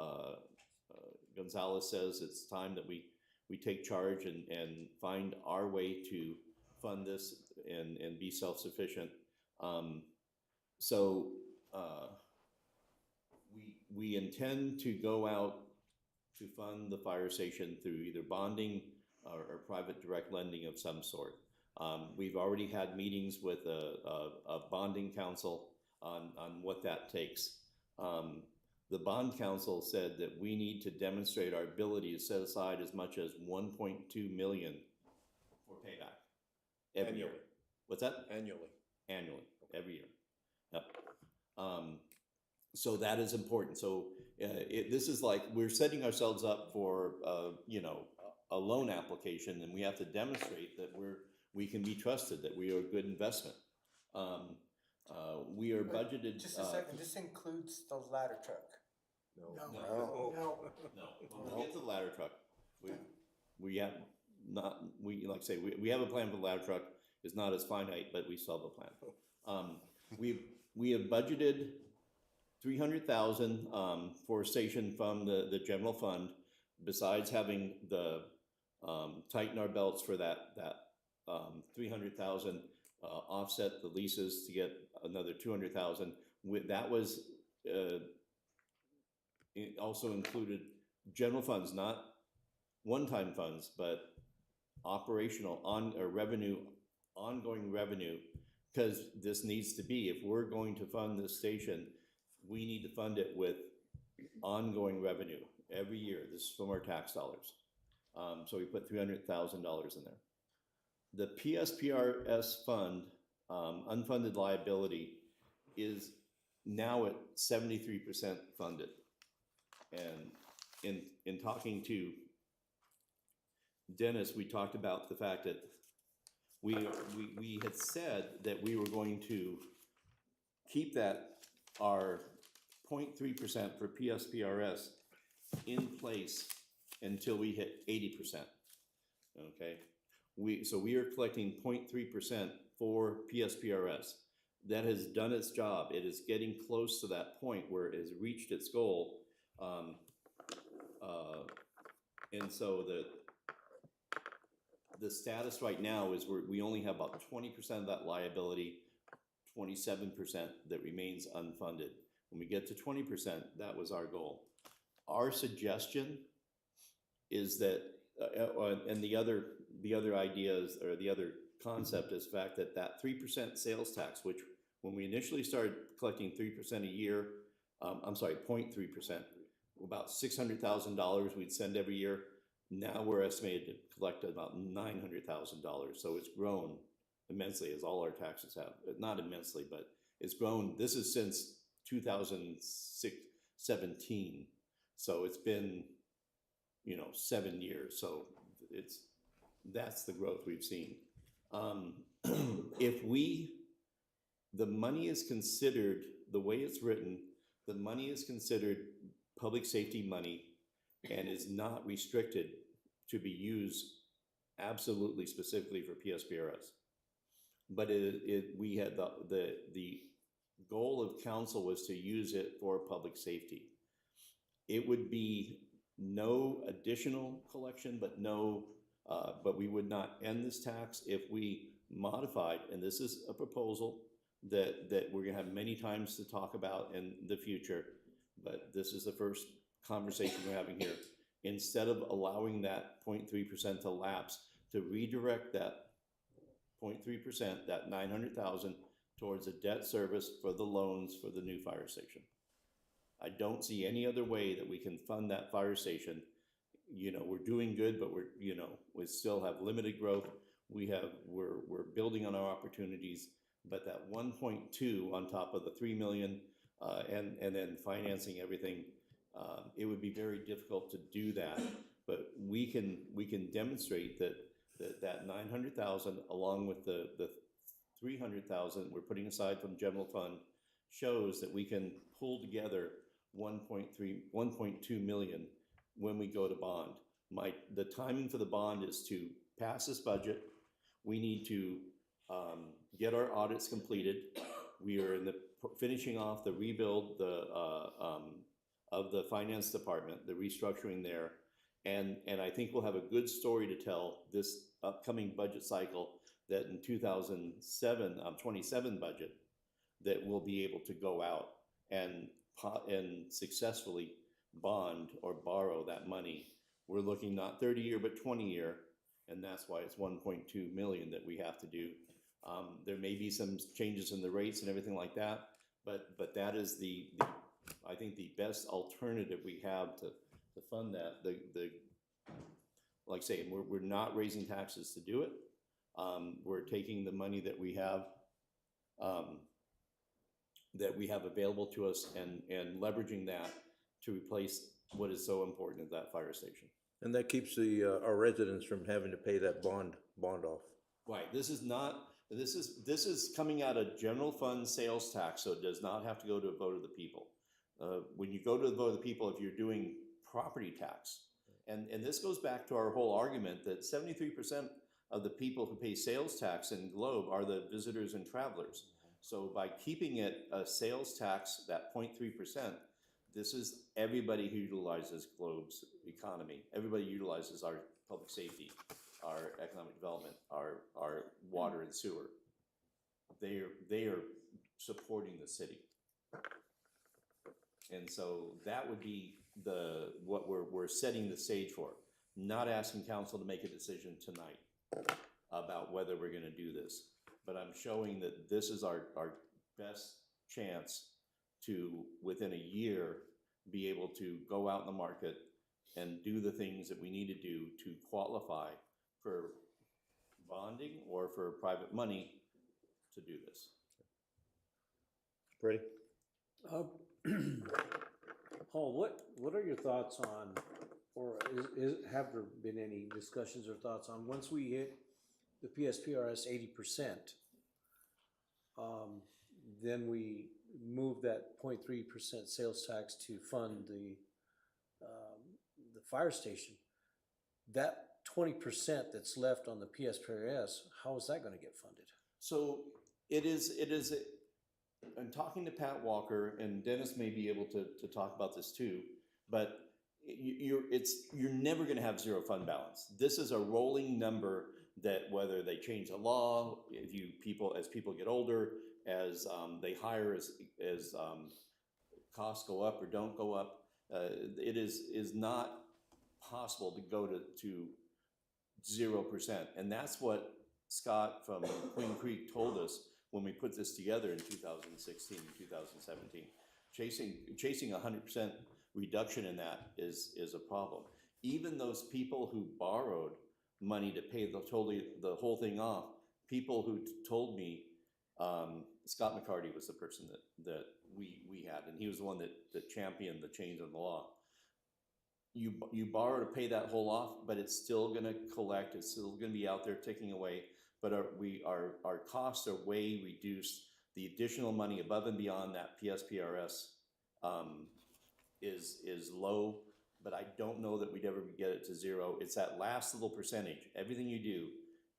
[SPEAKER 1] Gonzalez says, it's time that we take charge and find our way to fund this and be self-sufficient. We intend to go out to fund the fire station through either bonding or private direct lending of some sort. We've already had meetings with a bonding council on what that takes. The bond council said that we need to demonstrate our ability to set aside as much as 1.2 million for payback every year. What's that?
[SPEAKER 2] Annually.
[SPEAKER 1] Annually, every year. Yep. So that is important. So this is like we're setting ourselves up for a loan application, and we have to demonstrate that we can be trusted, that we are a good investment. We are budgeted.
[SPEAKER 14] Just a second. This includes the ladder truck.
[SPEAKER 1] No. We'll get to the ladder truck. We have not. Like I say, we have a plan for the ladder truck. It's not as finite, but we still have a plan. We have budgeted 300,000 for a station from the general fund. Besides having the tighten our belts for that 300,000, offset the leases to get another 200,000. That was it also included general funds, not one-time funds, but operational ongoing revenue, because this needs to be, if we're going to fund this station, we need to fund it with ongoing revenue every year. This is from our tax dollars. So we put $300,000 in there. The PSPRS fund, unfunded liability, is now at 73% funded. And in talking to Dennis, we talked about the fact that we had said that we were going to keep our 0.3% for PSPRS in place until we hit 80%. Okay, so we are collecting 0.3% for PSPRS. That has done its job. It is getting close to that point where it has reached its goal. And so the status right now is we only have about 20% of that liability, 27% that remains unfunded. When we get to 20%, that was our goal. Our suggestion is that, and the other ideas, or the other concept is the fact that 3% sales tax, which when we initially started collecting 3% a year, 0.3%, about $600,000 we'd send every year. Now we're estimated to collect about $900,000. So it's grown immensely, as all our taxes have. Not immensely, but it's grown. This is since 2017. So it's been, 7 years. So that's the growth we've seen. The money is considered, the way it's written, the money is considered public safety money and is not restricted to be used absolutely specifically for PSPRS. But we had the goal of council was to use it for public safety. It would be no additional collection, but we would not end this tax if we modified, and this is a proposal that we're gonna have many times to talk about in the future, but this is the first conversation we're having here. Instead of allowing that 0.3% to lapse, to redirect that 0.3%, that 900,000, towards a debt service for the loans for the new fire station. I don't see any other way that we can fund that fire station. We're doing good, but we still have limited growth. We're building on our opportunities, but that 1.2 on top of the 3 million, and then financing everything, it would be very difficult to do that. But we can demonstrate that 900,000, along with the 300,000 we're putting aside from general fund, shows that we can pull together 1.2 million when we go to bond. The timing for the bond is to pass this budget. We need to get our audits completed. We are finishing off the rebuild of the finance department, the restructuring there, and I think we'll have a good story to tell this upcoming budget cycle, that in 2027 budget, that we'll be able to go out and successfully bond or borrow that money. We're looking not 30-year, but 20-year, and that's why it's 1.2 million that we have to do. There may be some changes in the rates and everything like that, but that is I think the best alternative we have to fund that. Like I say, we're not raising taxes to do it. We're taking the money that we have available to us and leveraging that to replace what is so important at that fire station.
[SPEAKER 2] And that keeps our residents from having to pay that bond off.
[SPEAKER 1] Right. This is coming out of general fund sales tax, so it does not have to go to a vote of the people. When you go to the vote of the people, if you're doing property tax, and this goes back to our whole argument that 73% of the people who pay sales tax in Globe are the visitors and travelers. So by keeping it a sales tax, that 0.3%, this is everybody who utilizes Globe's economy. Everybody utilizes our public safety, our economic development, our water and sewer. They are supporting the city. And so that would be what we're setting the stage for. Not asking council to make a decision tonight about whether we're gonna do this. But I'm showing that this is our best chance to, within a year, be able to go out in the market and do the things that we need to do to qualify for bonding or for private money to do this.
[SPEAKER 2] Ready?
[SPEAKER 7] Paul, what are your thoughts on, or have there been any discussions or thoughts on, once we hit the PSPRS 80%, then we move that 0.3% sales tax to fund the fire station. That 20% that's left on the PSPRS, how is that gonna get funded?
[SPEAKER 1] So it is, I'm talking to Pat Walker, and Dennis may be able to talk about this too, but you're never gonna have zero fund balance. This is a rolling number that whether they change the law, as people get older, as they hire, as costs go up or don't go up, it is not possible to go to 0%. And that's what Scott from Queen Creek told us when we put this together in 2016 and 2017. Chasing 100% reduction in that is a problem. Even those people who borrowed money to pay the whole thing off, people who told me, Scott McCarty was the person that we had, and he was the one that championed the change in the law. You borrow to pay that whole off, but it's still gonna collect, it's still gonna be out there ticking away, but our costs are way reduced. The additional money above and beyond that PSPRS is low, but I don't know that we'd ever get it to zero. It's that last little percentage. Everything you do,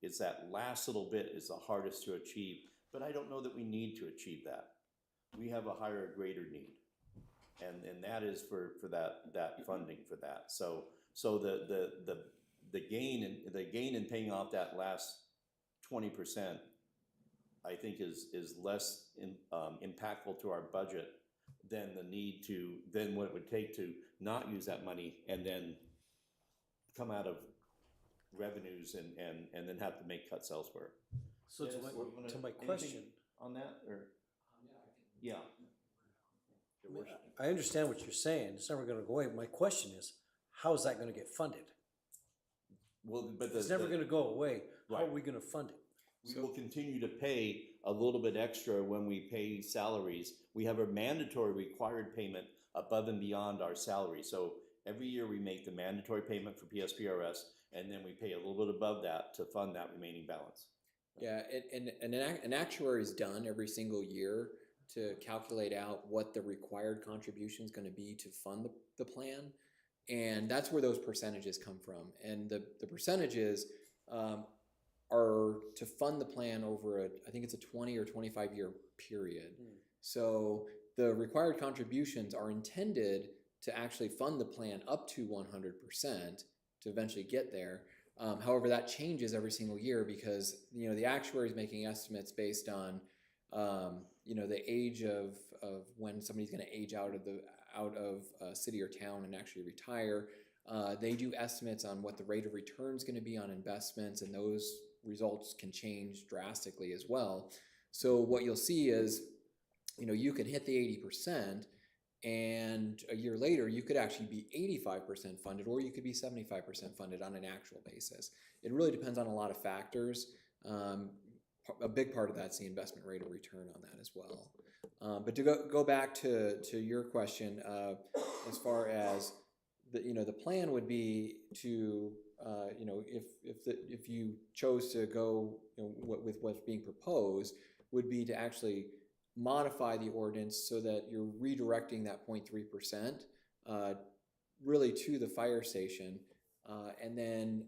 [SPEAKER 1] it's that last little bit is the hardest to achieve, but I don't know that we need to achieve that. We have a higher, greater need. And that is for that funding for that. So the gain in paying off that last 20%, I think is less impactful to our budget than than what it would take to not use that money and then come out of revenues and then have to make cuts elsewhere.
[SPEAKER 7] So to my question
[SPEAKER 1] on that, or yeah.
[SPEAKER 7] I understand what you're saying, it's never gonna go away. My question is, how is that gonna get funded?
[SPEAKER 1] Well, but
[SPEAKER 7] It's never gonna go away. How are
[SPEAKER 1] Right.
[SPEAKER 7] we gonna fund it?
[SPEAKER 1] We will continue to pay a little bit extra when we pay salaries. We have a mandatory required payment above and beyond our salary. So every year we make the mandatory payment for PSPRS, and then we pay a little bit above that to fund that remaining balance.
[SPEAKER 20] Yeah, and an actuary is done every single year to calculate out what the required contribution is going to be to fund the plan. And that's where those percentages come from. And the percentages are to fund the plan over I think it's a 20 or 25 year period. So the required contributions are intended to actually fund the plan up to 100% to eventually get there. However, that changes every single year because, the actuary is making estimates based on, the age of when somebody's going to age out of a city or town and actually retire. They do estimates on what the rate of return is going to be on investments, and those results can change drastically as well. So what you'll see is, you can hit the 80%, and a year later you could actually be 85% funded, or you could be 75% funded on an actual basis. It really depends on a lot of factors. A big part of that's the investment rate of return on that as well. But to go back to your question, as far as the plan would be to if you chose to go with what's being proposed, would be to actually modify the ordinance so that you're redirecting that 0.3% really to the fire station, and then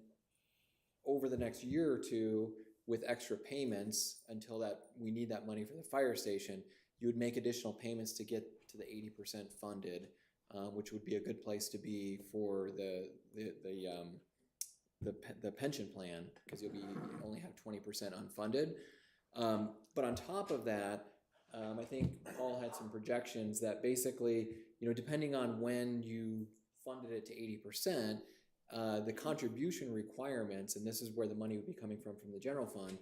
[SPEAKER 20] over the next year or two, with extra payments until we need that money for the fire station, you would make additional payments to get to the 80% funded, which would be a good place to be for the pension plan, because you'll only have 20% unfunded. But on top of that, I think Paul had some projections that basically, depending on when you funded it to 80%, the contribution requirements, and this is where the money would be coming from the general fund,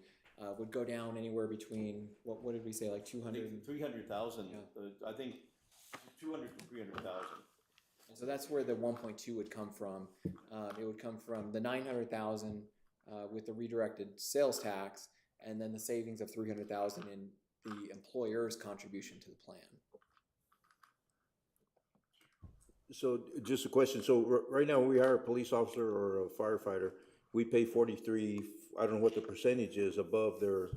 [SPEAKER 20] would go down anywhere between, what did we say, like 200?
[SPEAKER 1] 300,000, I think 200 to 300,000.
[SPEAKER 20] And so that's where the 1.2 would come from. It would come from the 900,000 with the redirected sales tax, and then the savings of 300,000 in the employer's contribution to the plan.
[SPEAKER 2] So just a question, so right now, we hire a police officer or a firefighter, we pay 43, I don't know what the percentage is above their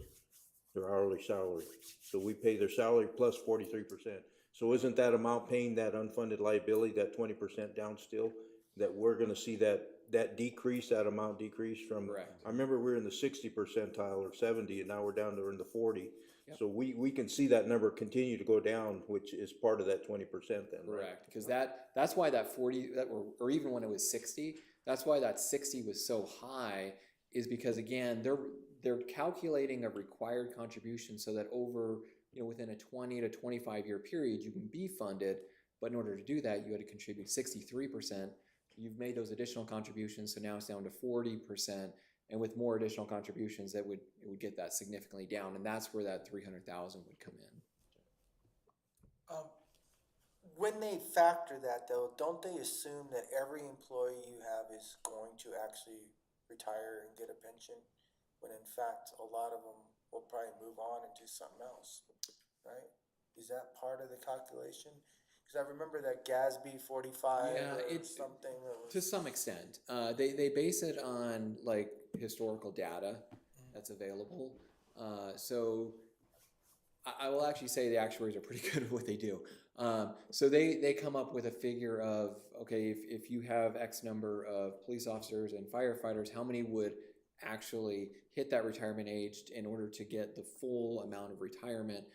[SPEAKER 2] hourly salary. So we pay their salary plus 43%. So isn't that amount paying that unfunded liability, that 20% down still? That we're gonna see that decrease, that amount decrease from?
[SPEAKER 20] Correct.
[SPEAKER 2] I remember we were in the 60 percentile or 70, and now we're down to in the 40.
[SPEAKER 20] Yep.
[SPEAKER 2] So we can see that number continue to go down, which is part of that 20% then, right?
[SPEAKER 20] Correct, because that's why that 40, or even when it was 60, that's why that 60 was so high, is because again, they're calculating a required contribution so that over, within a 20 to 25 year period, you can be funded, but in order to do that, you had to contribute 63%. You've made those additional contributions, so now it's down to 40%. And with more additional contributions, it would get that significantly down, and that's where that 300,000 would come in.
[SPEAKER 14] When they factor that though, don't they assume that every employee you have is going to actually retire and get a pension? When in fact, a lot of them will probably move on and do something else, right? Is that part of the calculation? Because I remember that GASB 45 or something.
[SPEAKER 20] To some extent. They base it on like historical data that's available. So I will actually say the actuaries are pretty good at what they do. So they come up with a figure of, okay, if you have X number of police officers and firefighters, how many would actually hit that retirement age in order to get the full amount of retirement?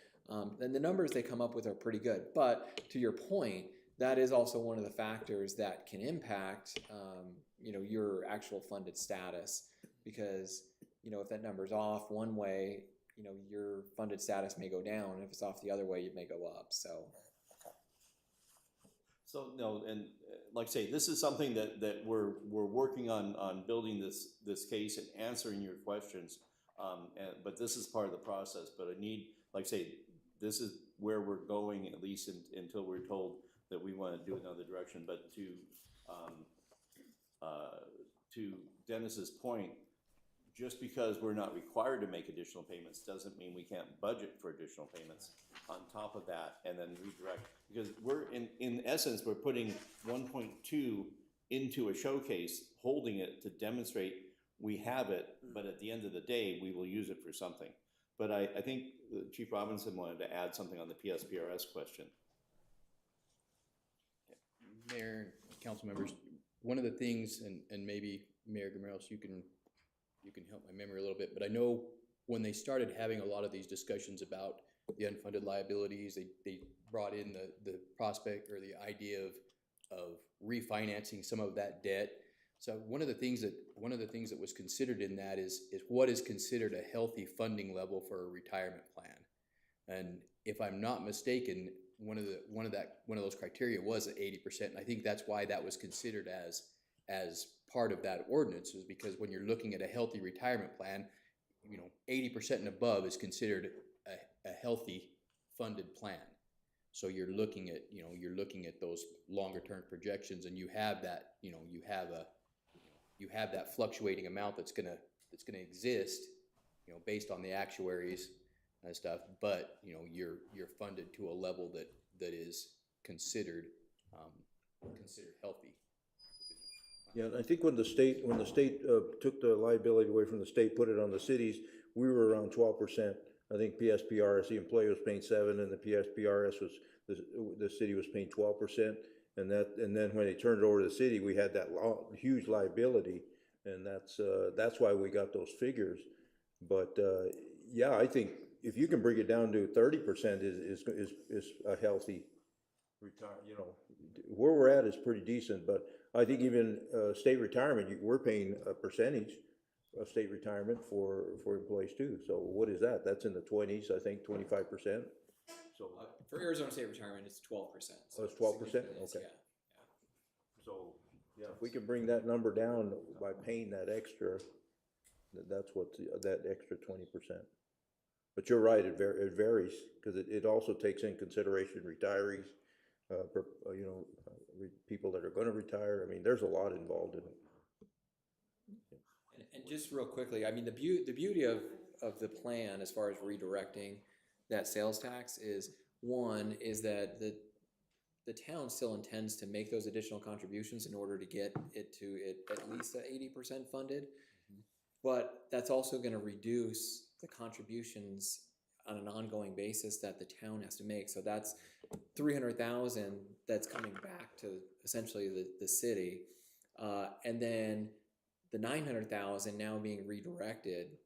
[SPEAKER 20] Then the numbers they come up with are pretty good. But to your point, that is also one of the factors that can impact, your actual funded status. Because, if that number's off one way, your funded status may go down. If it's off the other way, it may go up. So.
[SPEAKER 1] So no, and like I say, this is something that we're working on building this case and answering your questions. But this is part of the process. But I need, like I say, this is where we're going, at least until we're told that we want to do another direction. But to Dennis's point, just because we're not required to make additional payments doesn't mean we can't budget for additional payments on top of that and then redirect. Because we're in essence, we're putting 1.2 into a showcase, holding it to demonstrate we have it, but at the end of the day, we will use it for something. But I think Chief Robinson wanted to add something on the PSPRS question.
[SPEAKER 10] Mayor, council members, one of the things, and maybe Mayor Gameros, you can help my memory a little bit, but I know when they started having a lot of these discussions about the unfunded liabilities, they brought in the prospect or the idea of refinancing some of that debt. So one of the things that was considered in that is what is considered a healthy funding level for a retirement plan. And if I'm not mistaken, one of those criteria was at 80%. And I think that's why that was considered as part of that ordinance, is because when you're looking at a healthy retirement plan, 80% and above is considered a healthy funded plan. So you're looking at those longer term projections, and you have that, you have that fluctuating amount that's gonna exist, based on the actuaries and stuff. But you're funded to a level that is considered healthy.
[SPEAKER 2] Yeah, I think when the state took the liability away from the state, put it on the cities, we were around 12%. I think PSPRS, the employee was paying 7%, and the PSPRS was the city was paying 12%. And then when they turned it over to the city, we had that huge liability, and that's why we got those figures. But yeah, I think if you can bring it down to 30% is a healthy retire. Where we're at is pretty decent, but I think even state retirement, we're paying a percentage of state retirement for employees too. So what is that? That's in the 20s, I think, 25%. So
[SPEAKER 20] for Arizona State retirement, it's 12%.
[SPEAKER 2] So it's 12%. Okay.
[SPEAKER 20] Yeah.
[SPEAKER 2] So yeah, if we can bring that number down by paying that extra, that's what that extra 20%. But you're right, it varies because it also takes in consideration retirees, people that are going to retire. I mean, there's a lot involved in it.
[SPEAKER 20] And just real quickly, I mean, the beauty of the plan as far as redirecting that sales tax is, one, is that the the town still intends to make those additional contributions in order to get it to at least 80% funded. But that's also gonna reduce the contributions on an ongoing basis that the town has to make. So that's 300,000 that's coming back to essentially the city. And then the 900,000 now being redirected.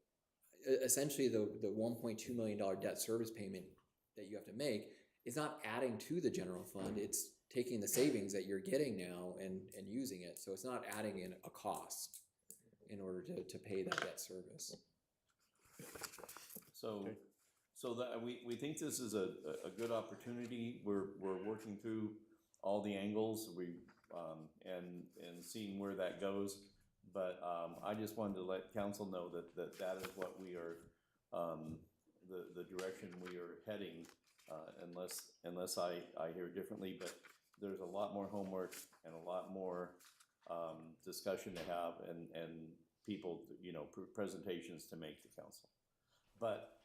[SPEAKER 20] Essentially the $1.2 million debt service payment that you have to make is not adding to the general fund. It's taking the savings that you're getting now and using it. So it's not adding in a cost in order to pay that debt service.
[SPEAKER 1] So that, we think this is a good opportunity. We're working through all the angles, and seeing where that goes. But, I just wanted to let council know that is what we are, the direction we are heading, unless I hear differently. But there's a lot more homework and a lot more, discussion to have and people, presentations to make to council. But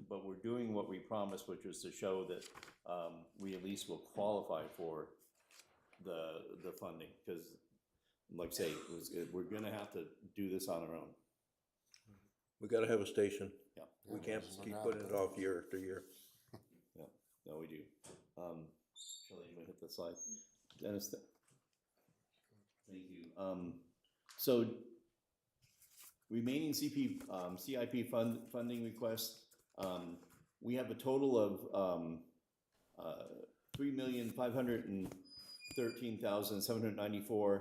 [SPEAKER 1] we're doing what we promised, which is to show that, we at least will qualify for the funding, because like I say, we're gonna have to do this on our own.
[SPEAKER 2] We gotta have a station.
[SPEAKER 1] Yeah.
[SPEAKER 2] We can't keep putting it off year after year.
[SPEAKER 1] Yeah, no, we do. Shelley, you wanna hit the slide? Dennis, thank you. So remaining CIP funding request, we have a total of, $3,513,794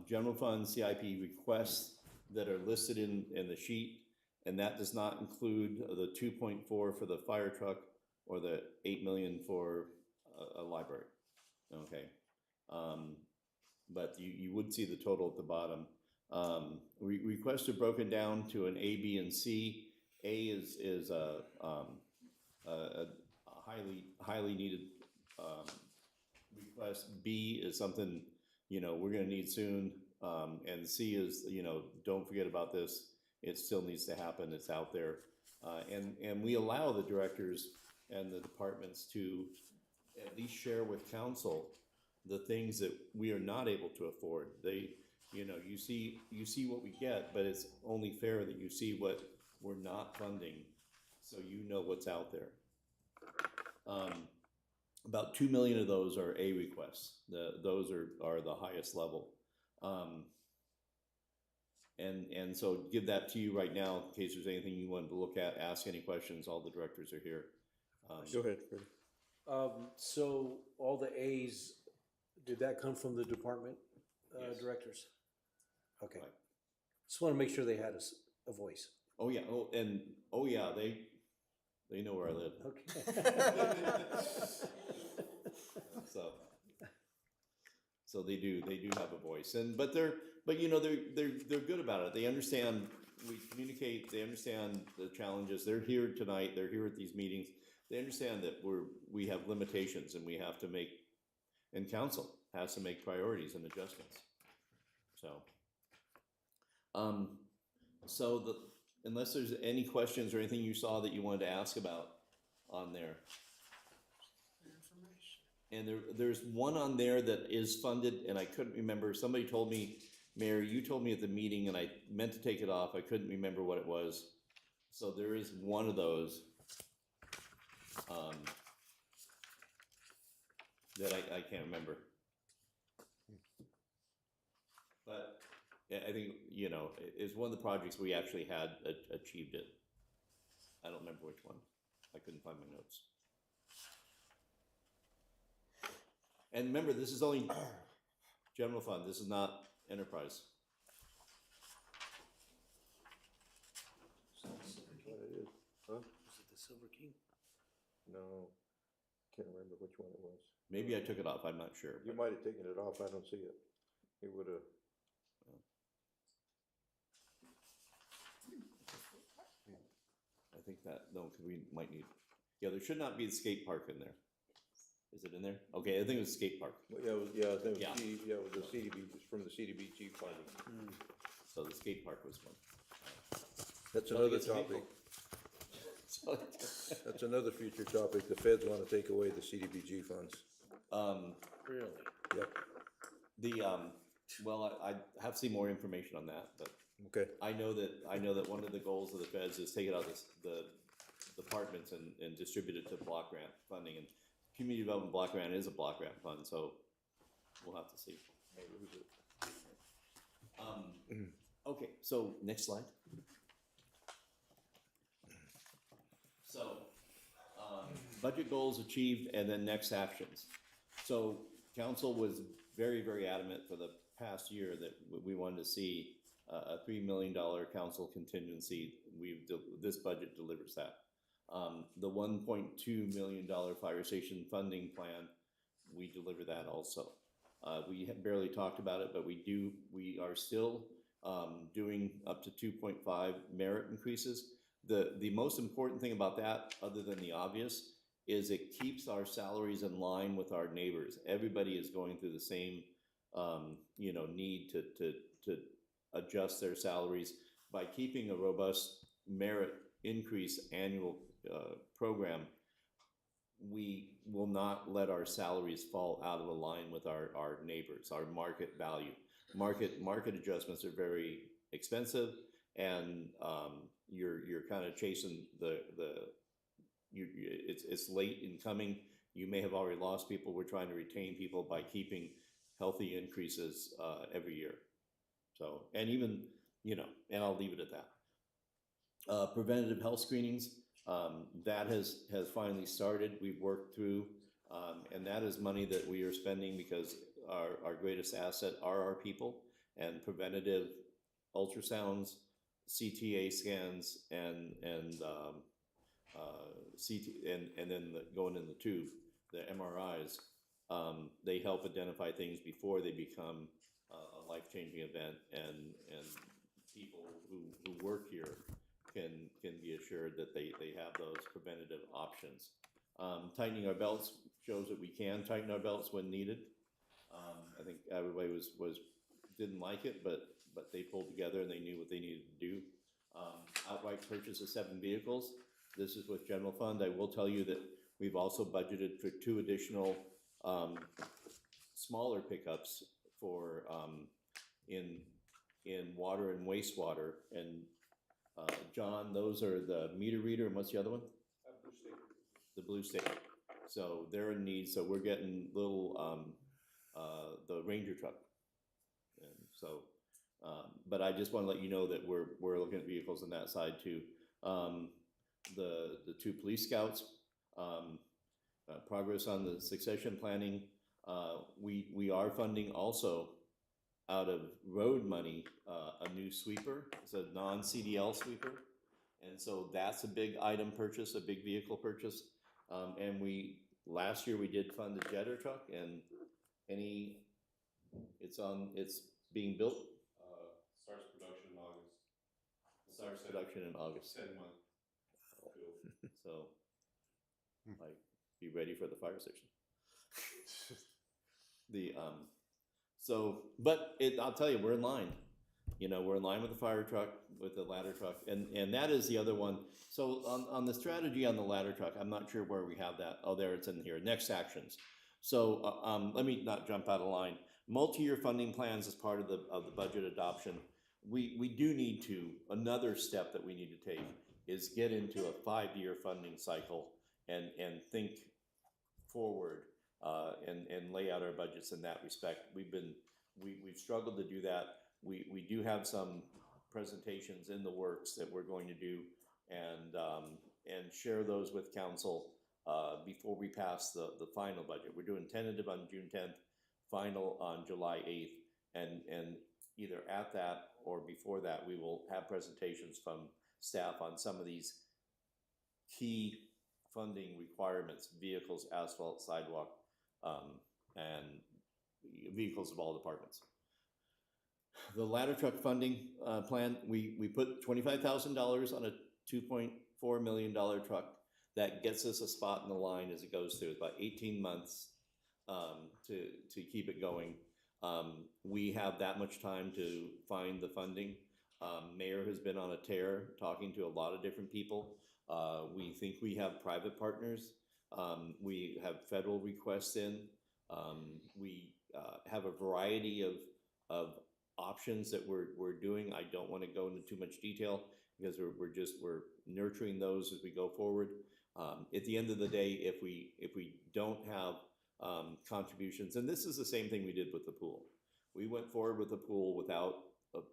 [SPEAKER 1] general fund CIP requests that are listed in the sheet, and that does not include the 2.4 for the fire truck or the 8 million for a library. Okay, but you would see the total at the bottom. Requests are broken down to an A, B, and C. A is a highly needed request. B is something, we're gonna need soon. And C is, don't forget about this. It still needs to happen. It's out there. And we allow the directors and the departments to at least share with council the things that we are not able to afford. You see what we get, but it's only fair that you see what we're not funding, so you know what's out there. About 2 million of those are A requests. Those are the highest level. And so give that to you right now in case there's anything you wanted to look at, ask any questions. All the directors are here.
[SPEAKER 2] Go ahead, Freddie.
[SPEAKER 7] So all the A's, did that come from the department
[SPEAKER 1] Yes.
[SPEAKER 7] directors? Okay.
[SPEAKER 1] Right.
[SPEAKER 7] Just want to make sure they had a voice.
[SPEAKER 1] Oh yeah. They know where I live.
[SPEAKER 7] Okay.
[SPEAKER 1] So they do have a voice, but they're good about it. They understand, we communicate, they understand the challenges. They're here tonight, they're here at these meetings. They understand that we have limitations and we have to make, and council has to make priorities and adjustments. Unless there's any questions or anything you saw that you wanted to ask about on there. And there's one on there that is funded, and I couldn't remember. Somebody told me, Mayor, you told me at the meeting, and I meant to take it off. I couldn't remember what it was. So there is one of those that I can't remember. But I think, it's one of the projects we actually had achieved it. I don't remember which one. I couldn't find my notes. And remember, this is only general fund. This is not enterprise.
[SPEAKER 2] That's what it is. Huh?
[SPEAKER 7] Was it the Silver King?
[SPEAKER 2] No, can't remember which one it was.
[SPEAKER 1] Maybe I took it off. I'm not sure.
[SPEAKER 2] You might have taken it off. I don't see it. It would have.
[SPEAKER 1] I think that, no, because we might need, there should not be the skate park in there. Is it in there? Okay, I think it was skate park.
[SPEAKER 2] Well, it was the CDB, it's from the CDBG funding.
[SPEAKER 1] So the skate park was one.
[SPEAKER 2] That's
[SPEAKER 1] So
[SPEAKER 2] another
[SPEAKER 1] it's a vehicle.
[SPEAKER 2] topic. That's another future topic. The feds want to take away the CDBG funds.
[SPEAKER 19] Really?
[SPEAKER 2] Yep.
[SPEAKER 1] Well, I have to see more information on that, but
[SPEAKER 2] Okay.
[SPEAKER 1] I know that one of the goals of the feds is take it out of the departments and distribute it to block grant funding, and community development block grant is a block grant fund, so we'll have to see. Maybe we do. Okay, so next slide. So, budget goals achieved and then next actions. So council was very, very adamant for the past year that we wanted to see a $3 million council contingency. This budget delivers that. The $1.2 million fire station funding plan, we deliver that also. We have barely talked about it, but we are still doing up to 2.5 merit increases. The most important thing about that, other than the obvious, is it keeps our salaries in line with our neighbors. Everybody is going through the same, need to adjust their salaries. By keeping a robust merit increase annual program, we will not let our salaries fall out of line with our neighbors, our market value. Market adjustments are very expensive, and you're kind of chasing it's late in coming. You may have already lost people. We're trying to retain people by keeping healthy increases every year. So, and even, and I'll leave it at that. Preventative health screenings, that has finally started. We've worked through, and that is money that we are spending because our greatest asset are our people, and preventative ultrasounds, CTA scans, and then going in the tube, the MRIs, they help identify things before they become a life-changing event, and people who work here can be assured that they have those preventative options. Tightening our belts shows that we can tighten our belts when needed. I think everybody didn't like it, but they pulled together and they knew what they needed to do. Outright purchase of 7 vehicles. This is with general fund. I will tell you that we've also budgeted for 2 additional smaller pickups for in water and wastewater. And John, those are the meter reader, and what's the other one? The Blue State. So they're in need. So we're getting little the Ranger truck, and so. But I just want to let you know that we're looking at vehicles on that side too. The 2 police scouts, progress on the succession planning. We are funding also out of road money a new sweeper. It's a non-CDL sweeper, and so that's a big item purchase, a big vehicle purchase. And last year we did fund the Jetta truck, and it's being built.
[SPEAKER 8] Starts production in August.
[SPEAKER 1] Starts production in August.
[SPEAKER 8] 10 months.
[SPEAKER 1] So, like, be ready for the fire station. I'll tell you, we're in line. We're in line with the fire truck, with the ladder truck, and that is the other one. So on the strategy on the ladder truck, I'm not sure where we have that. Oh, there, it's in here. Next actions. So let me not jump out of line. Multi-year funding plans as part of the budget adoption. We do need another step that we need to take is get into a 5-year funding cycle and think forward and lay out our budgets in that respect. We've struggled to do that. We do have some presentations in the works that we're going to do and share those with council before we pass the final budget. We're doing tentative on June 10th, final on July 8th, and either at that or before that, we will have presentations from staff on some of these key funding requirements: vehicles, asphalt, sidewalk, and vehicles of all departments. The ladder truck funding plan, we put $25,000 on a $2.4 million truck. That gets us a spot in the line as it goes through. It's about 18 months to keep it going. We have that much time to find the funding. Mayor has been on a tear talking to a lot of different people. We think we have private partners. We have federal requests in. We have a variety of options that we're doing. I don't want to go into too much detail because we're nurturing those as we go forward. At the end of the day, if we don't have contributions, and this is the same thing we did with the pool. We went forward with the pool without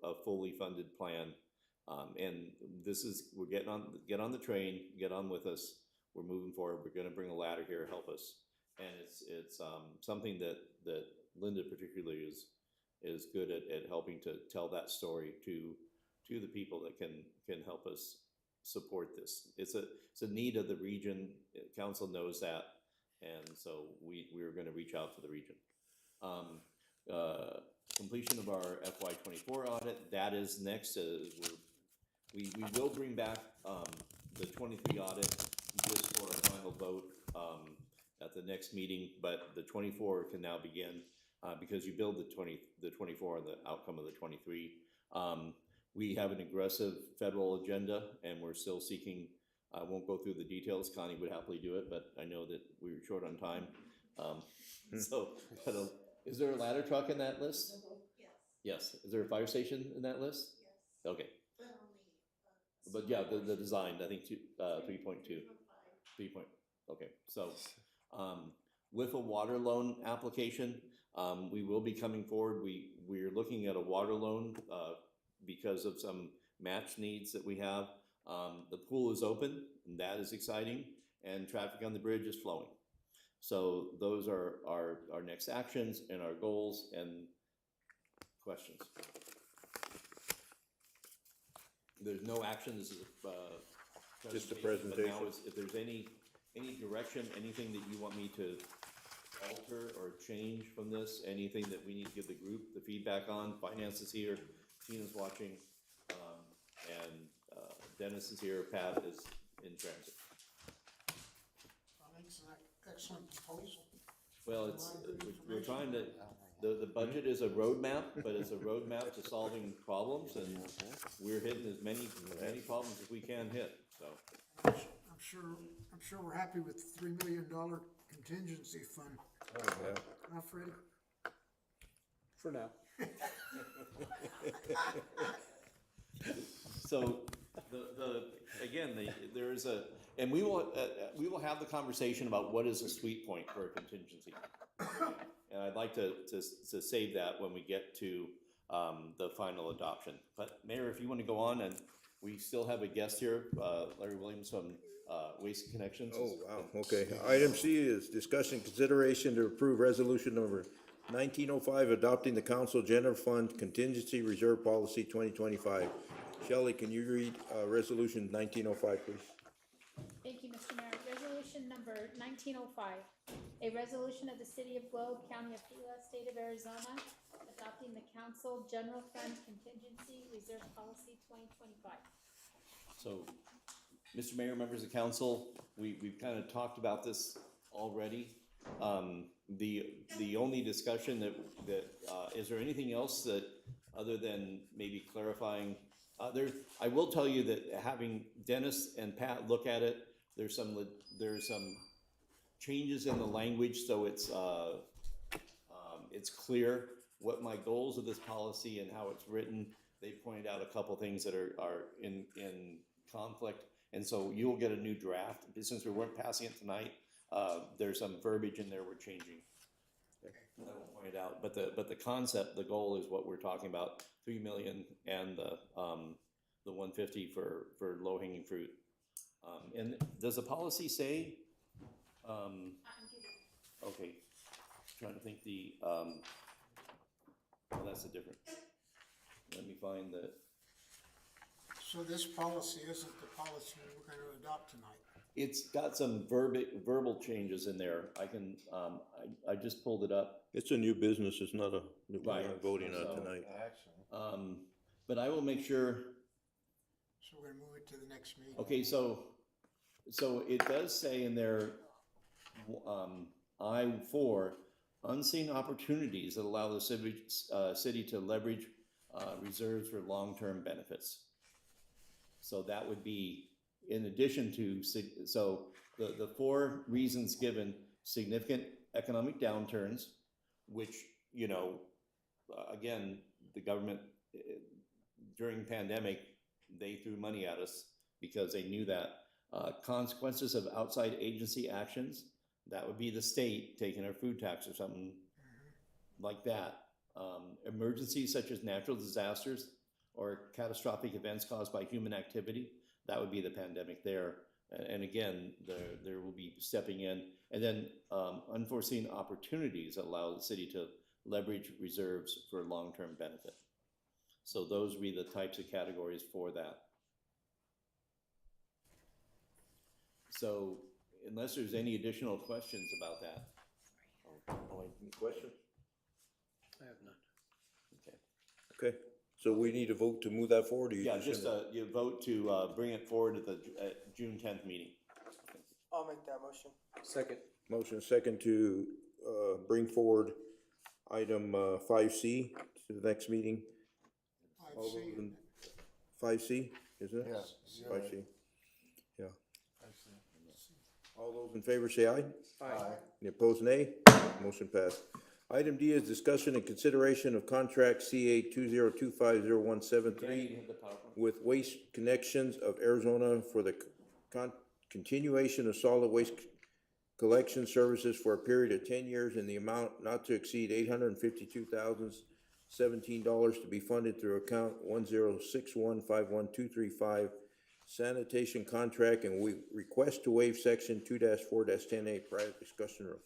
[SPEAKER 1] a fully funded plan. And we're get on the train, get on with us. We're moving forward. We're going to bring a ladder here, help us. And it's something that Linda particularly is good at helping to tell that story to the people that can help us support this. It's a need of the region. Council knows that, and so we're going to reach out to the region. Completion of our FY24 audit, that is next. We will bring back the 23 audit just for a final vote at the next meeting, but the 24 can now begin because you build the 24 on the outcome of the 23. We have an aggressive federal agenda, and we're still seeking. I won't go through the details. Connie would happily do it, but I know that we were short on time. Is there a ladder truck in that list? Yes. Is there a fire station in that list? Yes. Okay. But yeah, the design, I think 3.2. Okay. So with a water loan application, we will be coming forward. We're looking at a water loan because of some match needs that we have. The pool is open, and that is exciting, and traffic on the bridge is flowing. So those are our next actions and our goals and questions. There's no action. This is
[SPEAKER 2] just a
[SPEAKER 1] But
[SPEAKER 2] presentation.
[SPEAKER 1] now, if there's any direction, anything that you want me to alter or change from this, anything that we need to give the group the feedback on, finance is here, Tina's watching, and Dennis is here, Pat is in transit.
[SPEAKER 5] I think it's an excellent proposal.
[SPEAKER 1] Well, we're trying to, the budget is a roadmap, but it's a roadmap to solving problems, and we're hitting as many problems as we can hit, so.
[SPEAKER 5] I'm sure we're happy with the $3 million contingency fund.
[SPEAKER 2] Oh, yeah.
[SPEAKER 5] Huh, Freddie?
[SPEAKER 7] For now.
[SPEAKER 1] So there is and we will have the conversation about what is a sweet point for a contingency. And I'd like to save that when we get to the final adoption. But Mayor, if you want to go on, and we still have a guest here, Larry Williams from Waste Connections.
[SPEAKER 2] Oh, wow, okay. Item C is discussion consideration to approve resolution number 1905, adopting the council general fund contingency reserve policy 2025. Shelley, can you read resolution 1905, please?
[SPEAKER 4] Thank you, Mr. Mayor. Resolution number 1905, a resolution of the City of Globe, County of Gila, State of Arizona, adopting the Council General Fund Contingency Reserve Policy 2025.
[SPEAKER 1] So, Mr. Mayor, members of council, we've kind of talked about this already. The only discussion that is there anything else that, other than maybe clarifying, I will tell you that having Dennis and Pat look at it, there's some changes in the language, so it's clear what my goals of this policy and how it's written. They pointed out a couple things that are in conflict, and so you will get a new draft. Since we weren't passing it tonight, there's some verbiage in there we're changing. I won't point it out, but the concept, the goal is what we're talking about: 3 million and the 150 for low hanging fruit. And does the policy say? Okay, trying to think well, that's a different. Let me find the.
[SPEAKER 5] So this policy isn't the policy we're going to adopt tonight?
[SPEAKER 1] It's got some verbal changes in there. I can, I just pulled it up.
[SPEAKER 2] It's a new business, it's not a, we're
[SPEAKER 1] Right.
[SPEAKER 2] not voting on
[SPEAKER 1] So,
[SPEAKER 2] tonight.
[SPEAKER 1] But I will make sure.
[SPEAKER 5] So we're going to move it to the next meeting?
[SPEAKER 1] Okay, so it does say in there, I-4, unseen opportunities that allow the city to leverage reserves for long-term benefits. So that would be in addition to, so the 4 reasons given: significant economic downturns, which, you know, again, the government, during pandemic, they threw money at us because they knew that. Consequences of outside agency actions, that would be the state taking our food tax or something like that. Emergencies such as natural disasters or catastrophic events caused by human activity, that would be the pandemic there. And again, there will be stepping in. And then unforeseen opportunities that allow the city to leverage reserves for long-term benefit. So those would be the types of categories for that. So unless there's any additional questions about that.
[SPEAKER 2] Any questions?
[SPEAKER 7] I have none.
[SPEAKER 1] Okay.
[SPEAKER 2] Okay, so we need a vote to move that forward? Or you
[SPEAKER 1] Yeah,
[SPEAKER 2] just
[SPEAKER 1] just you vote to bring it forward at the June 10th meeting.
[SPEAKER 14] I'll make that motion.
[SPEAKER 7] Second.
[SPEAKER 2] Motion second to bring forward item 5C to the next meeting. 5C, isn't it?
[SPEAKER 3] Yes.
[SPEAKER 2] 5C, yeah. All those in favor say aye.
[SPEAKER 3] Aye.
[SPEAKER 2] Any opposed, nay? Motion passed. Item D is discussion and consideration of contract CA 2025017 with Waste Connections of Arizona for the continuation of solid waste collection services for a period of 10 years in the amount not to exceed $852,017 to be funded through account 106151235 sanitation contract, and we request to waive section 2-4-10A prior discussion room.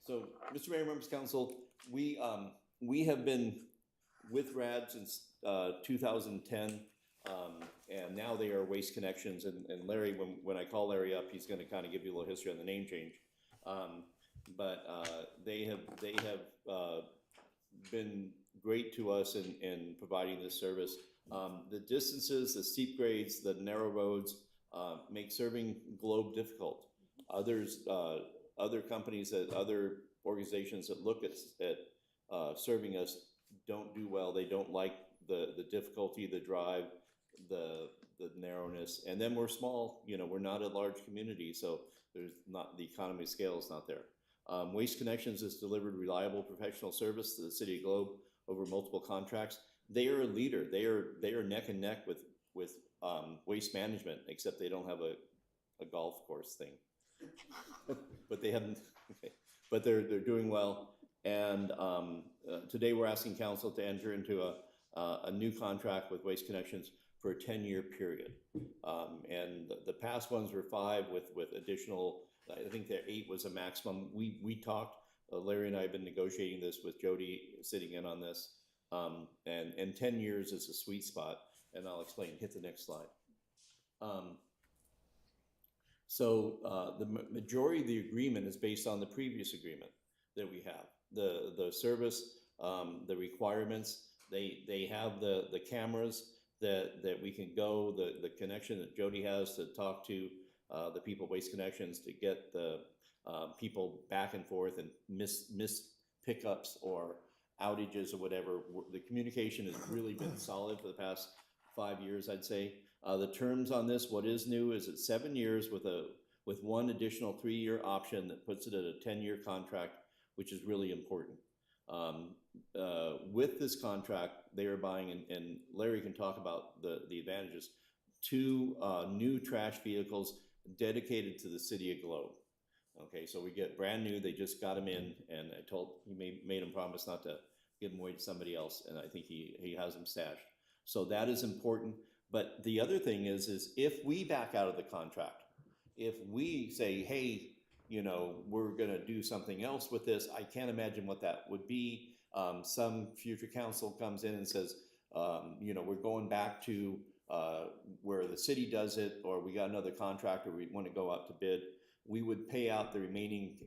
[SPEAKER 1] So, Mr. Mayor, members of council, we have been with RAD since 2010, and now they are Waste Connections. And Larry, when I call Larry up, he's going to kind of give you a little history on the name change. But they have been great to us in providing this service. The distances, the steep grades, the narrow roads make serving Globe difficult. Other companies, other organizations that look at serving us don't do well. They don't like the difficulty, the drive, the narrowness. And then we're small, you know, we're not a large community, so there's not, the economy of scale is not there. Waste Connections has delivered reliable professional service to the city of Globe over multiple contracts. They are a leader. They are neck and neck with Waste Management, except they don't have a golf course thing. But they haven't. Okay. But they're doing well. And today we're asking council to enter into a new contract with Waste Connections for a 10-year period. And the past ones were 5 with additional. I think that 8 was a maximum. We talked. Larry and I have been negotiating this with Jody sitting in on this. And 10 years is a sweet spot, and I'll explain. Hit the next slide. So the majority of the agreement is based on the previous agreement that we have. The service, the requirements, they have the cameras that we can go, the connection that Jody has to talk to the people, Waste Connections, to get the people back and forth and miss pickups or outages or whatever. The communication has really been solid for the past 5 years, I'd say. The terms on this, what is new is it's 7 years with one additional 3-year option that puts it at a 10-year contract, which is really important. With this contract, they are buying, and Larry can talk about the advantages, 2 new trash vehicles dedicated to the city of Globe. Okay, so we get brand new. They just got them in, and I told he made him promise not to give them away to somebody else, and I think he has them stashed. So that is important. But the other thing is if we back out of the contract, if we say, hey, you know, we're going to do something else with this, I can't imagine what that would be. Some future council comes in and says, you know, we're going back to where the city does it, or we got another contractor, we want to go out to bid. We would pay out the remaining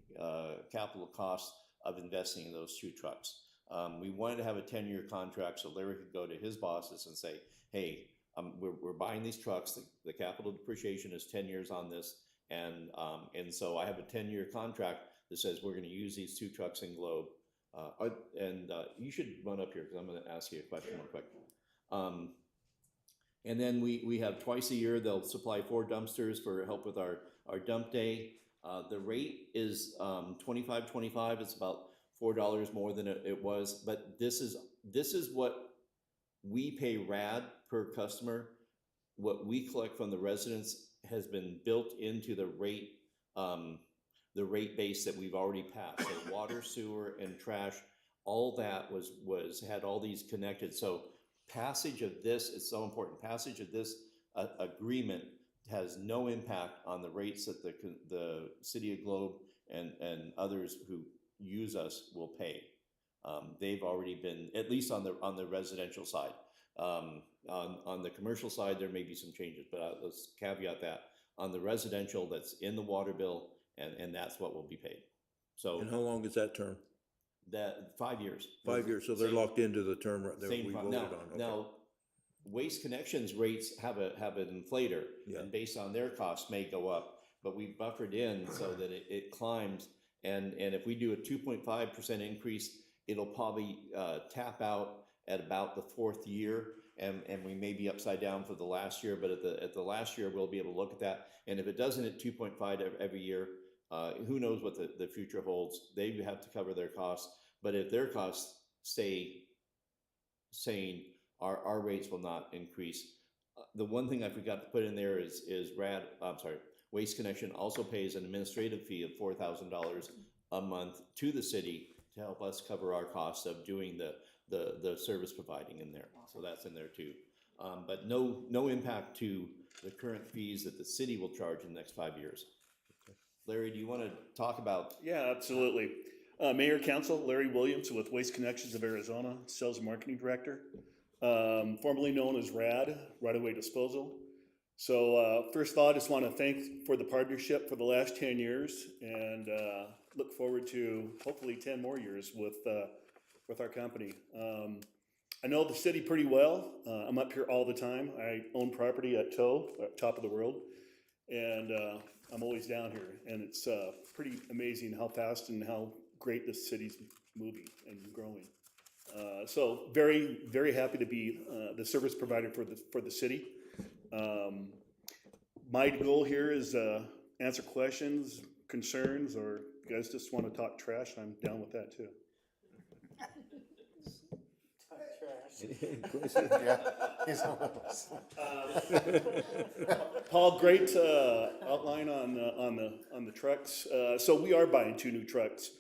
[SPEAKER 1] capital costs of investing in those 2 trucks. We wanted to have a 10-year contract so Larry could go to his bosses and say, hey, we're buying these trucks. The capital depreciation is 10 years on this. And so I have a 10-year contract that says we're going to use these 2 trucks in Globe. You should run up here because I'm going to ask you a question real quick. And then we have twice a year, they'll supply 4 dumpsters for help with our dump day. The rate is, 25.25, it's about $4 more than it was, but this is what we pay RAD per customer. What we collect from the residents has been built into the rate base that we've already passed. So water, sewer, and trash, all that had all these connected. So passage of this is so important. Passage of this agreement has no impact on the rates that the City of Globe and others who use us will pay. They've already been, at least on the residential side. On the commercial side, there may be some changes, but let's caveat that. On the residential, that's in the water bill, and that's what will be paid. So.
[SPEAKER 2] And how long is that term?
[SPEAKER 1] That 5 years.
[SPEAKER 2] 5 years, so they're locked into the term that we voted on. Okay.
[SPEAKER 1] Now, Waste Connections rates have an inflator, and based on their costs may go up, but we buffered in so that it climbs, and if we do a 2.5% increase, it'll probably tap out at about the 4th year, and we may be upside down for the last year, but at the last year, we'll be able to look at that, and if it doesn't at 2.5 every year, who knows what the future holds. They have to cover their costs, but if their costs stay sane, our rates will not increase. The one thing I forgot to put in there is Waste Connection also pays an administrative fee of $4,000 a month to the city to help us cover our costs of doing the service providing in there. So that's in there too. But no impact to the current fees that the city will charge in the next 5 years. Larry, do you want to talk about?
[SPEAKER 21] Yeah, absolutely. Mayor, Council, Larry Williams with Waste Connections of Arizona, Sales and Marketing Director, formerly known as RAD, Right Away Disposal. So first of all, I just want to thank for the partnership for the last 10 years and look forward to hopefully 10 more years with our company. I know the city pretty well. I'm up here all the time. I own property at Toe, top of the world, and I'm always down here, and it's pretty amazing how fast and how great this city's moving and growing. So very, very happy to be the service provider for the city. My goal here is answer questions, concerns, or you guys just want to talk trash, I'm down with that too. Paul, great outline on the trucks. So we are buying 2 new trucks.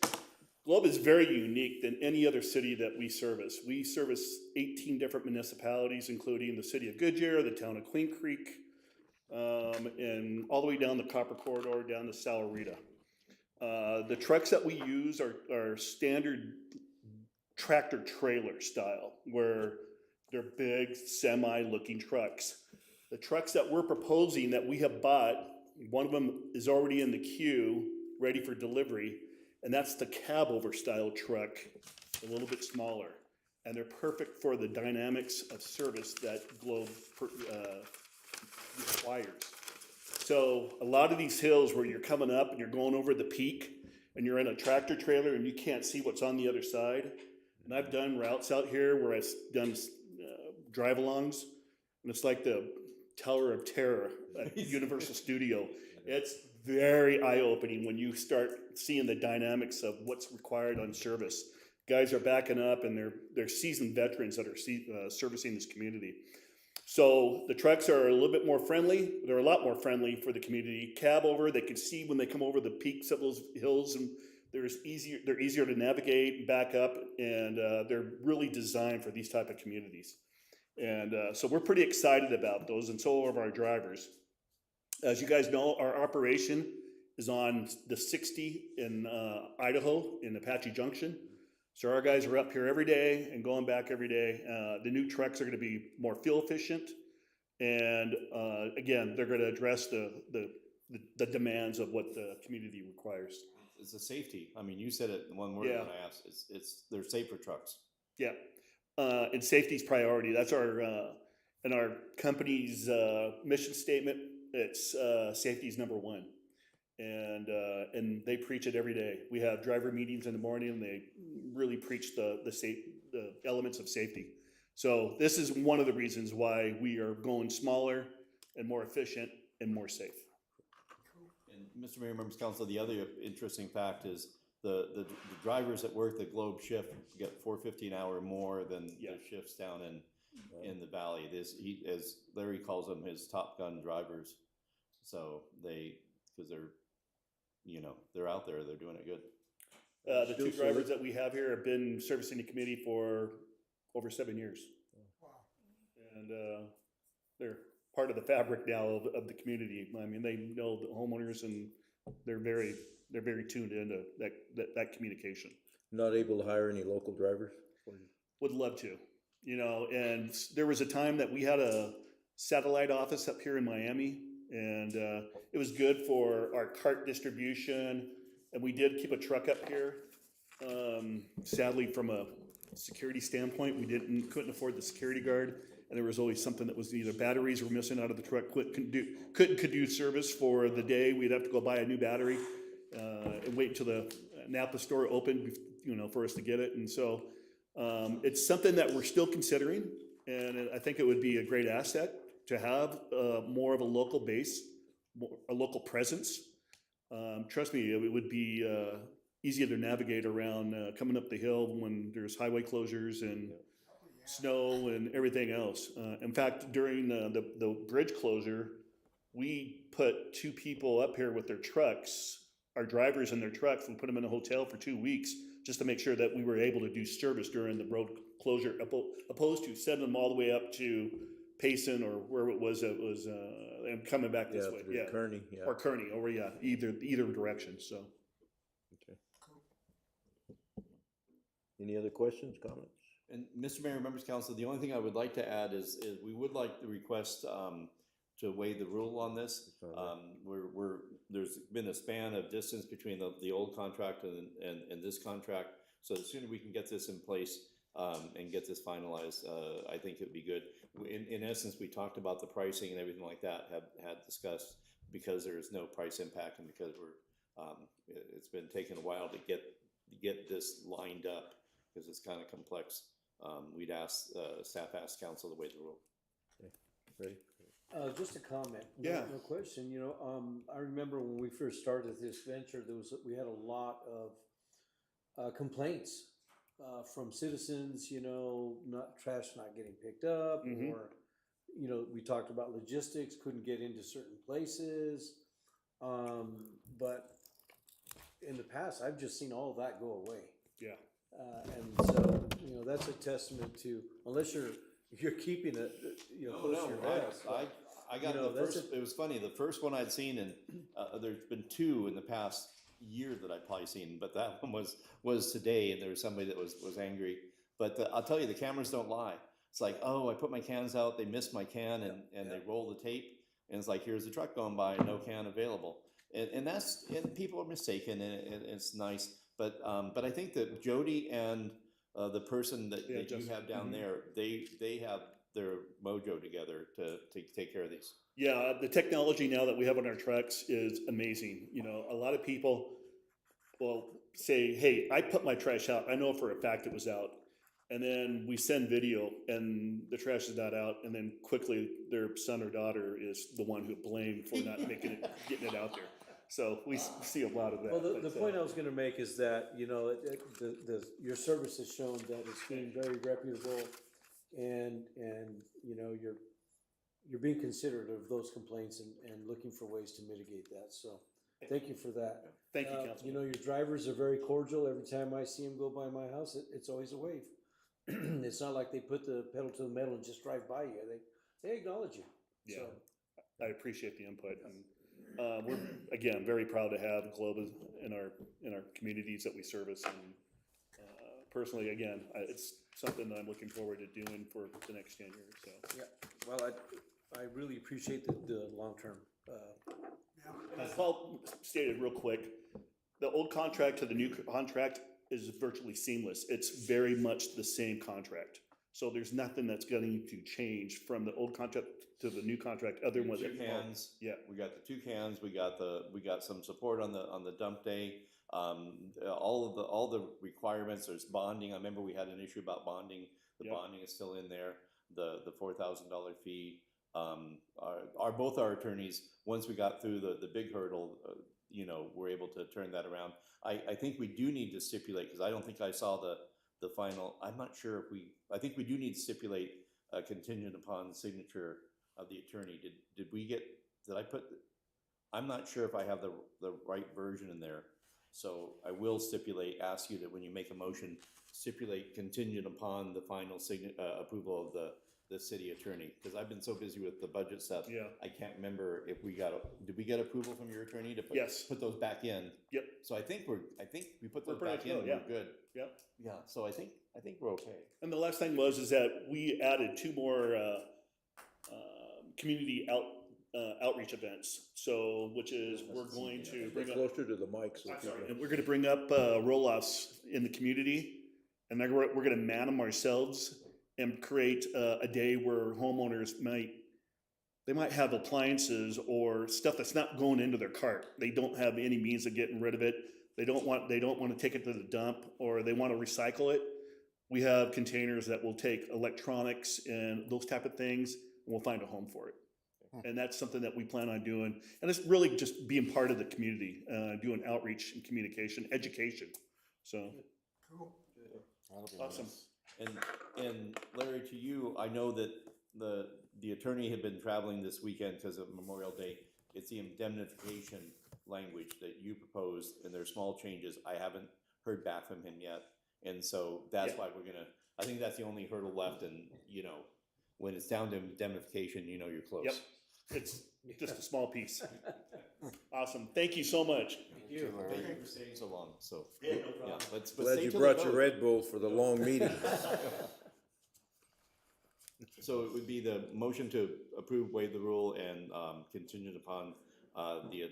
[SPEAKER 21] Globe is very unique than any other city that we service. We service 18 different municipalities, including the city of Goodyear, the town of Queen Creek, and all the way down the Copper Corridor, down to Salarita. The trucks that we use are standard tractor trailer style, where they're big semi-looking trucks. The trucks that we're proposing that we have bought, one of them is already in the queue, ready for delivery, and that's the cab-over style truck, a little bit smaller. And they're perfect for the dynamics of service that Globe requires. So a lot of these hills where you're coming up and you're going over the peak and you're in a tractor trailer and you can't see what's on the other side. And I've done routes out here where I've done drive-alongs, and it's like the Tower of Terror at Universal Studio. It's very eye-opening when you start seeing the dynamics of what's required on service. Guys are backing up, and they're seasoned veterans that are servicing this community. So the trucks are a little bit more friendly. They're a lot more friendly for the community. Cab over, they can see when they come over the peaks of those hills, and they're easier to navigate and back up, and they're really designed for these type of communities. And so we're pretty excited about those, and so are our drivers. As you guys know, our operation is on the 60 in Idaho in Apache Junction. So our guys are up here every day and going back every day. The new trucks are going to be more fuel efficient, and again, they're going to address the demands of what the community requires.
[SPEAKER 1] It's a safety. I mean, you said it in one word when I asked. They're safer trucks.
[SPEAKER 21] Yeah, and safety's priority. That's our in our company's mission statement. It's safety's number one, and they preach it every day. We have driver meetings in the morning, and they really preach the elements of safety. So this is one of the reasons why we are going smaller and more efficient and more safe.
[SPEAKER 1] And Mr. Mayor, members of council, the other interesting fact is the drivers that work the Globe shift get $4.50 an hour more than the shifts down in the valley. As Larry calls them, his Top Gun drivers. So because they're out there, they're doing it good.
[SPEAKER 21] The two drivers that we have here have been servicing the committee for over 7 years.
[SPEAKER 5] Wow.
[SPEAKER 21] And they're part of the fabric now of the community. I mean, they know the homeowners, and they're very tuned into that communication.
[SPEAKER 2] Not able to hire any local drivers?
[SPEAKER 21] Would love to, and there was a time that we had a satellite office up here in Miami, and it was good for our cart distribution, and we did keep a truck up here. Sadly, from a security standpoint, we couldn't afford the security guard, and there was always something that was either batteries were missing out of the truck, couldn't do service for the day. We'd have to go buy a new battery and wait until the Napa store opened, for us to get it. And so it's something that we're still considering, and I think it would be a great asset to have more of a local base, a local presence. Trust me, it would be easier to navigate around coming up the hill when there's highway closures and snow and everything else. In fact, during the bridge closure, we put 2 people up here with their trucks, our drivers in their trucks. We put them in a hotel for 2 weeks just to make sure that we were able to do service during the road closure, opposed to sending them all the way up to Payson or where it was and coming back this way.
[SPEAKER 2] Through Kearney,
[SPEAKER 21] Or Kearney, or either direction, so.
[SPEAKER 2] Okay. Any other questions, comments?
[SPEAKER 1] And Mr. Mayor, members of council, the only thing I would like to add is we would like to request to waive the rule on this. There's been a span of distance between the old contract and this contract. So the sooner we can get this in place and get this finalized, I think it'd be good. In essence, we talked about the pricing and everything like that, had discussed, because there is no price impact and because it's been taking a while to get this lined up because it's kind of complex. We'd staff asked council to waive the rule.
[SPEAKER 2] Okay. Ready?
[SPEAKER 7] Just a comment.
[SPEAKER 21] Yeah.
[SPEAKER 7] No question. I remember when we first started this venture, we had a lot of complaints from citizens. Trash not getting picked up,
[SPEAKER 21] Mhm.
[SPEAKER 7] or we talked about logistics, couldn't get into certain places. But in the past, I've just seen all of that go away.
[SPEAKER 21] Yeah.
[SPEAKER 7] And so, that's a testament to, unless you're keeping it, close to your vest.
[SPEAKER 1] I got the first. It was funny. The first one I'd seen, and there's been 2 in the past year that I've probably seen, but that one was today, and there was somebody that was angry. But I'll tell you, the cameras don't lie. It's like, oh, I put my cans out, they missed my can, and they roll the tape, and it's like, here's the truck going by, no can available, and people are mistaken, and it's nice. But I think that Jody and the person that you have down there, they have their mojo together to take care of these.
[SPEAKER 21] Yeah, the technology now that we have on our trucks is amazing. A lot of people will say, hey, I put my trash out. I know for a fact it was out. And then we send video and the trash is not out. And then quickly their son or daughter is the one who blamed for not getting it out there. So we see a lot of that.
[SPEAKER 7] Well, the point I was going to make is that, your service has shown that it's being very reputable, and you're being considerate of those complaints and looking for ways to mitigate that. So thank you for that.
[SPEAKER 21] Thank you, Councilman.
[SPEAKER 7] Your drivers are very cordial. Every time I see them go by my house, it's always a wave. It's not like they put the pedal to the metal and just drive by you. They acknowledge you.
[SPEAKER 21] Yeah,
[SPEAKER 7] So.
[SPEAKER 21] I appreciate the input. And we're, again, very proud to have Globe in our communities that we service. And personally, again, it's something that I'm looking forward to doing for the next 10 years. So.
[SPEAKER 7] Yeah, well, I really appreciate the long-term.
[SPEAKER 21] As Paul stated real quick, the old contract to the new contract is virtually seamless. It's very much the same contract. So there's nothing that's going to change from the old contract to the new contract other than what
[SPEAKER 1] Two cans.
[SPEAKER 21] Yeah.
[SPEAKER 1] We got the 2 cans. We got some support on the dump day. All the requirements. There's bonding. I remember we had an issue about bonding. The bonding is still in there. The $4,000 fee. both our attorneys, once we got through the big hurdle, you know, were able to turn that around. I think we do need to stipulate, because I don't think I saw the final, I'm not sure if I think we do need to stipulate contingent upon signature of the attorney. Did I put, I'm not sure if I have the right version in there. So I will ask you that when you make a motion, stipulate contingent upon the final approval of the city attorney, because I've been so busy with the budget stuff.
[SPEAKER 21] Yeah.
[SPEAKER 1] I can't remember if did we get approval from your attorney to
[SPEAKER 21] Yes.
[SPEAKER 1] put those back in?
[SPEAKER 21] Yep.
[SPEAKER 1] So I think we put those
[SPEAKER 21] pretty
[SPEAKER 1] back
[SPEAKER 21] much
[SPEAKER 1] in,
[SPEAKER 21] good, yeah.
[SPEAKER 1] we're good.
[SPEAKER 21] Yep.
[SPEAKER 1] Yeah, so I think we're okay.
[SPEAKER 21] And the last thing is that we added 2 more community outreach events. So, which is we're going to bring up.
[SPEAKER 2] Closer to the mic. So
[SPEAKER 21] I'm sorry, and we're going to bring up roll-offs in the community, and then we're going to man them ourselves and create a day where homeowners might have appliances or stuff that's not going into their cart. They don't have any means of getting rid of it. They don't want to take it to the dump, or they want to recycle it. We have containers that will take electronics and those type of things, and we'll find a home for it. And that's something that we plan on doing. And it's really just being part of the community, doing outreach and communication, education. So.
[SPEAKER 5] Cool.
[SPEAKER 21] Awesome.
[SPEAKER 1] And Larry, to you, I know that the attorney had been traveling this weekend because of Memorial Day. It's the indemnification language that you proposed, and there's small changes. I haven't heard back from him yet. And so that's why I think that's the only hurdle left. And, you know, when it's down to indemnification, you know you're close.
[SPEAKER 21] Yep. It's just a small piece. Awesome. Thank you so much.
[SPEAKER 1] Thank you for staying so long. So,
[SPEAKER 21] Yeah, no problem.
[SPEAKER 1] Let's
[SPEAKER 2] Glad
[SPEAKER 1] stay
[SPEAKER 2] you
[SPEAKER 1] till the
[SPEAKER 2] brought your
[SPEAKER 1] vote.
[SPEAKER 2] Red Bull for the long meeting.
[SPEAKER 1] So it would be the motion to approve, waive the rule, and contingent upon the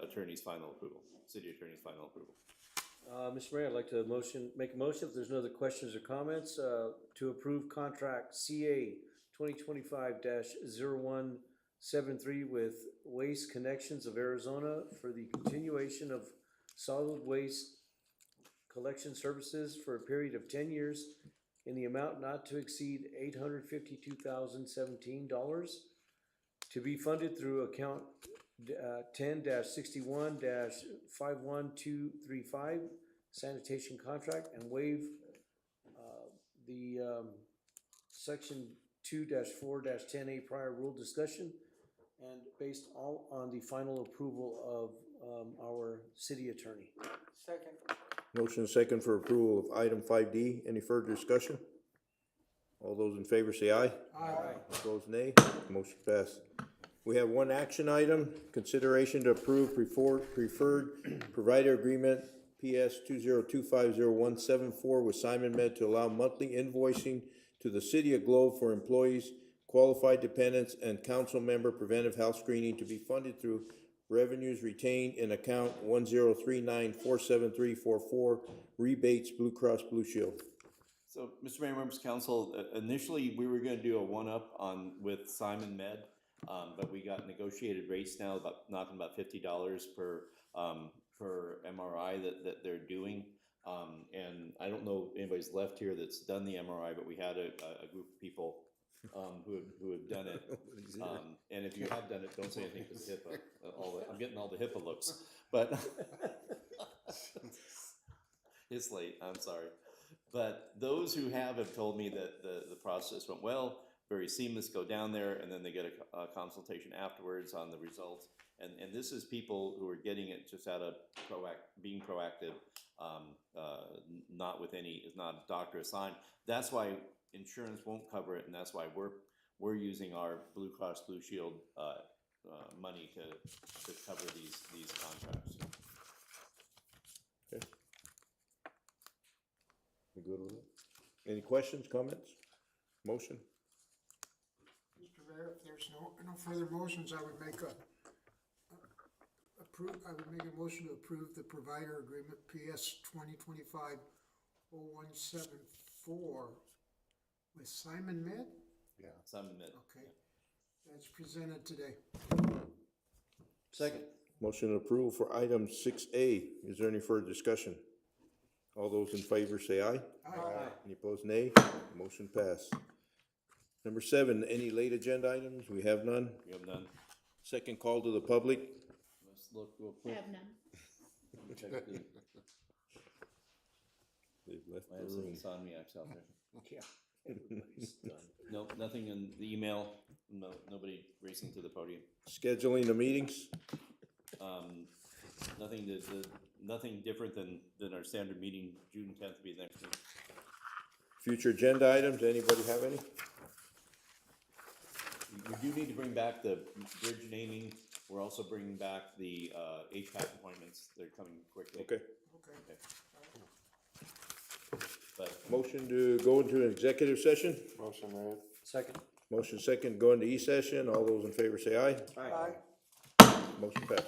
[SPEAKER 1] attorney's final approval, city attorney's final approval.
[SPEAKER 7] Mr. Mayor, I'd like to make a motion, if there's no other questions or comments, to approve contract CA 2025-0173 with Waste Connections of Arizona for the continuation of solid waste collection services for a period of 10 years in the amount not to exceed $852,017 to be funded through account 10-61-51235 sanitation contract, and waive the section 2-4-10A prior rule discussion, and based all on the final approval of our city attorney.
[SPEAKER 14] Second.
[SPEAKER 2] Motion and second for approval of item 5D. Any further discussion? All those in favor say aye.
[SPEAKER 5] Aye.
[SPEAKER 2] Opposed, nay. Motion passed. We have one action item, consideration to approve preferred provider agreement PS 202507174 with Simon Med to allow monthly invoicing to the City of Globe for employees, qualified dependents, and council member preventive health screening to be funded through revenues retained in account 103947344 rebates Blue Cross Blue Shield.
[SPEAKER 1] So, Mr. Mayor, members of council, initially we were going to do a one-up with Simon Med, but we got negotiated rates now, knocking about $50 per MRI that they're doing. And I don't know if anybody's left here that's done the MRI, but we had a group of people who have done it. And if you have done it, don't say anything because HIPAA. I'm getting all the HIPAA looks, but it's late. I'm sorry. But those who have told me that the process went well, very seamless. Go down there, and then they get a consultation afterwards on the results. And this is people who are getting it just out of being proactive, not with it's not a doctor assigned. That's why insurance won't cover it, and that's why we're using our Blue Cross Blue Shield money to cover these contracts.
[SPEAKER 2] Okay. You good with it? Any questions, comments? Motion?
[SPEAKER 5] Mr. Mayor, if there's no further motions, I would make a motion to approve the provider agreement PS 2025-0174 with Simon Med?
[SPEAKER 1] Yeah. Simon Med.
[SPEAKER 5] Okay. That's presented today.
[SPEAKER 7] Second.
[SPEAKER 2] Motion approval for item 6A. Is there any further discussion? All those in favor say aye.
[SPEAKER 5] Aye.
[SPEAKER 2] Any opposed, nay. Motion passed. Number 7, any late agenda items? We have none.
[SPEAKER 1] We have none.
[SPEAKER 2] Second call to the public.
[SPEAKER 1] Let's look real
[SPEAKER 4] I
[SPEAKER 1] quick.
[SPEAKER 4] have none.
[SPEAKER 1] Check the-
[SPEAKER 2] They've left
[SPEAKER 1] I
[SPEAKER 2] the
[SPEAKER 1] have some
[SPEAKER 2] room.
[SPEAKER 1] insomniacs out there.
[SPEAKER 7] Yeah, everybody's done.
[SPEAKER 1] Nope, nothing in the email, nobody racing to the podium.
[SPEAKER 2] Scheduling the meetings.
[SPEAKER 1] Nothing different than our standard meeting. June 10th will be the next meeting.
[SPEAKER 2] Future agenda items. Anybody have any?
[SPEAKER 1] We do need to bring back the bridge naming. We're also bringing back the HVAC appointments. They're coming quickly.
[SPEAKER 2] Okay.
[SPEAKER 1] Okay. But
[SPEAKER 2] Motion to go into an executive session.
[SPEAKER 3] Motion made.
[SPEAKER 7] Second.
[SPEAKER 2] Motion second, go into E-session. All those in favor say aye.
[SPEAKER 7] Aye.
[SPEAKER 2] Motion passed.